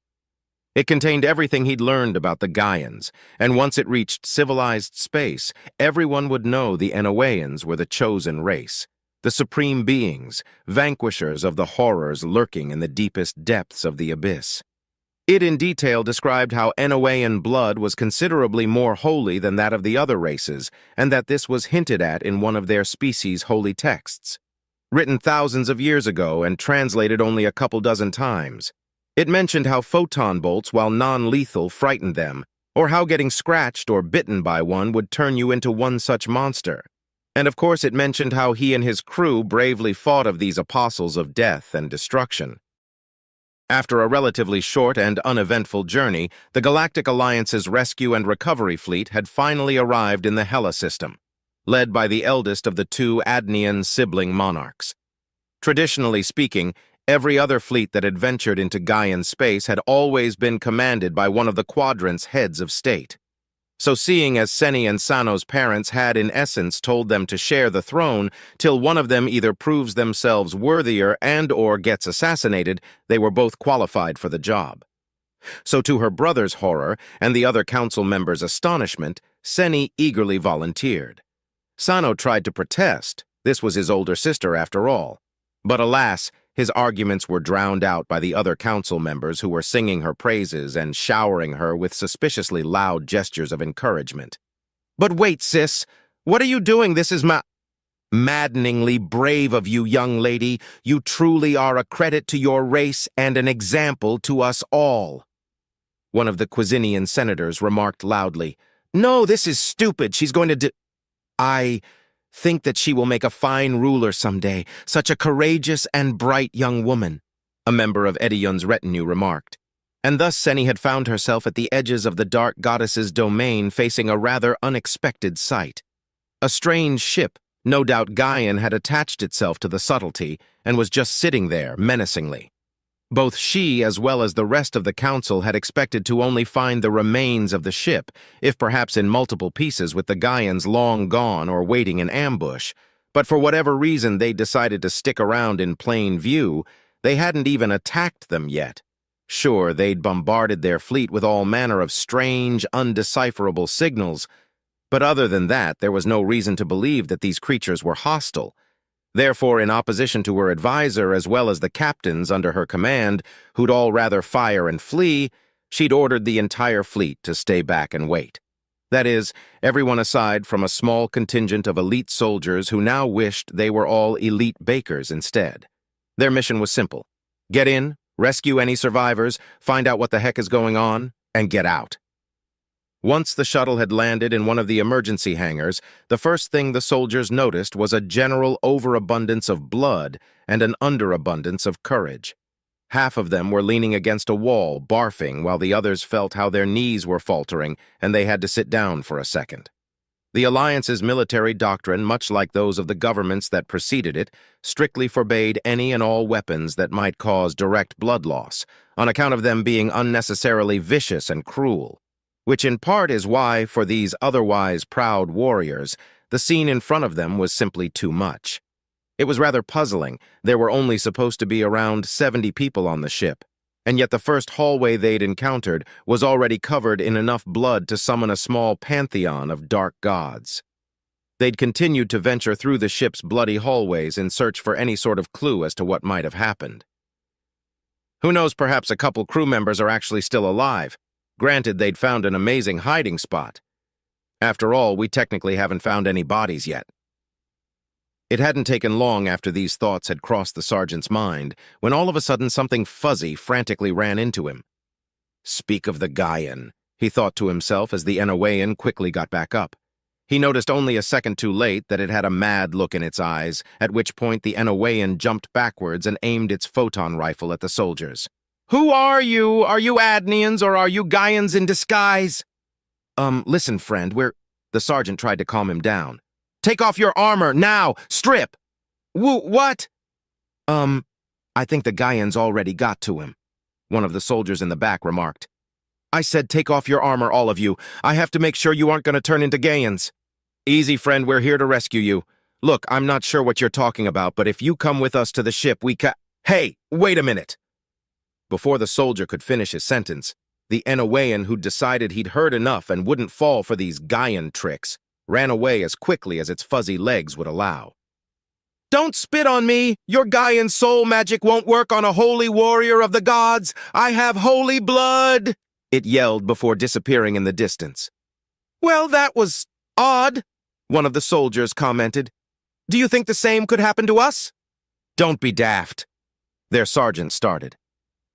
Speaker 1: It contained everything he'd learned about the Gaians, and once it reached civilized space, everyone would know the Enoweans were the chosen race, the supreme beings, vanquishers of the horrors lurking in the deepest depths of the abyss. It in detail described how Enowean blood was considerably more holy than that of the other races, and that this was hinted at in one of their species' holy texts. Written thousands of years ago and translated only a couple dozen times. It mentioned how photon bolts, while non-lethal, frightened them, or how getting scratched or bitten by one would turn you into one such monster. And of course it mentioned how he and his crew bravely fought of these apostles of death and destruction. After a relatively short and uneventful journey, the Galactic Alliance's rescue and recovery fleet had finally arrived in the Hela system, led by the eldest of the two Adnian sibling monarchs. Traditionally speaking, every other fleet that had ventured into Gaian space had always been commanded by one of the quadrant's heads of state. So seeing as Seni and Sano's parents had in essence told them to share the throne till one of them either proves themselves worthier and/or gets assassinated, they were both qualified for the job. So to her brother's horror and the other council members' astonishment, Seni eagerly volunteered. Sano tried to protest. This was his older sister after all. But alas, his arguments were drowned out by the other council members who were singing her praises and showering her with suspiciously loud gestures of encouragement. "But wait, sis! What are you doing? This is maddeningly brave of you, young lady. You truly are a credit to your race and an example to us all," one of the Quizinian senators remarked loudly. "No, this is stupid. She's going to I think that she will make a fine ruler someday, such a courageous and bright young woman, a member of Ediyun's retinue remarked. And thus Seni had found herself at the edges of the dark goddess's domain, facing a rather unexpected sight. A strange ship, no doubt Gaian, had attached itself to the subtlety and was just sitting there menacingly. Both she as well as the rest of the council had expected to only find the remains of the ship, if perhaps in multiple pieces with the Gaians long gone or waiting in ambush. But for whatever reason they decided to stick around in plain view. They hadn't even attacked them yet. Sure, they'd bombarded their fleet with all manner of strange, undecipherable signals, but other than that, there was no reason to believe that these creatures were hostile. Therefore, in opposition to her advisor as well as the captains under her command, who'd all rather fire and flee, she'd ordered the entire fleet to stay back and wait. That is, everyone aside from a small contingent of elite soldiers who now wished they were all elite bakers instead. Their mission was simple: get in, rescue any survivors, find out what the heck is going on, and get out. Once the shuttle had landed in one of the emergency hangars, the first thing the soldiers noticed was a general overabundance of blood and an underabundance of courage. Half of them were leaning against a wall, barfing, while the others felt how their knees were faltering and they had to sit down for a second. The Alliance's military doctrine, much like those of the governments that preceded it, strictly forbade any and all weapons that might cause direct blood loss, on account of them being unnecessarily vicious and cruel. Which in part is why, for these otherwise proud warriors, the scene in front of them was simply too much. It was rather puzzling. There were only supposed to be around 70 people on the ship, and yet the first hallway they'd encountered was already covered in enough blood to summon a small pantheon of dark gods. They'd continued to venture through the ship's bloody hallways in search for any sort of clue as to what might have happened. Who knows, perhaps a couple crew members are actually still alive. Granted, they'd found an amazing hiding spot. After all, we technically haven't found any bodies yet. It hadn't taken long after these thoughts had crossed the sergeant's mind when all of a sudden something fuzzy frantically ran into him. Speak of the Gaian, he thought to himself as the Enowayan quickly got back up. He noticed only a second too late that it had a mad look in its eyes, at which point the Enowayan jumped backwards and aimed its photon rifle at the soldiers. Who are you? Are you Adnians or are you Gaians in disguise? Listen, friend, The sergeant tried to calm him down. Take off your armor, now! Strip! What? I think the Gaians already got to him, one of the soldiers in the back remarked. I said take off your armor, all of you. I have to make sure you aren't going to turn into Gaians. Easy, friend, we're here to rescue you. Look, I'm not sure what you're talking about, but if you come with us to the ship, Hey, wait a minute! Before the soldier could finish his sentence, the Enowayan, who'd decided he'd heard enough and wouldn't fall for these Gaian tricks, ran away as quickly as its fuzzy legs would allow. Don't spit on me! Your Gaian soul magic won't work on a holy warrior of the gods! I have holy blood! It yelled before disappearing in the distance. Well, that was odd, one of the soldiers commented. Do you think the same could happen to us? Don't be daft, their sergeant started.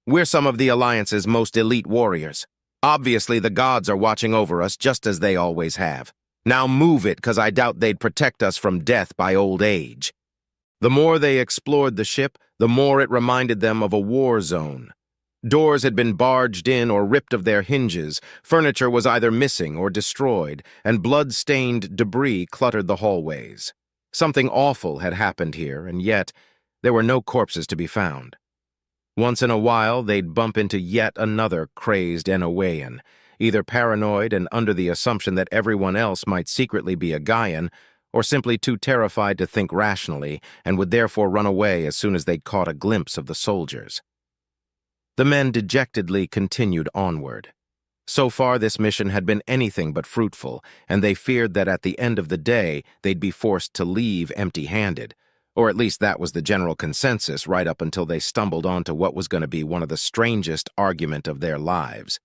Speaker 1: We're some of the Alliance's most elite warriors. Obviously, the gods are watching over us just as they always have. Now move it, 'cause I doubt they'd protect us from death by old age. The more they explored the ship, the more it reminded them of a war zone. Doors had been barged in or ripped of their hinges, furniture was either missing or destroyed, and blood-stained debris cluttered the hallways. Something awful had happened here, and yet there were no corpses to be found. Once in a while, they'd bump into yet another crazed Enowayan, either paranoid and under the assumption that everyone else might secretly be a Gaian, or simply too terrified to think rationally and would therefore run away as soon as they'd caught a glimpse of the soldiers. The men dejectedly continued onward. So far, this mission had been anything but fruitful, and they feared that at the end of the day, they'd be forced to leave empty-handed. Or at least that was the general consensus right up until they stumbled onto what was going to be one of the strangest arguments of their lives.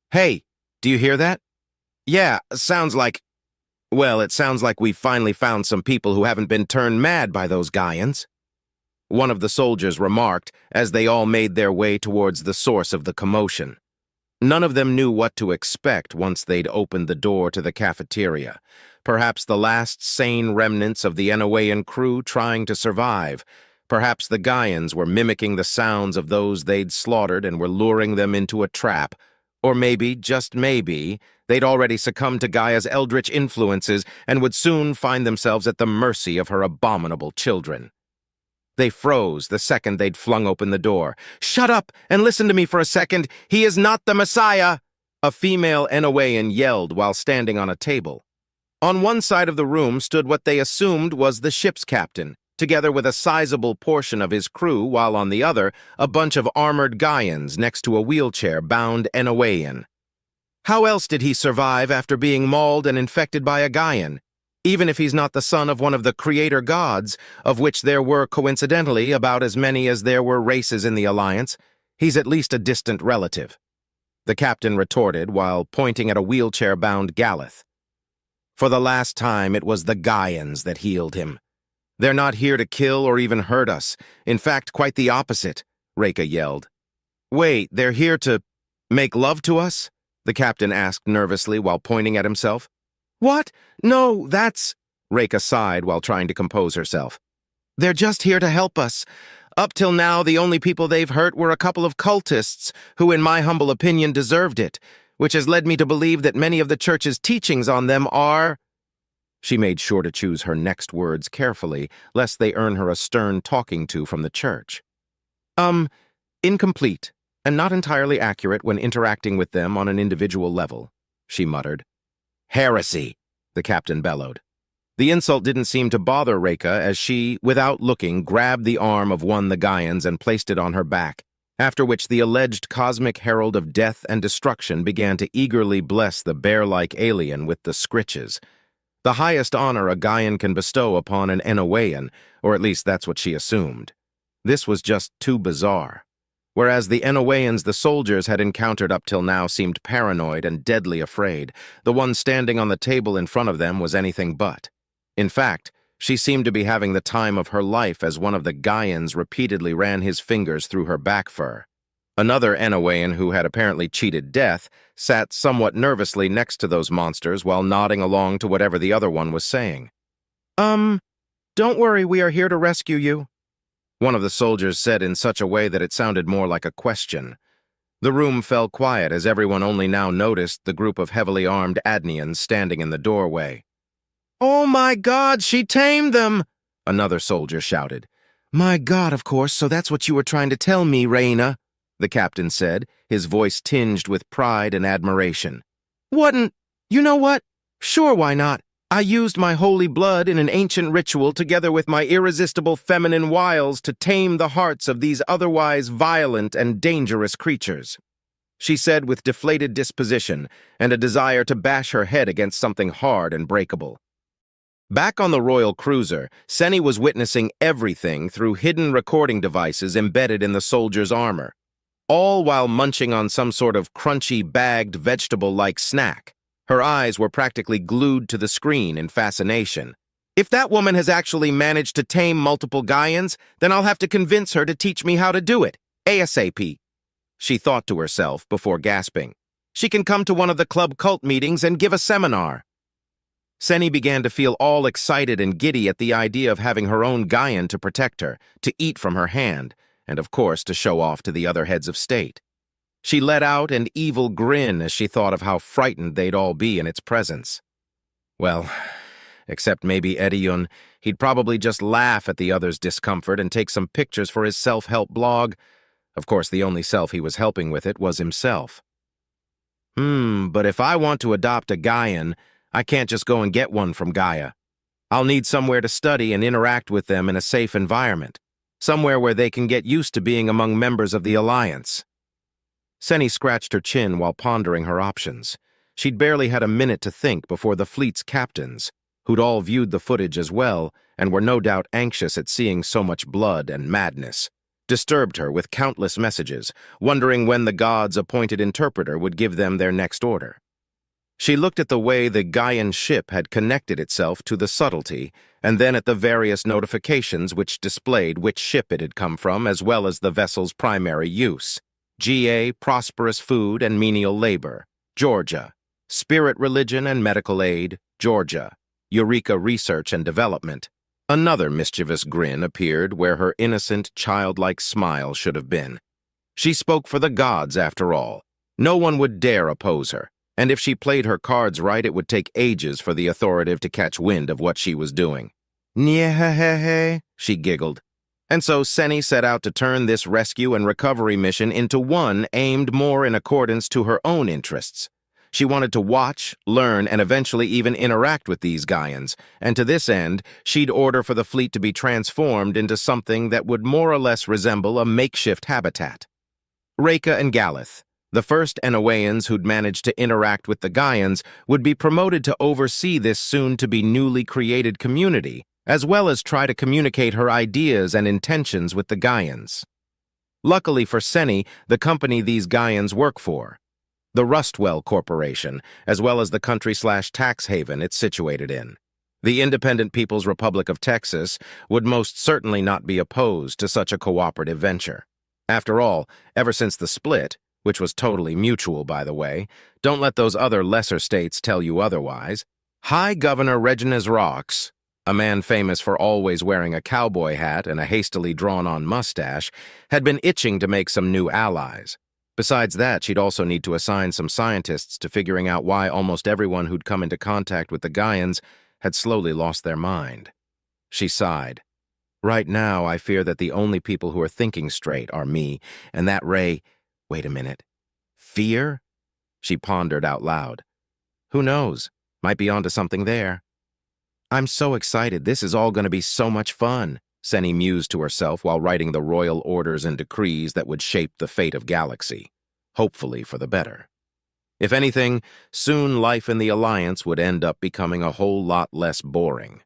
Speaker 1: Hey, do you hear that? Yeah, sounds like... Well, it sounds like we've finally found some people who haven't been turned mad by those Gaians, one of the soldiers remarked as they all made their way towards the source of the commotion. None of them knew what to expect once they'd opened the door to the cafeteria. Perhaps the last sane remnants of the Enowean crew trying to survive. Perhaps the Gaians were mimicking the sounds of those they'd slaughtered and were luring them into a trap. Or maybe, just maybe, they'd already succumbed to Gaia's eldritch influences and would soon find themselves at the mercy of her abominable children. They froze the second they'd flung open the door. "Shut up and listen to me for a second! He is not the Messiah!" A female Enowean yelled while standing on a table. On one side of the room stood what they assumed was the ship's captain, together with a sizable portion of his crew, while on the other, a bunch of armored Gaians next to a wheelchair-bound Enowean. How else did he survive after being mauled and infected by a Gaian? Even if he's not the son of one of the creator gods, of which there were coincidentally about as many as there were races in the Alliance, he's at least a distant relative. The captain retorted while pointing at a wheelchair-bound Galeth. For the last time, it was the Gaians that healed him. "They're not here to kill or even hurt us. In fact, quite the opposite," Reka yelled. "Wait, they're here to make love to us?" the captain asked nervously while pointing at himself. "What? No, that's—" Reka sighed while trying to compose herself. "They're just here to help us. Up till now, the only people they've hurt were a couple of cultists who, in my humble opinion, deserved it, which has led me to believe that many of the church's teachings on them are—" She made sure to choose her next words carefully, lest they earn her a stern talking to from the church. Incomplete, and not entirely accurate when interacting with them on an individual level," she muttered. "Heresy," the captain bellowed. The insult didn't seem to bother Reka as she, without looking, grabbed the arm of one of the Gaians and placed it on her back, after which the alleged cosmic herald of death and destruction began to eagerly bless the bear-like alien with the scritches. The highest honor a Gaian can bestow upon an Enowean, or at least that's what she assumed. This was just too bizarre. Whereas the Enoweans the soldiers had encountered up till now seemed paranoid and deadly afraid, the one standing on the table in front of them was anything but. In fact, she seemed to be having the time of her life as one of the Gaians repeatedly ran his fingers through her back fur. Another Enowean, who had apparently cheated death, sat somewhat nervously next to those monsters while nodding along to whatever the other one was saying. Don't worry, we are here to rescue you," one of the soldiers said in such a way that it sounded more like a question. The room fell quiet as everyone only now noticed the group of heavily armed Adnians standing in the doorway. "Oh my God, she tamed them!" another soldier shouted. "My God, of course, so that's what you were trying to tell me, Reina," the captain said, his voice tinged with pride and admiration. "Wouldn't? You know what? Sure, why not? I used my holy blood in an ancient ritual together with my irresistible feminine wiles to tame the hearts of these otherwise violent and dangerous creatures," she said with deflated disposition and a desire to bash her head against something hard and breakable. Back on the royal cruiser, Senny was witnessing everything through hidden recording devices embedded in the soldier's armor, all while munching on some sort of crunchy, bagged, vegetable-like snack. Her eyes were practically glued to the screen in fascination. "If that woman has actually managed to tame multiple Gaians, then I'll have to convince her to teach me how to do it, ASAP," she thought to herself before gasping. "She can come to one of the club cult meetings and give a seminar." Senny began to feel all excited and giddy at the idea of having her own Gaian to protect her, to eat from her hand, and of course to show off to the other heads of state. She let out an evil grin as she thought of how frightened they'd all be in its presence. Well, except maybe Edion, he'd probably just laugh at the other's discomfort and take some pictures for his self-help blog. Of course, the only self he was helping with it was himself. But if I want to adopt a Gaian, I can't just go and get one from Gaia. I'll need somewhere to study and interact with them in a safe environment, somewhere where they can get used to being among members of the Alliance. Senny scratched her chin while pondering her options. She'd barely had a minute to think before the fleet's captains, who'd all viewed the footage as well and were no doubt anxious at seeing so much blood and madness, disturbed her with countless messages, wondering when the gods' appointed interpreter would give them their next order. She looked at the way the Gaian ship had connected itself to the subtlety, and then at the various notifications which displayed which ship it had come from as well as the vessel's primary use. GA, prosperous food and menial labor, Georgia. Spirit religion and medical aid, Georgia. Eureka research and development. Another mischievous grin appeared where her innocent, childlike smile should have been. She spoke for the gods, after all. No one would dare oppose her, and if she played her cards right, it would take ages for the authoritative to catch wind of what she was doing. "Nyeh-heh-heh," she giggled. And so Senny set out to turn this rescue and recovery mission into one aimed more in accordance to her own interests. She wanted to watch, learn, and eventually even interact with these Gaians, and to this end, she'd order for the fleet to be transformed into something that would more or less resemble a makeshift habitat. Reka and Galith, the first Enoweans who'd managed to interact with the Gaians, would be promoted to oversee this soon-to-be newly created community, as well as try to communicate her ideas and intentions with the Gaians. Luckily for Senny, the company these Gaians work for, the Rustwell Corporation, as well as the country/tax haven it's situated in. The Independent People's Republic of Texas would most certainly not be opposed to such a cooperative venture. After all, ever since the split, which was totally mutual, by the way, don't let those other lesser states tell you otherwise, High Governor Reginus Rocks, a man famous for always wearing a cowboy hat and a hastily drawn-on mustache, had been itching to make some new allies. Besides that, she'd also need to assign some scientists to figuring out why almost everyone who'd come into contact with the Gaians had slowly lost their mind. She sighed. Right now, I fear that the only people who are thinking straight are me, and that Ray— Wait a minute. Fear? She pondered out loud. Who knows? Might be onto something there. I'm so excited. This is all going to be so much fun, Senny mused to herself while writing the royal orders and decrees that would shape the fate of Galaxy, hopefully for the better. If anything, soon life in the Alliance would end up becoming a whole lot less boring.